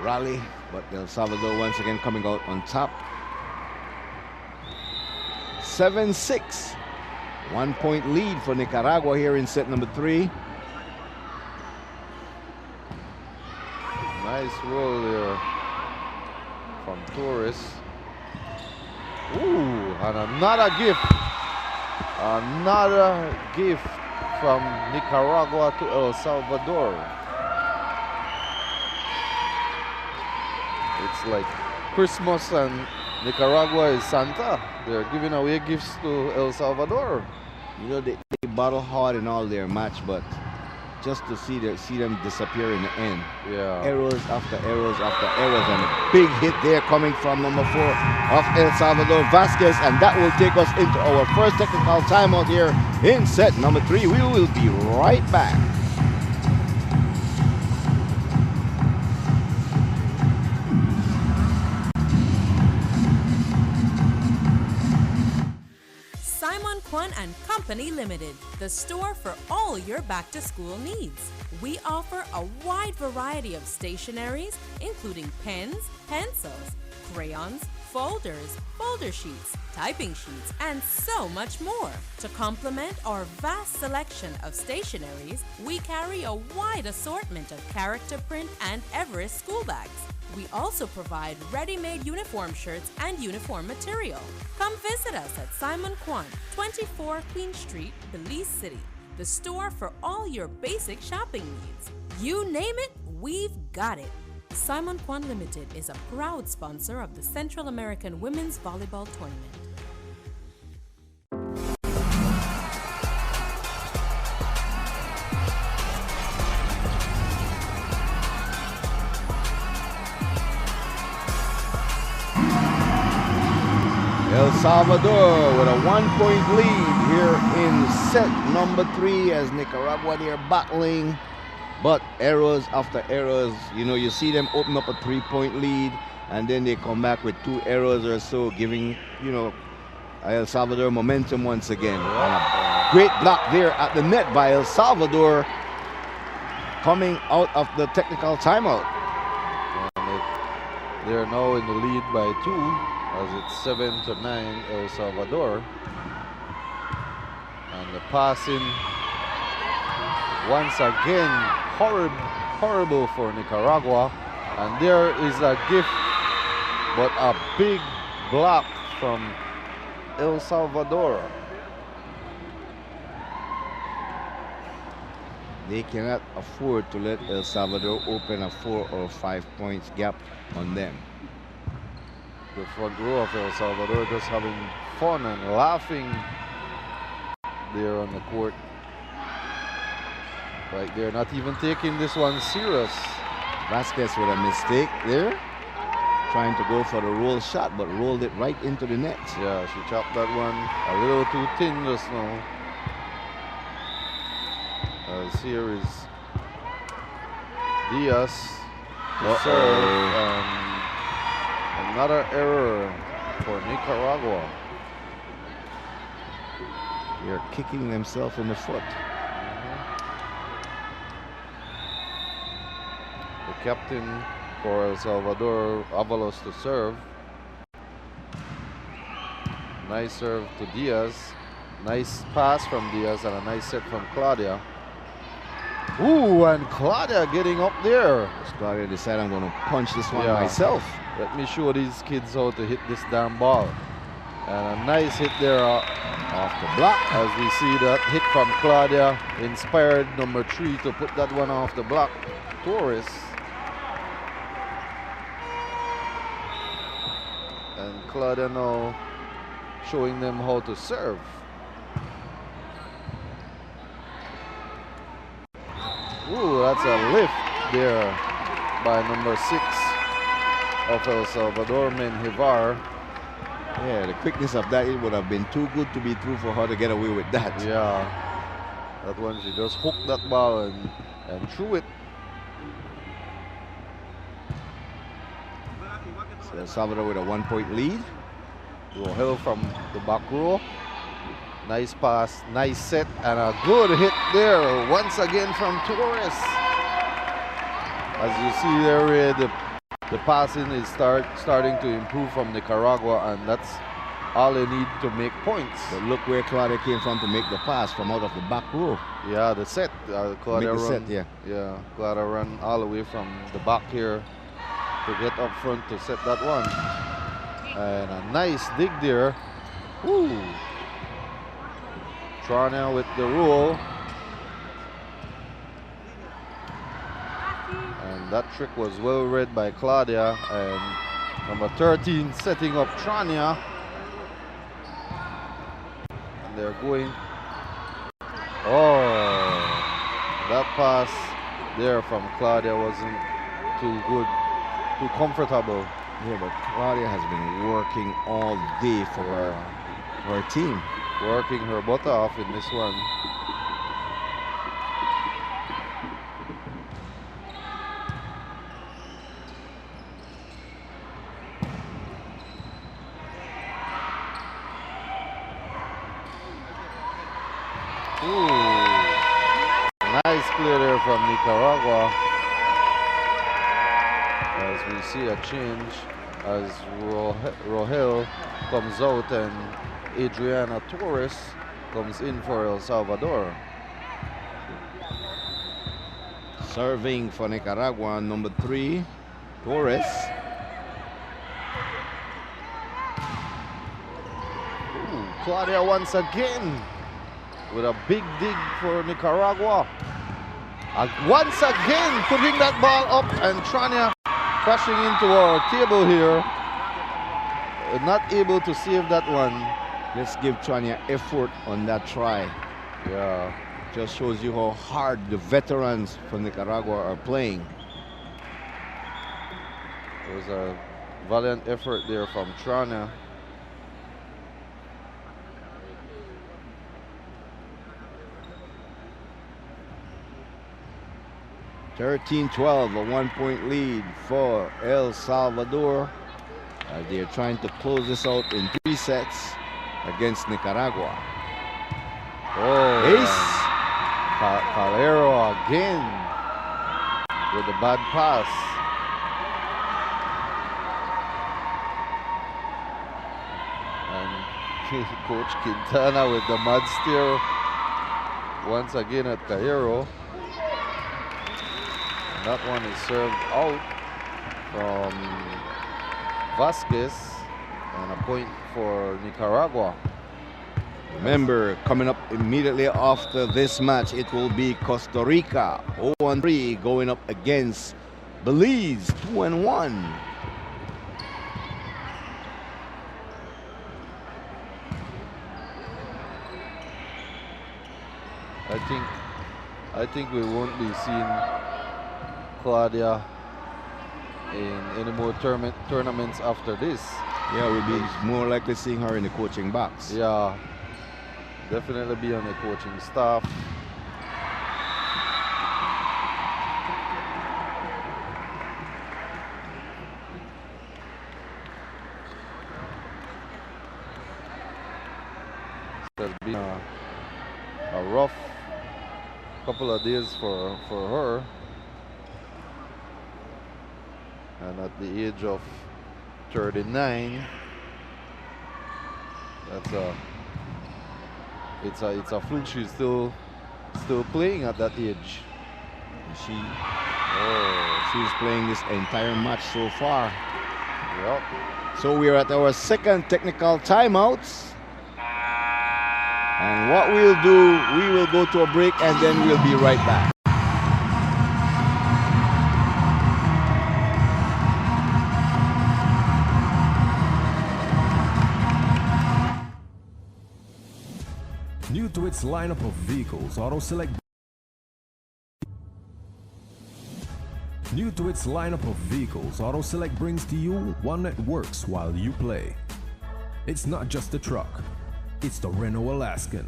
Rally, but El Salvador once again coming out on top. 7-6. 1 point lead for Nicaragua here in set number 3.
Nice roll there from Torres. And another gift. Another gift from Nicaragua to El Salvador. It's like Christmas and Nicaragua is Santa. They're giving away gifts to El Salvador.
You know, they battle hard in all their match, but just to see them disappear in the end.
Yeah.
Errors after errors after errors, and a big hit there coming from number 4 of El Salvador, Vasquez, and that will take us into our first technical timeout here in set number 3. We will be right back.
Kwan and Company Limited, the store for all your back-to-school needs. We offer a wide variety of stationeries, including pens, pencils, crayons, folders, folder sheets, typing sheets, and so much more. To complement our vast selection of stationeries, we carry a wide assortment of character print and Everest school bags. We also provide ready-made uniform shirts and uniform material. Come visit us at Simon Kwan, 24 Queen Street, Belize City, the store for all your basic shopping needs. You name it, we've got it. Simon Kwan Limited is a proud sponsor of the Central American Women's Volleyball Tournament.
El Salvador with a 1-point lead here in set number 3 as Nicaragua they're battling. But errors after errors, you see them open up a 3-point lead and then they come back with 2 errors or so, giving, El Salvador momentum once again. And a great block there at the net by El Salvador coming out of the technical timeout.
And they're now in the lead by 2 as it's 7-9 El Salvador. And the passing once again horrible for Nicaragua, and there is a gift, but a big block from El Salvador.
They cannot afford to let El Salvador open a 4 or 5 points gap on them.
The front row of El Salvador just having fun and laughing there on the court. Like they're not even taking this one serious.
Vasquez with a mistake there. Trying to go for the roll shot, but rolled it right into the net.
Yeah, she chopped that one a little too thin just now. As here is Diaz to serve, and another error for Nicaragua.
They're kicking themselves in the foot.
The captain for El Salvador, Avalos, to serve. Nice serve to Diaz. Nice pass from Diaz and a nice set from Claudia. Ooh, and Claudia getting up there.
Claudia decided I'm going to punch this one myself.
Let me show these kids how to hit this damn ball. And a nice hit there off the block. As we see that hit from Claudia inspired number 3 to put that one off the block. Torres. And Claudia now showing them how to serve. Ooh, that's a lift there by number 6 of El Salvador, Menjivar.
Yeah, the quickness of that, it would have been too good to be true for her to get away with that.
Yeah, that one, she just hooked that ball and threw it.
So El Salvador with a 1-point lead.
Hill from the back row. Nice pass, nice set, and a good hit there once again from Torres. As you see there, the passing is starting to improve from Nicaragua, and that's all they need to make points.
But look where Claudia came from to make the pass from out of the back row.
Yeah, the set. Claudia
make the
run,
set, yeah.
Yeah, Claudia run all the way from the back here to get up front to set that one. And a nice dig there. Ooh. Trania with the roll. And that trick was well read by Claudia. And number 13 setting up Trania. And they're going. Oh, that pass there from Claudia wasn't too good, too comfortable.
Yeah, but Claudia has been working all day for her team.
Working her butt off in this one. from Nicaragua. As we see a change as Rohel comes out and Adriana Torres comes in for El Salvador.
Serving for Nicaragua, number 3, Torres.
Ooh, Claudia once again with a big dig for Nicaragua. Once again putting that ball up, and Trania crashing into our table here. Not able to save that one.
Let's give Trania effort on that try.
Yeah.
Just shows you how hard the veterans from Nicaragua are playing.
It was a valiant effort there from Trania.
(13-12), a 1-point lead for El Salvador as they're trying to close this out in 3 sets against Nicaragua.
Oh,
ace!
Calero again with a bad pass. And Coach Quintana with the mud steer once again at Calero. And that one is served out from Vasquez, and a point for Nicaragua.
Remember, coming up immediately after this match, it will be Costa Rica 0-3 going up against Belize 2-1.
I think we won't be seeing Claudia in any more tournaments after this.
Yeah, we'll be more likely seeing her in the coaching box.
Yeah. Definitely be on the coaching staff. It's been a rough couple of days for her. And at the age of 39, it's a fluke she's still playing at that age.
She's playing this entire match so far.
Yep.
So we're at our second technical timeouts. And what we'll do, we will go to a break and then we'll be right back.
New to its lineup of vehicles, AutoSelect. New to its lineup of vehicles, AutoSelect brings to you one that works while you play. It's not just a truck, it's the Renault Alaskan,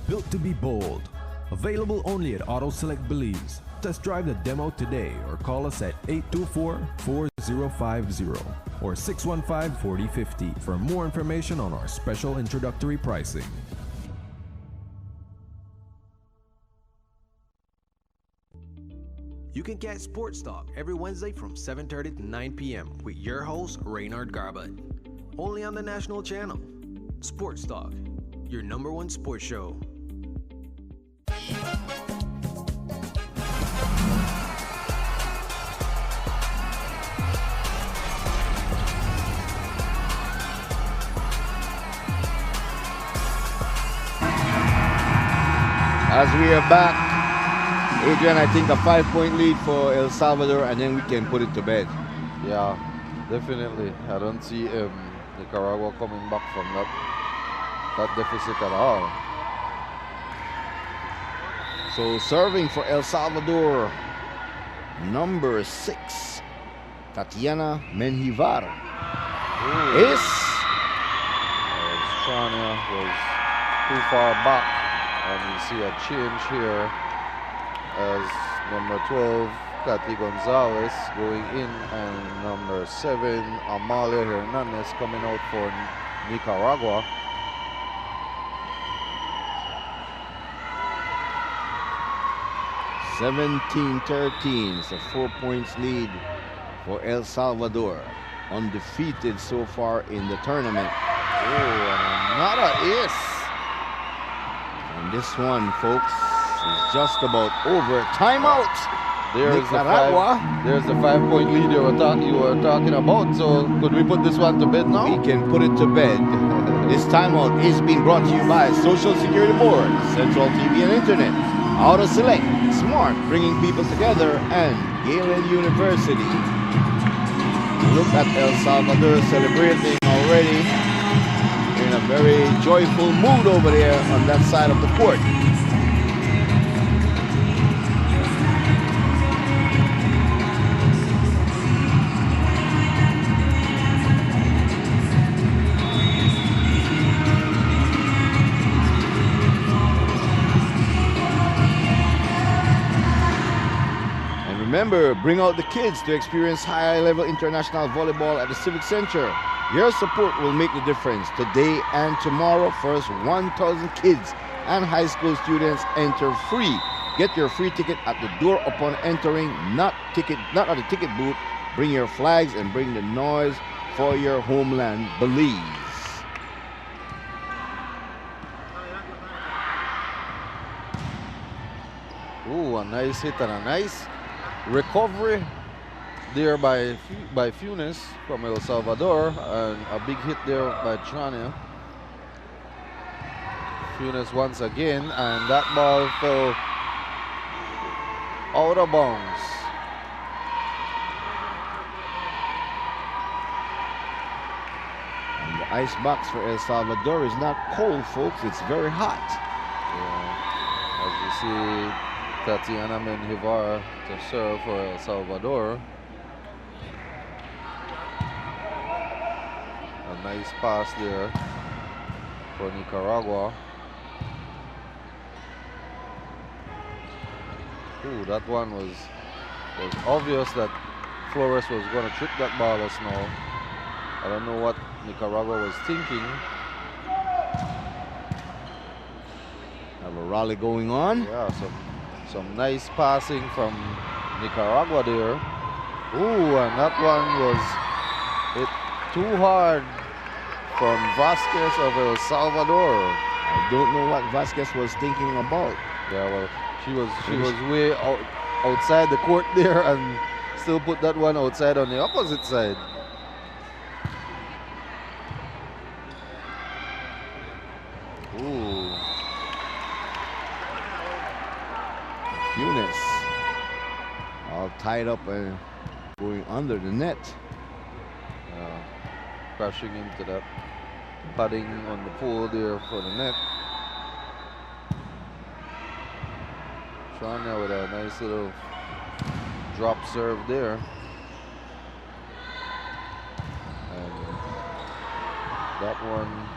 built to be bold. Available only at AutoSelect Belize. Test drive the demo today or call us at 824-4050 or 615-4050 for more information on our special introductory pricing.
You can catch Sports Talk every Wednesday from 7:30 to 9 p.m. with your host, Reynard Garbett. Only on the national channel. Sports Talk, your #1 sports show.
As we are back, Adrian, I think a 5-point lead for El Salvador, and then we can put it to bed.
Yeah, definitely. I don't see Nicaragua coming back from that deficit at all.
So serving for El Salvador, number 6, Tatiana Menjivar. Ace.
Australia was too far back, and we see a change here as number 12, Cathy Gonzalez going in, and number 7, Amalia Hernandez coming out for Nicaragua.
17-13. It's a 4 points lead for El Salvador. Undefeated so far in the tournament. Oh, and another ace. And this one, folks, is just about over. Timeout.
There's
Nicaragua.
There's the 5 point lead you were talking about. So could we put this one to bed now?
We can put it to bed. This timeout is being brought to you by Social Security Board, Central TV and Internet, Auto Select, Smart, bringing people together, and Galen University. Look at El Salvador celebrating already in a very joyful mood over there on that side of the court. Remember, bring out the kids to experience high-level international volleyball at the Civic Center. Your support will make the difference. Today and tomorrow, first 1,000 kids and high school students enter free. Get your free ticket at the door upon entering, not at the ticket booth. Bring your flags and bring the noise for your homeland, Belize.
Ooh, a nice hit and a nice recovery there by Funes from El Salvador, and a big hit there by Chania. Funes once again, and that ball fell out of bounds.
And the ice box for El Salvador is not cold, folks. It's very hot.
Yeah. As you see, Tatiana Menjivar to serve for El Salvador. A nice pass there for Nicaragua. Ooh, that one was obvious that Flores was going to trick that ball us now. I don't know what Nicaragua was thinking.
Have a rally going on.
Yeah, some nice passing from Nicaragua there. Ooh, and that one was hit too hard from Vasquez of El Salvador.
I don't know what Vasquez was thinking about.
Yeah, well, she was way outside the court there and still put that one outside on the opposite side. Ooh.
Funes all tied up and going under the net.
Crashing into that padding on the pole there for the net. Shania with a nice little drop serve there. And that one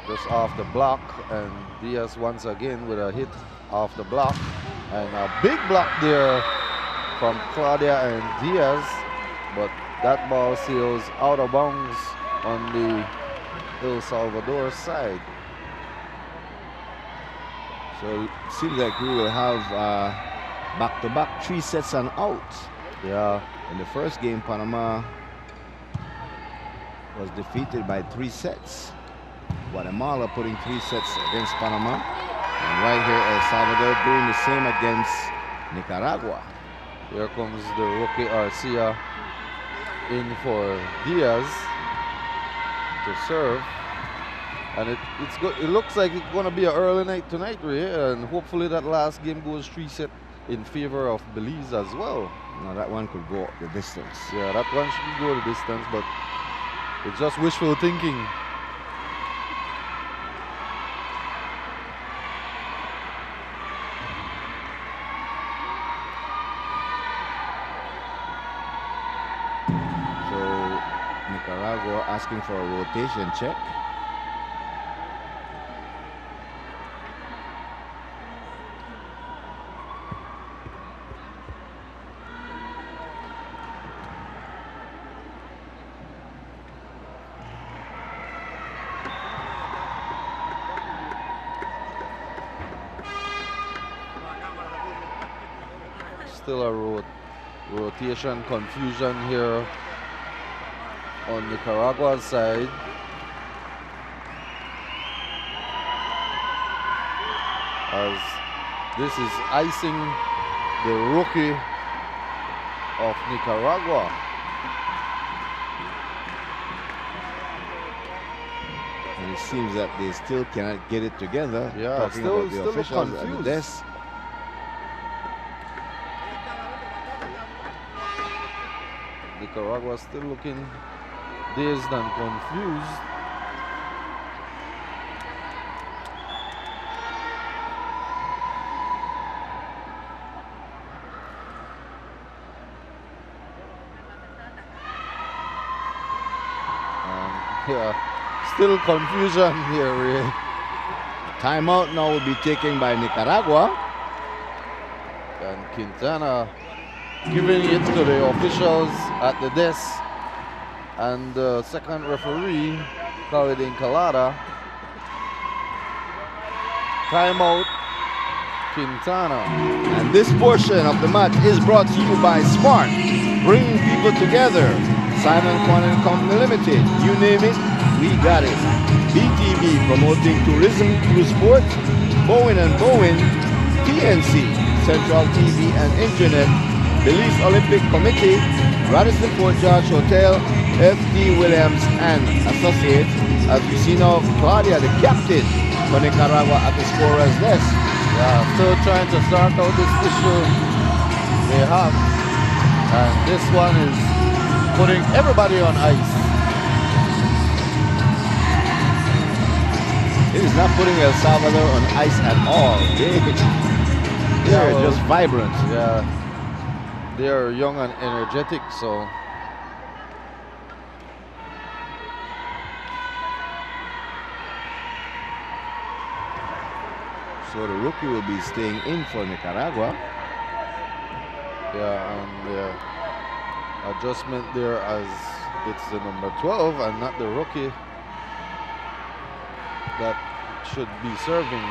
just off the block, and Diaz once again with a hit off the block. And a big block there from Claudia and Diaz, but that ball sails out of bounds on the El Salvador side.
So it seems like we will have back-to-back 3 sets and out.
Yeah.
In the first game, Panama was defeated by 3 sets. Guatemala putting 3 sets against Panama. And right here, El Salvador doing the same against Nicaragua.
Here comes the rookie Arcia in for Diaz to serve. And it's good. It looks like it's going to be an early night tonight, Ray, and hopefully that last game goes 3-set in favor of Belize as well.
Now that one could go the distance.
Yeah, that one should go the distance, but it's just wishful thinking.
Nicaragua asking for a rotation check.
still a rotation confusion here on Nicaragua's side. As this is icing the rookie of Nicaragua.
And it seems that they still cannot get it together.
Yeah,
talking
still
about the officials at the
confused.
desk.
Nicaragua still looking dazed and confused. Yeah, still confusion here, Ray.
Timeout now will be taken by Nicaragua.
And Quintana giving it to the officials at the desk. And the second referee, Khalid Calada. Timeout, Quintana.
And this portion of the match is brought to you by Smart, bringing people together. Simon Kwan and Company Limited, you name it, we got it. BTV promoting tourism through sports. Bowen and Bowen, TNC, Central TV and Internet, Belize Olympic Committee, Radisson Fort George Hotel, F.D. Williams and Associates. As you see now, Claudia, the captain for Nicaragua at the scorer's desk.
Yeah, still trying to sort out this issue they have. And this one is putting everybody on ice.
It is not putting El Salvador on ice at all. They're just vibrant.
Yeah, they are young and energetic, so.
So the rookie will be staying in for Nicaragua.
Yeah, and adjustment there as it's the number 12 and not the rookie that should be serving.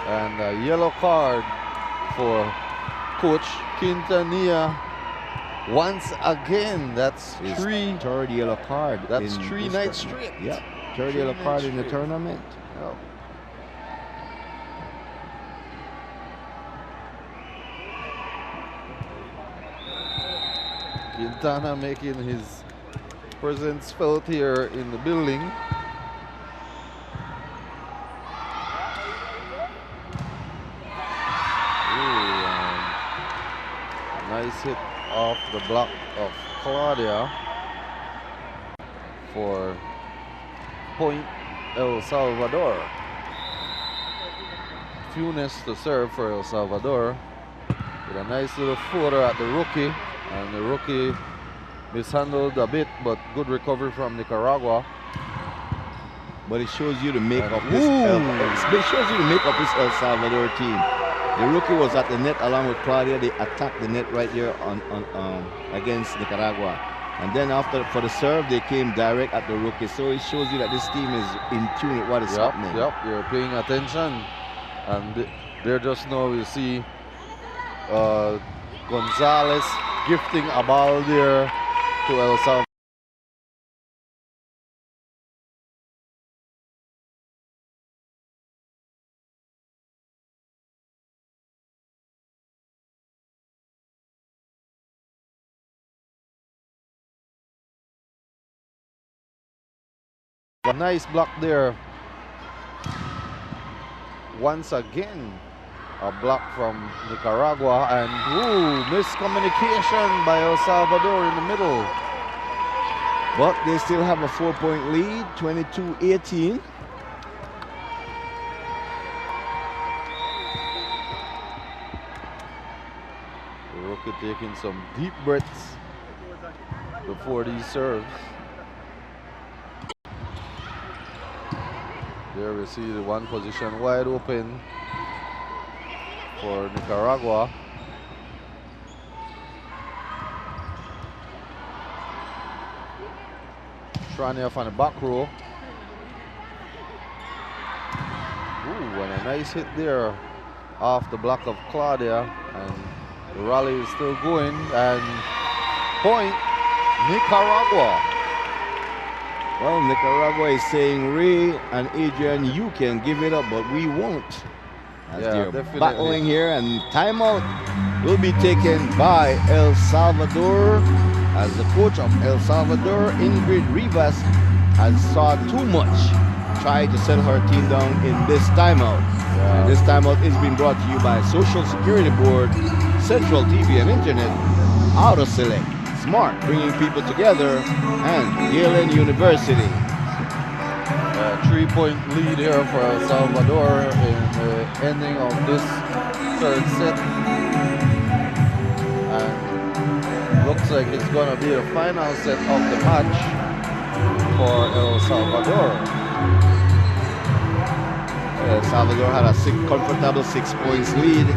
And a yellow card for Coach Quintanilla once again. That's
his
third
third yellow card.
That's 3 nights straight.
Yeah, third yellow card in the tournament.
Oh. Quintana making his presence felt here in the building. Ooh, nice hit off the block of Claudia for point El Salvador. Funes to serve for El Salvador with a nice little footer at the rookie. And the rookie mishandled a bit, but good recovery from Nicaragua.
But it shows you the makeup this El Salvador team. The rookie was at the net along with Claudia. They attacked the net right here on against Nicaragua. And then after for the serve, they came direct at the rookie. So it shows you that this team is in tune with what is happening.
Yep, they're paying attention. And they're just now, you see Gonzalez gifting a ball there to El Salvador. A nice block there. Once again, a block from Nicaragua, and miscommunication by El Salvador in the middle.
But they still have a 4-point lead, 22-18.
The rookie taking some deep breaths before these serves. There we see the one position wide open for Nicaragua. Tranief on the back row. Ooh, and a nice hit there off the block of Claudia, and The rally is still going, and point Nicaragua.
Well, Nicaragua is saying, Ray and Adrian, you can give it up, but we won't. As they're
definitely
battling here, and timeout will be taken by El Salvador, as the coach of El Salvador, Ingrid Rivas, has saw too much, tried to settle her team down in this timeout. And this timeout is being brought to you by Social Security Board, Central TV and Internet, Auto Select, Smart, bringing people together, and Yale University.
3-point lead here for El Salvador in the ending of this third set. And looks like it's going to be the final set of the match for El Salvador.
El Salvador had a comfortable 6 points lead.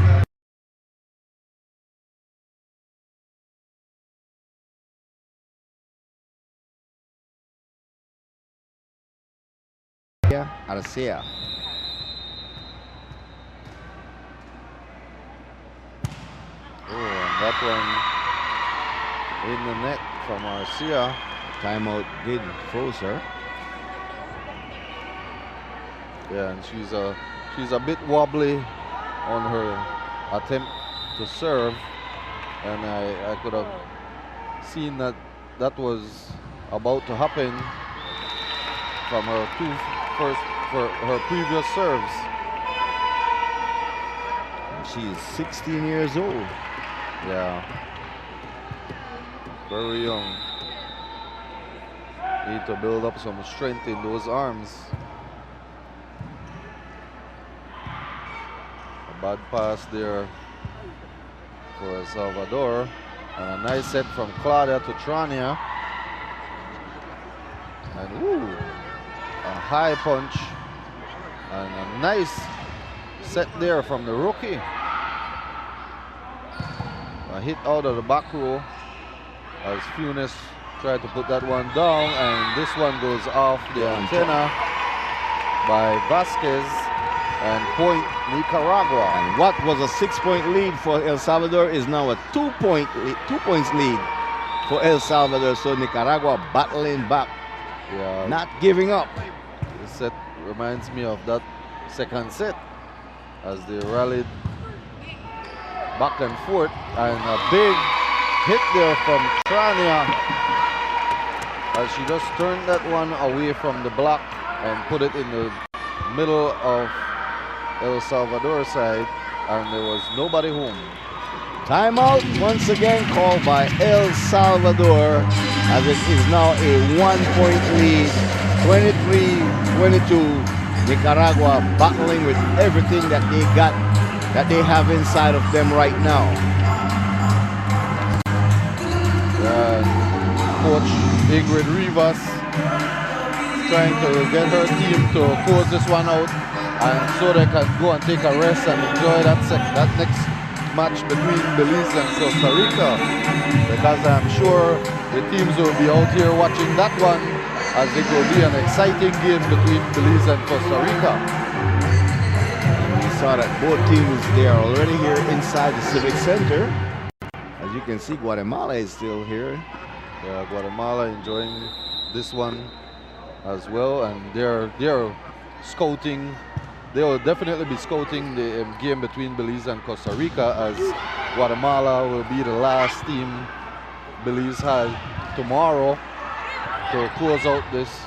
Arcea.
Oh, and that one in the net from Arcea.
Timeout did froze her.
Yeah, and she's a bit wobbly on her attempt to serve, and I could have seen that was about to happen from her for her previous serves.
She's 16 years old.
Yeah, very young. Need to build up some strength in those arms. A bad pass there for El Salvador, and a nice set from Claudia to Trania. And ooh, a high punch and a nice set there from the rookie. A hit out of the back row as Funes tried to put that one down, and this one goes off the antenna by Vasquez, and point Nicaragua.
And what was a 6-point lead for El Salvador is now a 2 points lead for El Salvador. So Nicaragua battling back, not giving up.
This set reminds me of that second set as they rallied back and forth, and a big hit there from Trania as she just turned that one away from the block and put it in the middle of El Salvador side, and there was nobody home.
Timeout once again called by El Salvador, as it is now a 1-point lead, 23-22. Nicaragua battling with everything that they have inside of them right now.
Coach Ingrid Rivas trying to get her team to close this one out, and so they can go and take a rest and enjoy that next match between Belize and Costa Rica, because I'm sure the teams will be out here watching that one, as it will be an exciting game between Belize and Costa Rica.
We saw that both teams, they are already here inside the Civic Center. As you can see, Guatemala is still here.
Yeah, Guatemala enjoying this one as well, and they're scouting. They will definitely be scouting the game between Belize and Costa Rica, as Guatemala will be the last team Belize has tomorrow to close out this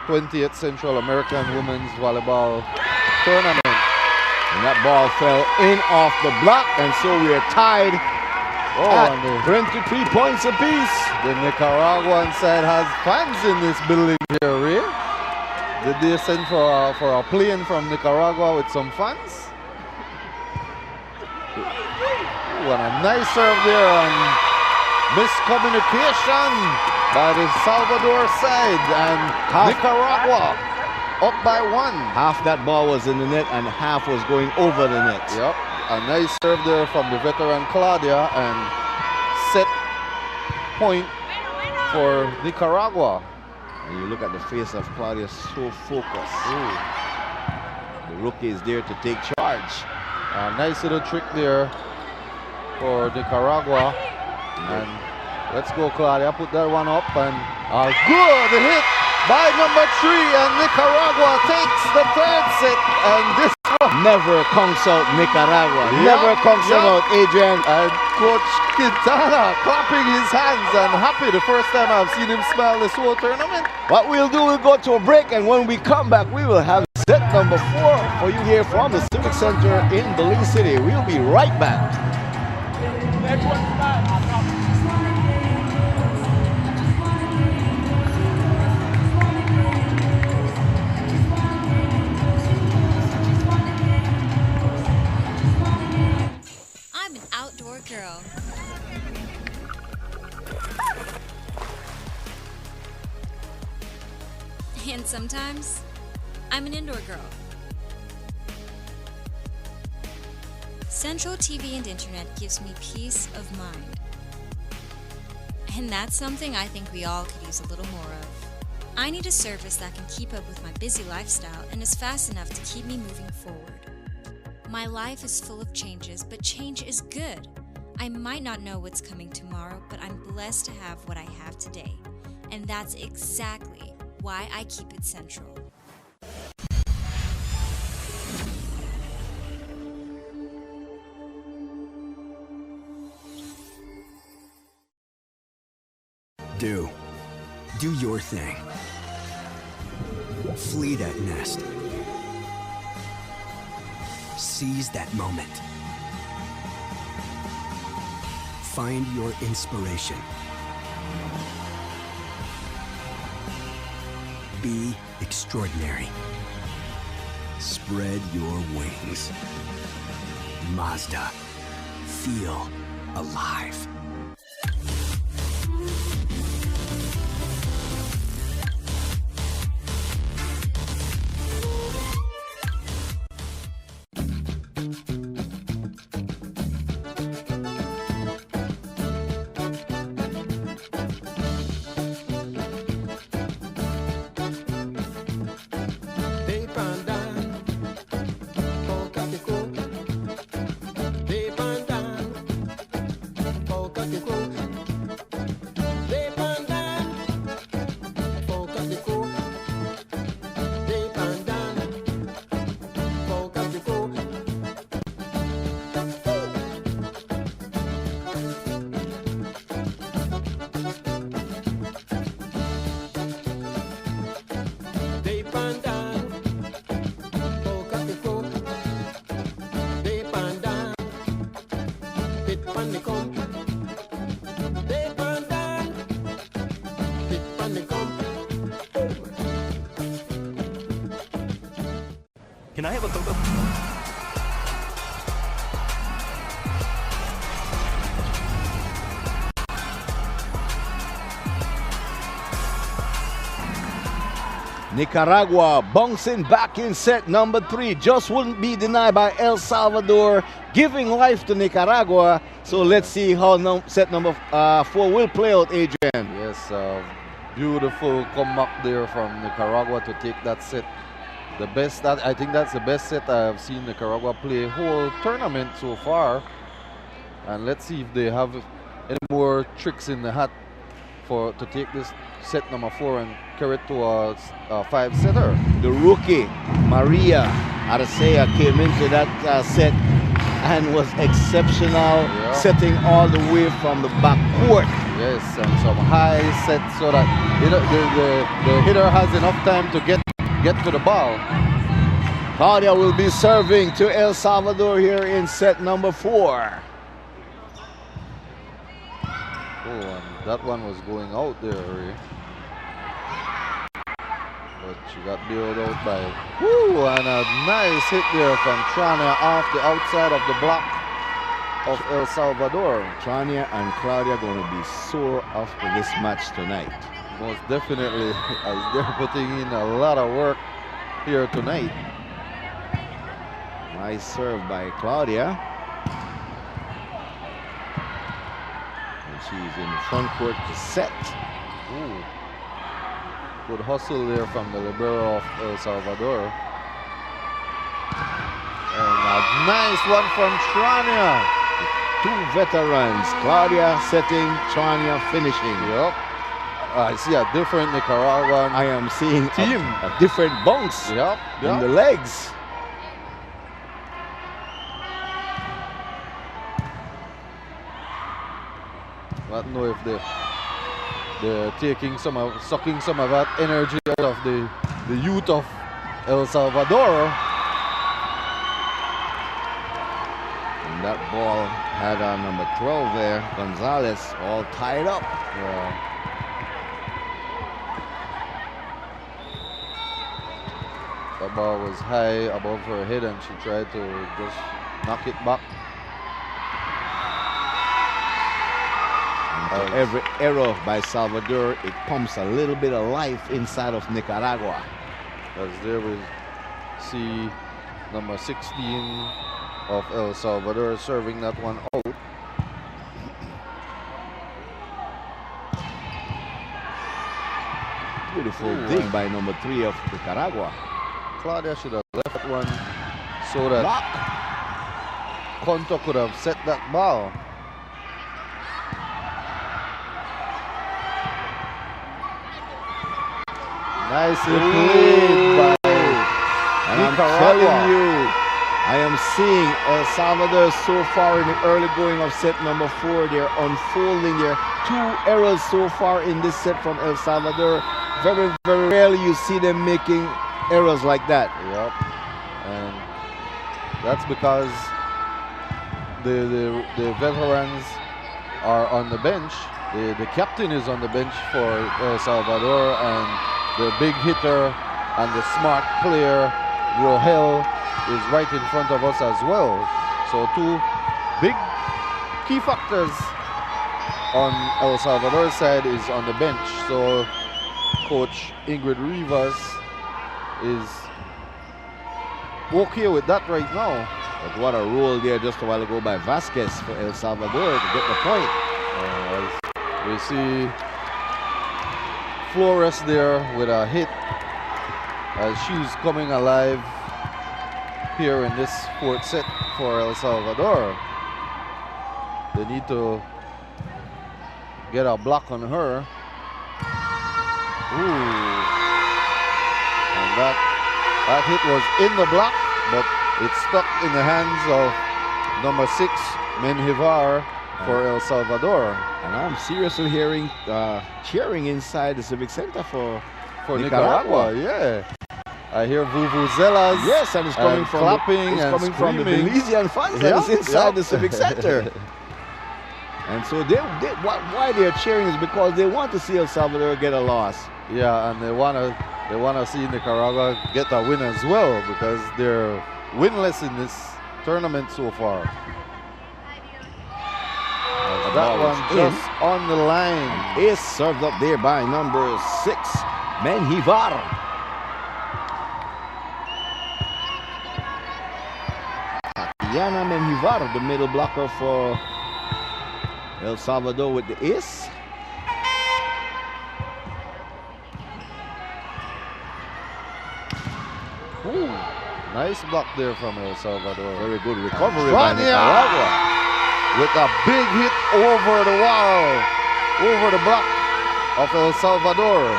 20th Central American Women's Volleyball Tournament.
And that ball fell in off the block, and so we are tied at 23 points apiece.
The Nicaraguan side has fans in this building here, Ray. Did they send for a plane from Nicaragua with some fans? Ooh, and a nice serve there, and miscommunication by the Salvador side, and Nicaragua up by 1.
Half that ball was in the net and half was going over the net.
Yep, a nice serve there from the veteran Claudia, and set point for Nicaragua.
And you look at the face of Claudia, so focused.
Ooh.
The rookie is there to take charge.
A nice little trick there for Nicaragua. And let's go, Claudia. Put that one up and good hit by number 3, and Nicaragua takes the 3rd set. And this one
never comes out, Nicaragua. Never comes out, Adrian.
And Coach Quintana clapping his hands and happy. The first time I've seen him smile this whole tournament.
What we'll do, we'll go to a break, and when we come back, we will have set number 4 for you here from the Civic Center in Belize City. We'll be right back.
I'm an outdoor girl. And sometimes, I'm an indoor girl. Central TV and Internet gives me peace of mind. And that's something I think we all could use a little more of. I need a service that can keep up with my busy lifestyle and is fast enough to keep me moving forward. My life is full of changes, but change is good. I might not know what's coming tomorrow, but I'm blessed to have what I have today. And that's exactly why I keep it central.
Do your thing. Flee that nest. Seize that moment. Find your inspiration. Be extraordinary. Spread your wings. Mazda. Feel alive.
Can I have a Coca?
Nicaragua bouncing back in set number 3. Just wouldn't be denied by El Salvador, giving life to Nicaragua. So let's see how set number 4 will play out, Adrian.
Yes, beautiful comeback there from Nicaragua to take that set. I think that's the best set I have seen Nicaragua play whole tournament so far. And let's see if they have any more tricks in the hat to take this set number 4 and carry it to a 5-setter.
The rookie Maria Arcea came into that set and was exceptional, setting all the way from the back court.
Yes, and some high sets so that the hitter has enough time to get to the ball.
Claudia will be serving to El Salvador here in set number 4.
Oh, and that one was going out there, Ray. But she got bailed out by... Woo! And a nice hit there from Trania off the outside of the block of El Salvador.
Trania and Claudia going to be sore after this match tonight.
Most definitely, as they're putting in a lot of work here tonight.
Nice serve by Claudia. And she's in front court to set.
Ooh. Good hustle there from the libero of El Salvador. And a nice one from Trania.
Two veterans, Claudia setting, Chania finishing.
Yep. I see a different Nicaraguan.
I am seeing
team.
A different bounce in the legs.
I don't know if they're taking sucking some of that energy out of the youth of El Salvador.
And that ball had number 12 there, Gonzalez, all tied up.
Yeah. That ball was high above her head and she tried to just knock it back.
And for every error by Salvador, it pumps a little bit of life inside of Nicaragua.
As there we see number 16 of El Salvador serving that one out.
Beautiful dig by number 3 of Nicaragua.
Claudia should have left that one so that Conto could have set that ball. Nicely played by
And I'm telling you, I am seeing El Salvador so far in the early going of set number 4. They're unfolding their 2 errors so far in this set from El Salvador. Very, very rarely you see them making errors like that.
Yep. And that's because the veterans are on the bench. The captain is on the bench for El Salvador, and the big hitter and the smart player, Rohel, is right in front of us as well. So 2 big key factors on El Salvador's side is on the bench. So Coach Ingrid Rivas is okay with that right now.
But what a roll there just a while ago by Vasquez for El Salvador to get the point.
We see Flores there with a hit as she's coming alive here in this 4th set for El Salvador. They need to get a block on her. Ooh. And that hit was in the block, but it stuck in the hands of number 6, Menjivar, for El Salvador.
And I'm seriously hearing cheering inside the Civic Center for
Nicaragua. Yeah. I hear vuvuzelas.
Yes, and it's coming from
clapping
it's
and
coming from the
screaming.
Belizean fans that is inside the Civic Center. And so why they're cheering is because they want to see El Salvador get a loss.
Yeah, and they wanna see Nicaragua get a win as well, because they're winless in this tournament so far. That one just on the line.
Ace served up there by number 6, Menjivar. Tatiana Menjivar, the middle blocker for El Salvador with the ace.
Ooh, nice block there from El Salvador.
Very good recovery by Nicaragua.
With a big hit over the wall, over the block of El Salvador.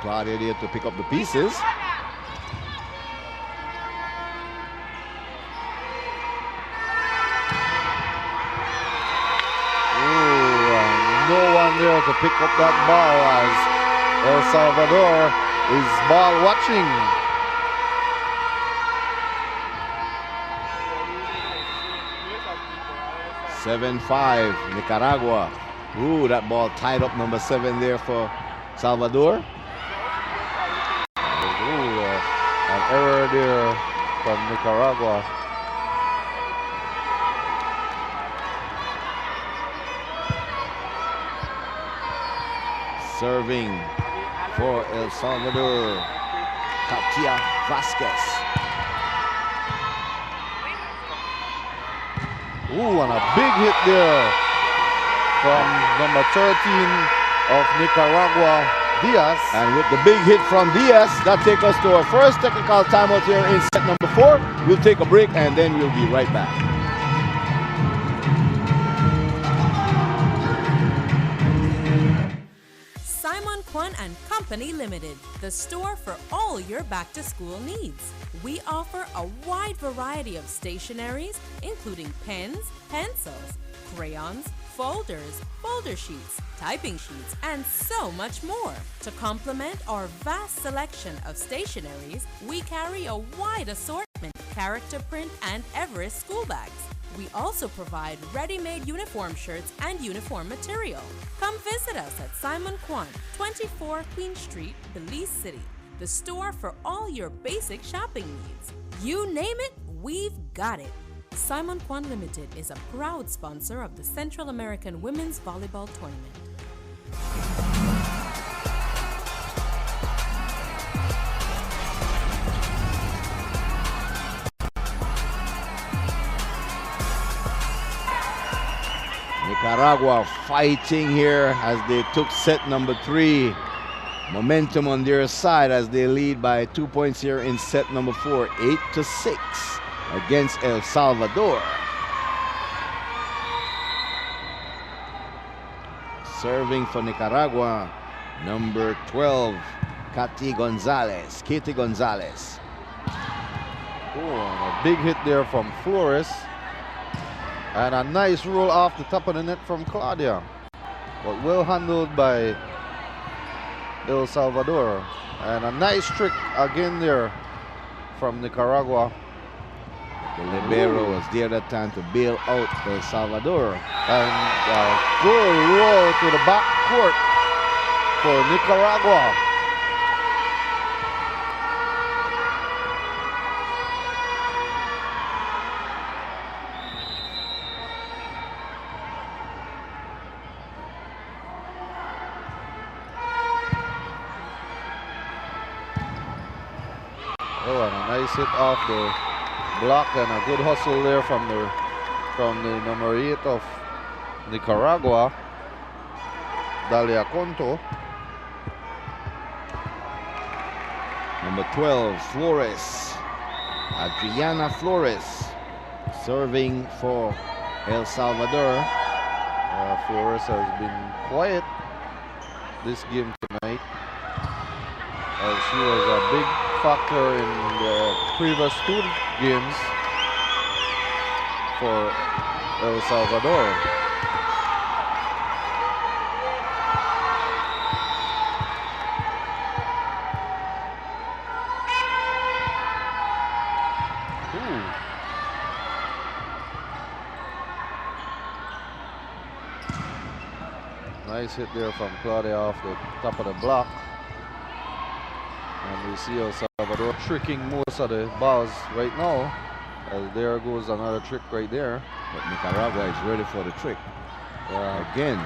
Claudia there to pick up the pieces.
No one there to pick up that ball as El Salvador is ball watching.
(7-5) Nicaragua. Ooh, that ball tied up number 7 there for Salvador.
Ooh, an error there from Nicaragua.
Serving for El Salvador, Katia Vasquez.
Ooh, and a big hit there from number 13 of Nicaragua, Diaz.
And with the big hit from Diaz, that takes us to our first technical timeout here in set number 4. We'll take a break and then we'll be right back.
Simon Kwan and Company Limited, the store for all your back-to-school needs. We offer a wide variety of stationeries, including pens, pencils, crayons, folders, folder sheets, typing sheets, and so much more. To complement our vast selection of stationeries, we carry a wide assortment of character print and Everest school bags. We also provide ready-made uniform shirts and uniform material. Come visit us at Simon Kwan, 24 Queen Street, Belize City, the store for all your basic shopping needs. You name it, we've got it. Simon Kwan Limited is a proud sponsor of the Central American Women's Volleyball Tournament.
Nicaragua fighting here as they took set number 3. Momentum on their side as they lead by 2 points here in set number 4, 8-6 against El Salvador. Serving for Nicaragua, number 12, Katy Gonzalez.
Oh, and a big hit there from Flores. And a nice roll off the top of the net from Claudia. But well handled by El Salvador. And a nice trick again there from Nicaragua.
The libero was there that time to bail out El Salvador.
And a good roll to the back court for Nicaragua. Oh, and a nice hit off the block and a good hustle there from the number 8 of Nicaragua, Dalia Conto.
Number 12, Flores. Adriana Flores serving for El Salvador.
Flores has been quiet this game tonight, as she was a big factor in the previous 2 games for El Salvador. Nice hit there from Claudia off the top of the block. And we see El Salvador tricking most of the balls right now. There goes another trick right there.
But Nicaragua is ready for the trick. Again.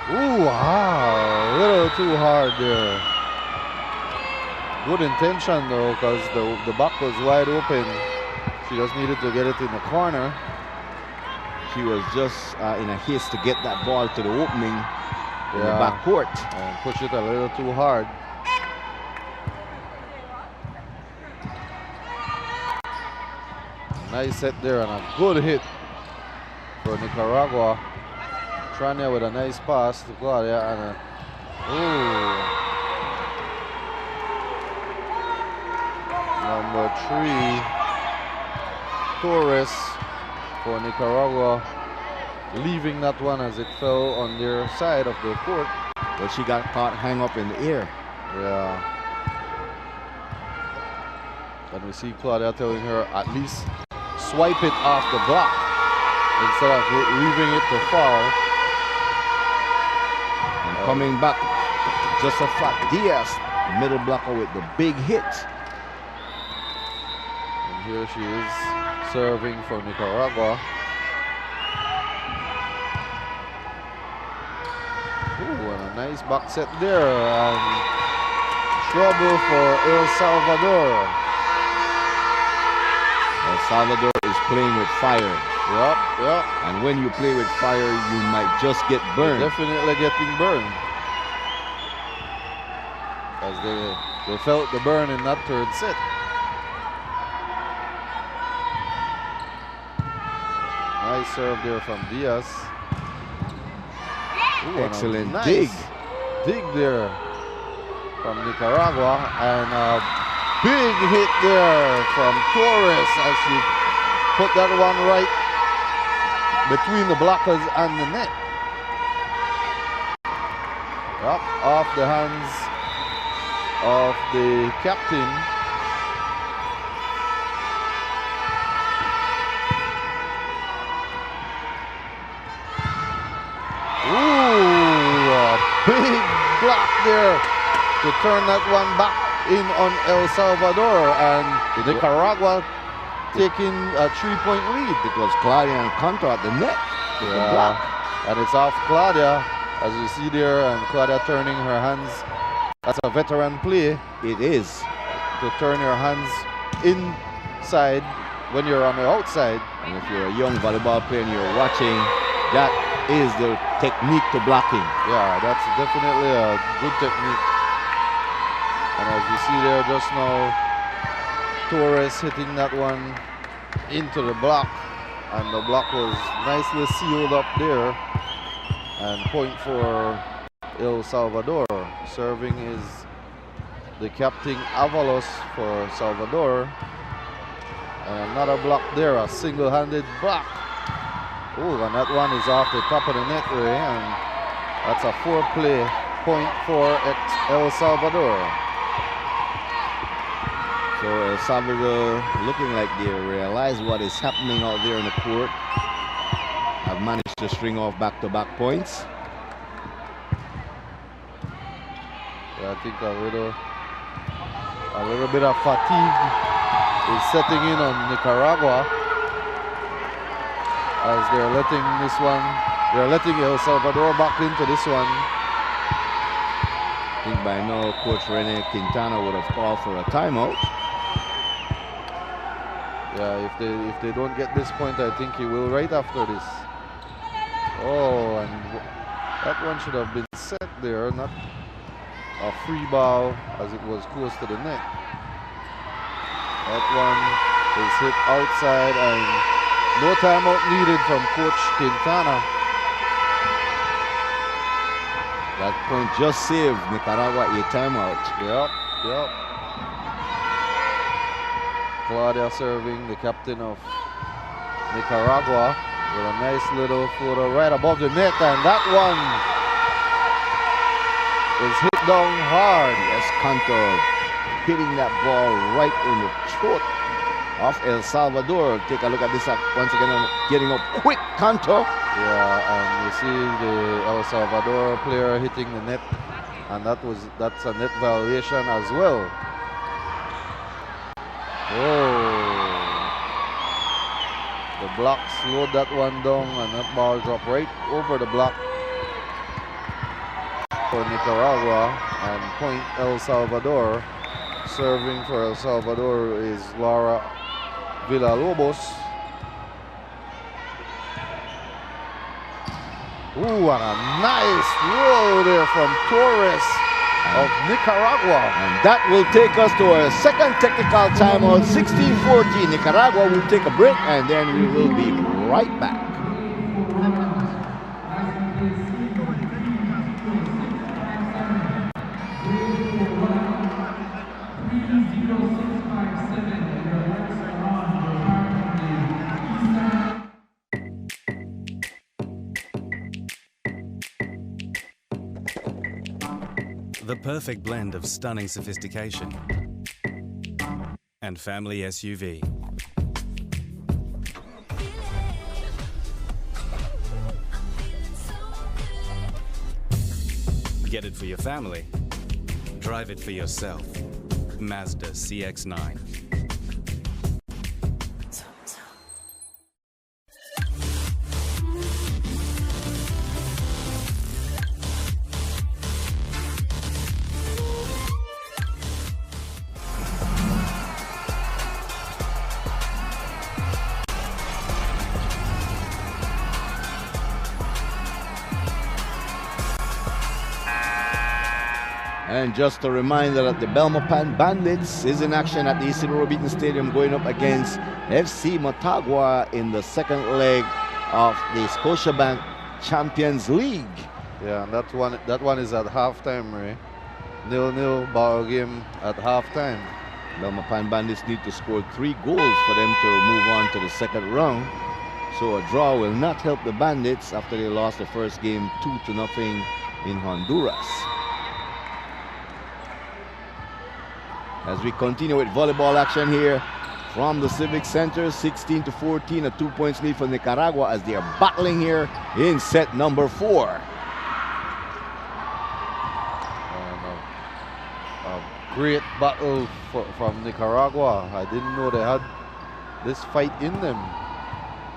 Ooh, wow, a little too hard there. Good intention though, because the back was wide open. She just needed to get it in the corner.
She was just in a haste to get that ball to the opening in the back court.
And push it a little too hard. Nice set there and a good hit for Nicaragua. Trania with a nice pass to Claudia and a number 3, Torres for Nicaragua, leaving that one as it fell on their side of the court.
But she got caught hang up in the air.
Yeah. And we see Claudia telling her at least swipe it off the block instead of leaving it to fall.
And coming back, just a flat Diaz, middle blocker with the big hit.
And here she is serving for Nicaragua. Ooh, and a nice back set there. And trouble for El Salvador.
El Salvador is playing with fire. Yep, yep.
And when you play with fire, you might just get burned.
You're definitely getting burned. As they felt the burn in that third set. Nice serve there from Diaz. Ooh,
excellent
nice dig there from Nicaragua, and a big hit there from Torres as she put that one right between the blockers and the net. Up off the hands of the captain. Ooh, a big block there to turn that one back in on El Salvador, and Nicaragua taking a 3-point lead.
It was Claudia and Centaur at the net.
Yeah, and it's off Claudia, as you see there, and Claudia turning her hands. That's a veteran play.
It is.
To turn your hands inside when you're on the outside.
And if you're a young volleyball player and you're watching, that is the technique to blocking.
Yeah, that's definitely a good technique. And as you see there just now, Torres hitting that one into the block, and the block was nicely sealed up there. And point for El Salvador. Serving is the captain Avalos for Salvador. And another block there, a single-handed block. Oh, and that one is off the top of the net, Ray, and that's a 4-play point for El Salvador.
So El Salvador looking like they realize what is happening out there in the court. Have managed to string off back-to-back points.
Yeah, I think a little bit of fatigue is setting in on Nicaragua, as they're letting El Salvador back into this one.
I think by now Coach Rene Quintana would have called for a timeout.
Yeah, if they don't get this point, I think he will right after this. Oh, and that one should have been set there, not a free ball, as it was close to the net. That one is hit outside, and no timeout needed from Coach Quintana.
That point just saved Nicaragua a timeout.
Yep, yep. Claudia serving, the captain of Nicaragua, with a nice little floater right above the net, and that one is hit down hard.
Yes, Centaur hitting that ball right in the throat of El Salvador. Take a look at this once again, getting up quick, Centaur.
Yeah, and you see the El Salvador player hitting the net, and that's a net violation as well. Oh, the block slowed that one down, and that ball dropped right over the block for Nicaragua, and point El Salvador. Serving for El Salvador is Laura Villalobos. Ooh, and a nice roll there from Torres of Nicaragua.
And that will take us to a second technical timeout, 16-14. Nicaragua will take a break, and then we will be right back.
The perfect blend of stunning sophistication and family SUV. Get it for your family. Drive it for yourself. Mazda CX-9.
And just a reminder that the Belmopan Bandits is in action at the Isidro Beaton Stadium going up against FC Motagua in the second leg of the Scotiabank Champions League.
Yeah, and that one is at halftime, Ray. 0-0 ball game at halftime.
Belmopan Bandits need to score 3 goals for them to move on to the second round. So a draw will not help the Bandits after they lost the first game 2-0 in Honduras. As we continue with volleyball action here from the Civic Center, 16-14, a 2-point lead for Nicaragua as they are battling here in set number 4.
Great battle from Nicaragua. I didn't know they had this fight in them.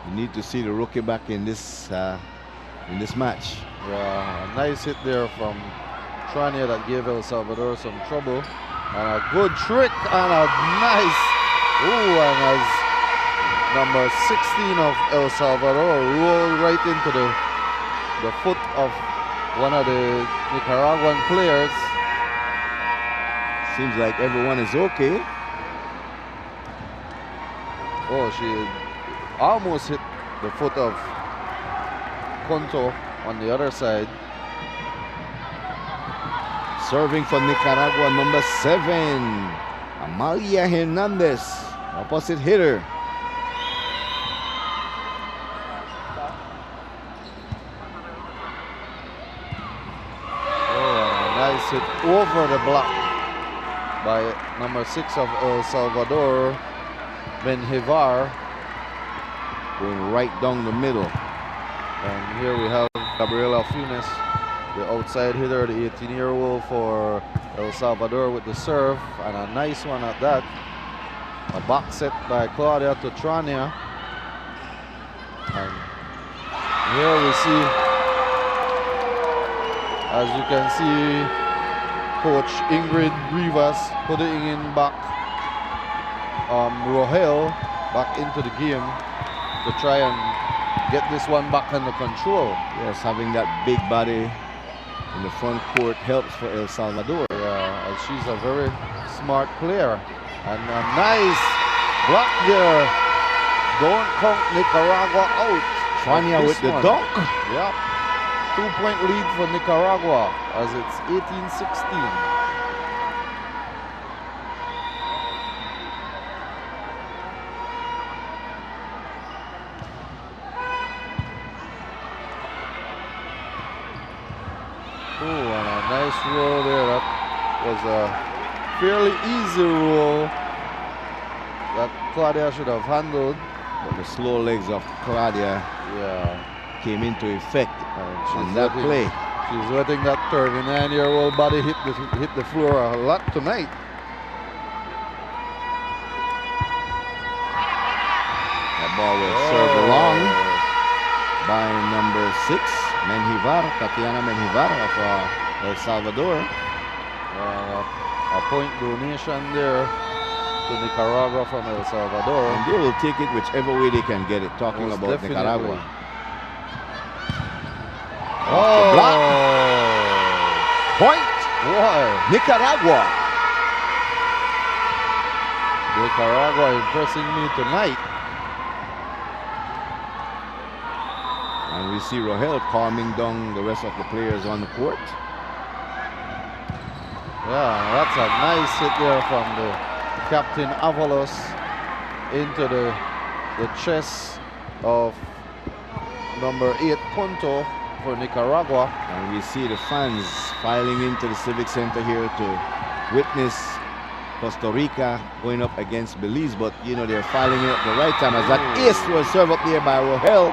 You need to see the rookie back in this match.
Yeah, a nice hit there from Trania that gave El Salvador some trouble. And a good trick and a nice, and as number 16 of El Salvador rolled right into the foot of one of the Nicaraguan players.
Seems like everyone is okay.
Oh, she almost hit the foot of Conto on the other side.
Serving for Nicaragua, number 7, Amalia Hernandez, opposite hitter.
Oh, nice hit over the block by number 6 of El Salvador, Benjivar.
Going right down the middle.
And here we have Gabriela Funes, the outside hitter, the 18-year-old for El Salvador with the serve, and a nice one at that. A back set by Claudia to Trania. And here we see, as you can see, Coach Ingrid Rivas putting in back Rohel back into the game to try and get this one back under control.
Yes, having that big body in the front court helps for El Salvador.
Yeah, and she's a very smart player. And a nice block there. Don't count Nicaragua out.
Trania with the dunk.
Yep. 2-point lead for Nicaragua as it's 18-16. Nice roll there. That was a fairly easy roll that Claudia should have handled.
But the slow legs of Claudia came into effect on that play.
She's letting that 39-year-old body hit the floor a lot tonight.
That ball was served along by number 6, Menjivar, Tatiana Menjivar of El Salvador.
A point donation there to Nicaragua from El Salvador.
And they will take it whichever way they can get it, talking
Most
about
definitely.
Nicaragua.
Oh!
Block. Point.
Why?
Nicaragua.
Nicaragua impressing me tonight.
And we see Rohel calming down the rest of the players on the court.
Yeah, that's a nice hit there from the Captain Avalos into the chest of number 8, Conto for Nicaragua.
And we see the fans filing into the Civic Center here to witness Costa Rica going up against Belize. But, you know, they're filing in at the right time as that ace was served up there by Rohel.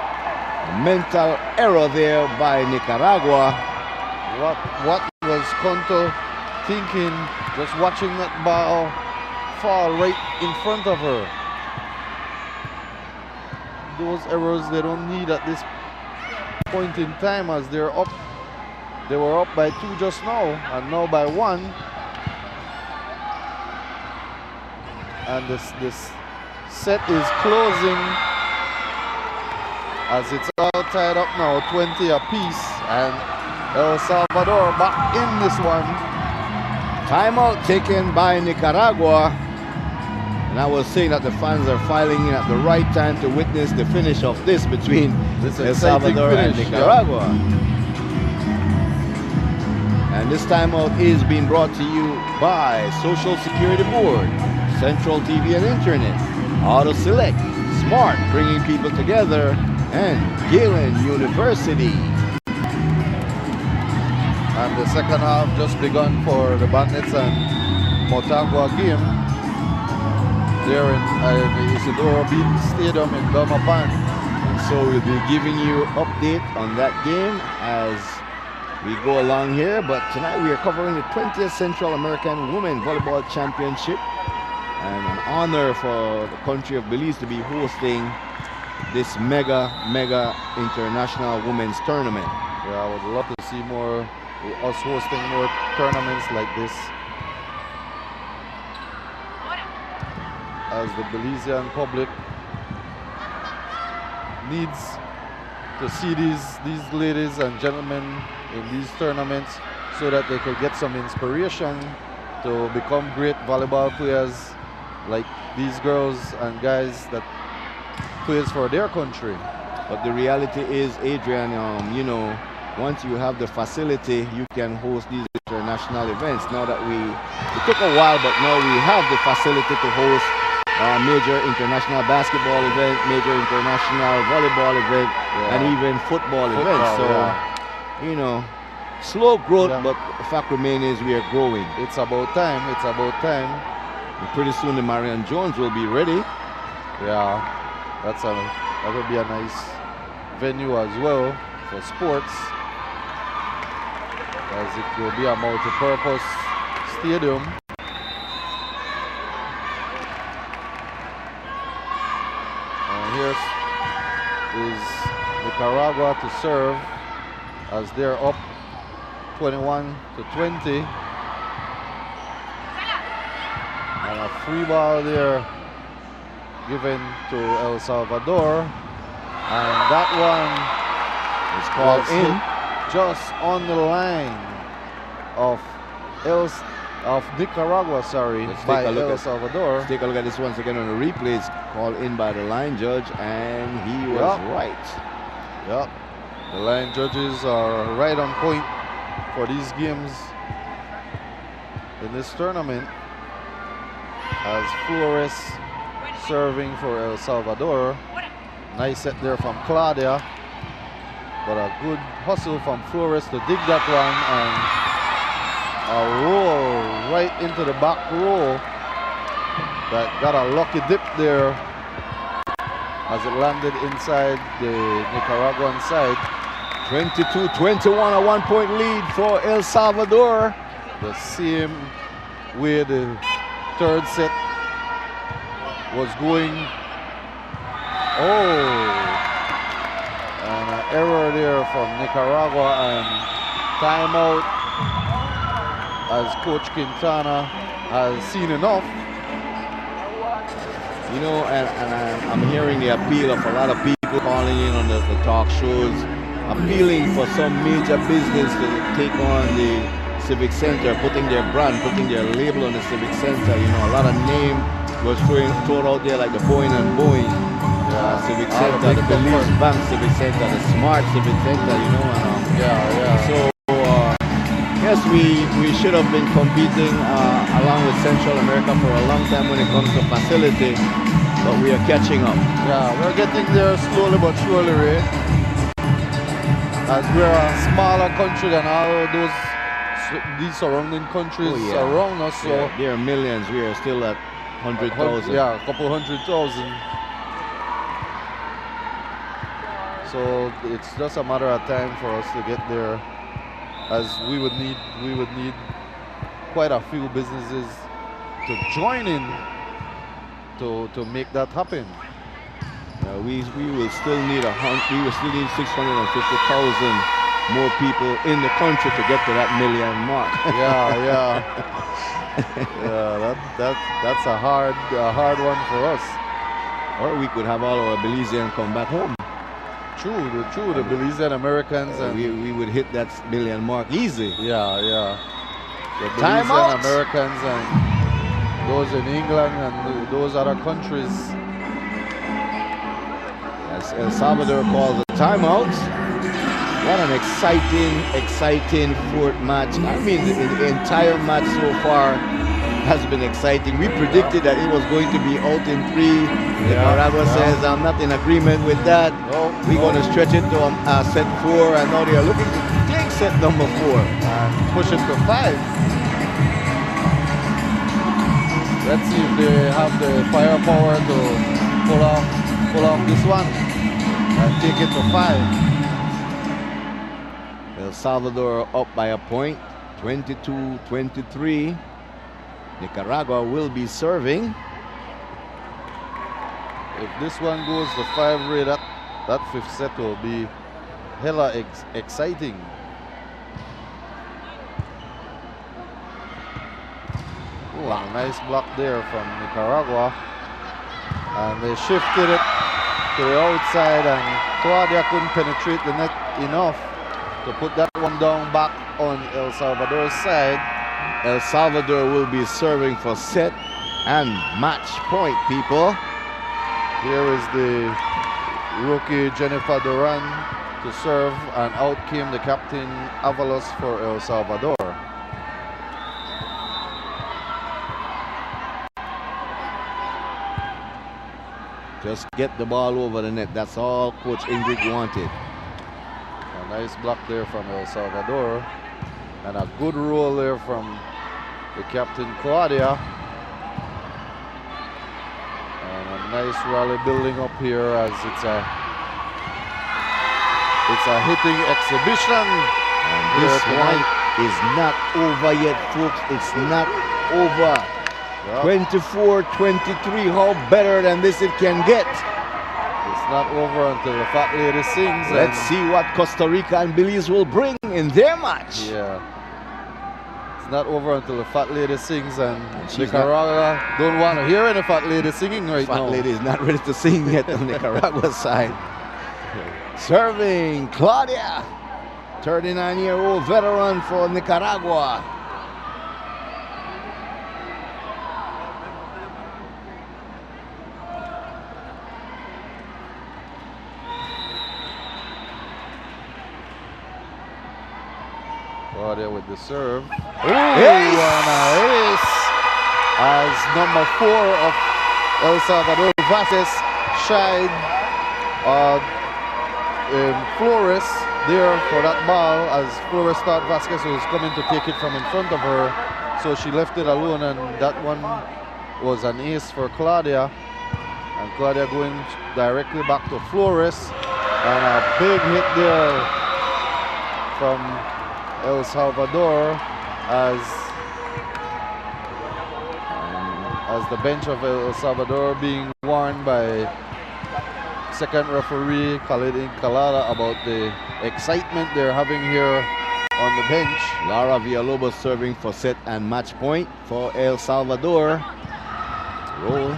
Mental error there by Nicaragua.
What was Conto thinking, just watching that ball fall right in front of her? Those errors they don't need at this point in time as they're up. They were up by 2 just now, and now by 1. And this set is closing as it's all tied up now, 20 apiece, and El Salvador back in this one.
Timeout taken by Nicaragua. And I was saying that the fans are filing in at the right time to witness the finish of this between El Salvador and Nicaragua. And this timeout is being brought to you by Social Security Board, Central TV and Internet, Auto Select, Smart, bringing people together, and Galen University.
And the second half just begun for the Bandits and Motagua game. There in Isidoro Bean Stadium in Belmopan.
So we'll be giving you update on that game as we go along here. But tonight we are covering the 20th Central American Women Volleyball Championship. And an honor for the country of Belize to be hosting this mega international women's tournament.
Yeah, I would love to see us hosting more tournaments like this. As the Belizean public needs to see these ladies and gentlemen in these tournaments so that they could get some inspiration to become great volleyball players like these girls and guys that plays for their country.
But the reality is, Adrian, you know, once you have the facility, you can host these international events. Now that it took a while, but now we have the facility to host major international basketball event, major international volleyball event, and even football events. So, you know, slow growth, but the fact remains is we are growing.
It's about time. It's about time.
And pretty soon the Marion Jones will be ready.
Yeah, that will be a nice venue as well for sports, as it will be a multi-purpose stadium. And here is Nicaragua to serve as they're up 21-20. And a free ball there given to El Salvador. And that one is called in just on the line of Nicaragua, by El Salvador.
Let's take a look at this once again on the replay. It's called in by the line judge, and he was right.
Yep. The line judges are right on point for these games in this tournament. As Flores serving for El Salvador. Nice set there from Claudia, but a good hustle from Flores to dig that one, and a roll right into the back row that got a lucky dip there as it landed inside the Nicaraguan side.
22-21, a 1-point lead for El Salvador.
The same way the third set was going. Oh, and an error there from Nicaragua, and timeout as Coach Quintana has seen enough.
You know, and I'm hearing the appeal of a lot of people calling in on the talk shows, appealing for some major business to take on the Civic Center, putting their brand, putting their label on the Civic Center. You know, a lot of name was thrown out there, like the Boeing and Boeing. Civic Center, the Belize Bank Civic Center, the Smart Civic Center, you know. So, yes, we should have been competing along with Central America for a long time when it comes to facility, but we are catching up.
Yeah, we're getting there slowly but surely, Ray. As we're a smaller country than all these surrounding countries around us. So
there are millions. We are still at 100,000.
Yeah, a couple 100,000. So it's just a matter of time for us to get there, as we would need quite a few businesses to join in to make that happen.
We will still need 650,000 more people in the country to get to that million mark.
That's a hard one for us.
Or we could have all our Belizeans come back home.
True, the Belizean Americans, and
we would hit that million mark easy.
Yeah. the
Time
Belizean
out.
Americans and those in England and those other countries.
As El Salvador calls a timeout. What an exciting fourth match. I mean, the entire match so far has been exciting. We predicted that it was going to be out in 3. Nicaragua says, I'm not in agreement with that. We're going to stretch it to set 4, and now they are looking to take set number 4
and push it to 5. Let's see if they have the firepower to pull off this one and take it to 5.
El Salvador up by a point, 22-23. Nicaragua will be serving.
If this one goes to 5, Ray, that 5th set will be hella exciting. Oh, a nice block there from Nicaragua. And they shifted it to the outside, and Claudia couldn't penetrate the net enough to put that one down back on El Salvador's side.
El Salvador will be serving for set and match point, people.
Here is the rookie Jennifer Duran to serve, and out came the captain Avalos for El Salvador.
Just get the ball over the net. That's all Coach Ingrid wanted.
A nice block there from El Salvador, and a good roll there from the captain Claudia. And a nice rally building up here as it's a hitting exhibition.
And this one is not over yet, folks. It's not over. 24-23. How better than this it can get?
It's not over until the fat lady sings.
Let's see what Costa Rica and Belize will bring in their match.
Yeah. It's not over until the fat lady sings, and Nicaragua don't want to hear any fat lady singing right now.
Fat lady is not ready to sing yet on Nicaragua's side. Serving Claudia, 39-year-old veteran for Nicaragua.
Claudia with the serve.
Ooh, and
a ace as number 4 of El Salvador, Vasquez, shied Flores there for that ball, as Flores thought Vasquez was coming to take it from in front of her, so she left it alone, and that one was an ace for Claudia. And Claudia going directly back to Flores, and a big hit there from El Salvador as the bench of El Salvador being warned by second referee Khalid Incalada about the excitement they're having here on the bench.
Lara Villalobos serving for set and match point for El Salvador. Roll.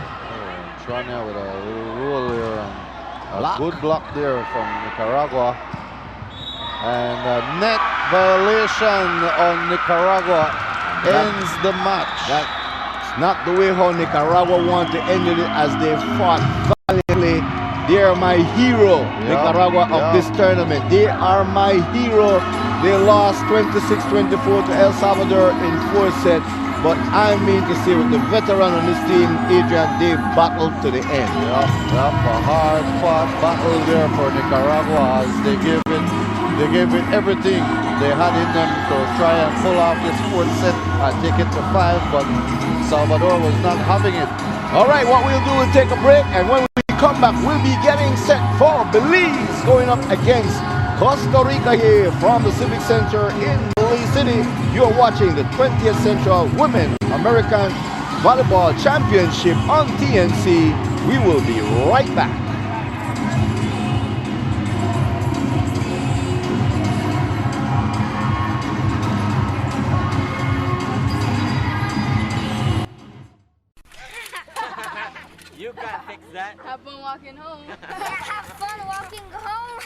Trania with a little roll there, and a good block there from Nicaragua. And a net violation on Nicaragua ends the match.
That's not the way how Nicaragua want to end it, as they fought valiantly. They are my hero, Nicaragua, of this tournament. They are my hero. They lost 26-24 to El Salvador in 4 sets. But I mean to say, with the veteran on this team, Adrian, they battled to the end.
A hard-fought battle there for Nicaragua, as they gave it everything they had in them to try and pull off this 4th set and take it to 5, but Salvador was not having it.
All right, what we'll do is take a break, and when we come back, we'll be getting set for Belize going up against Costa Rica here from the Civic Center in Belize City. You're watching the 20th Central Women American Volleyball Championship on TNC. We will be right back.
You gotta fix that.
Have fun walking home.
Have fun walking home.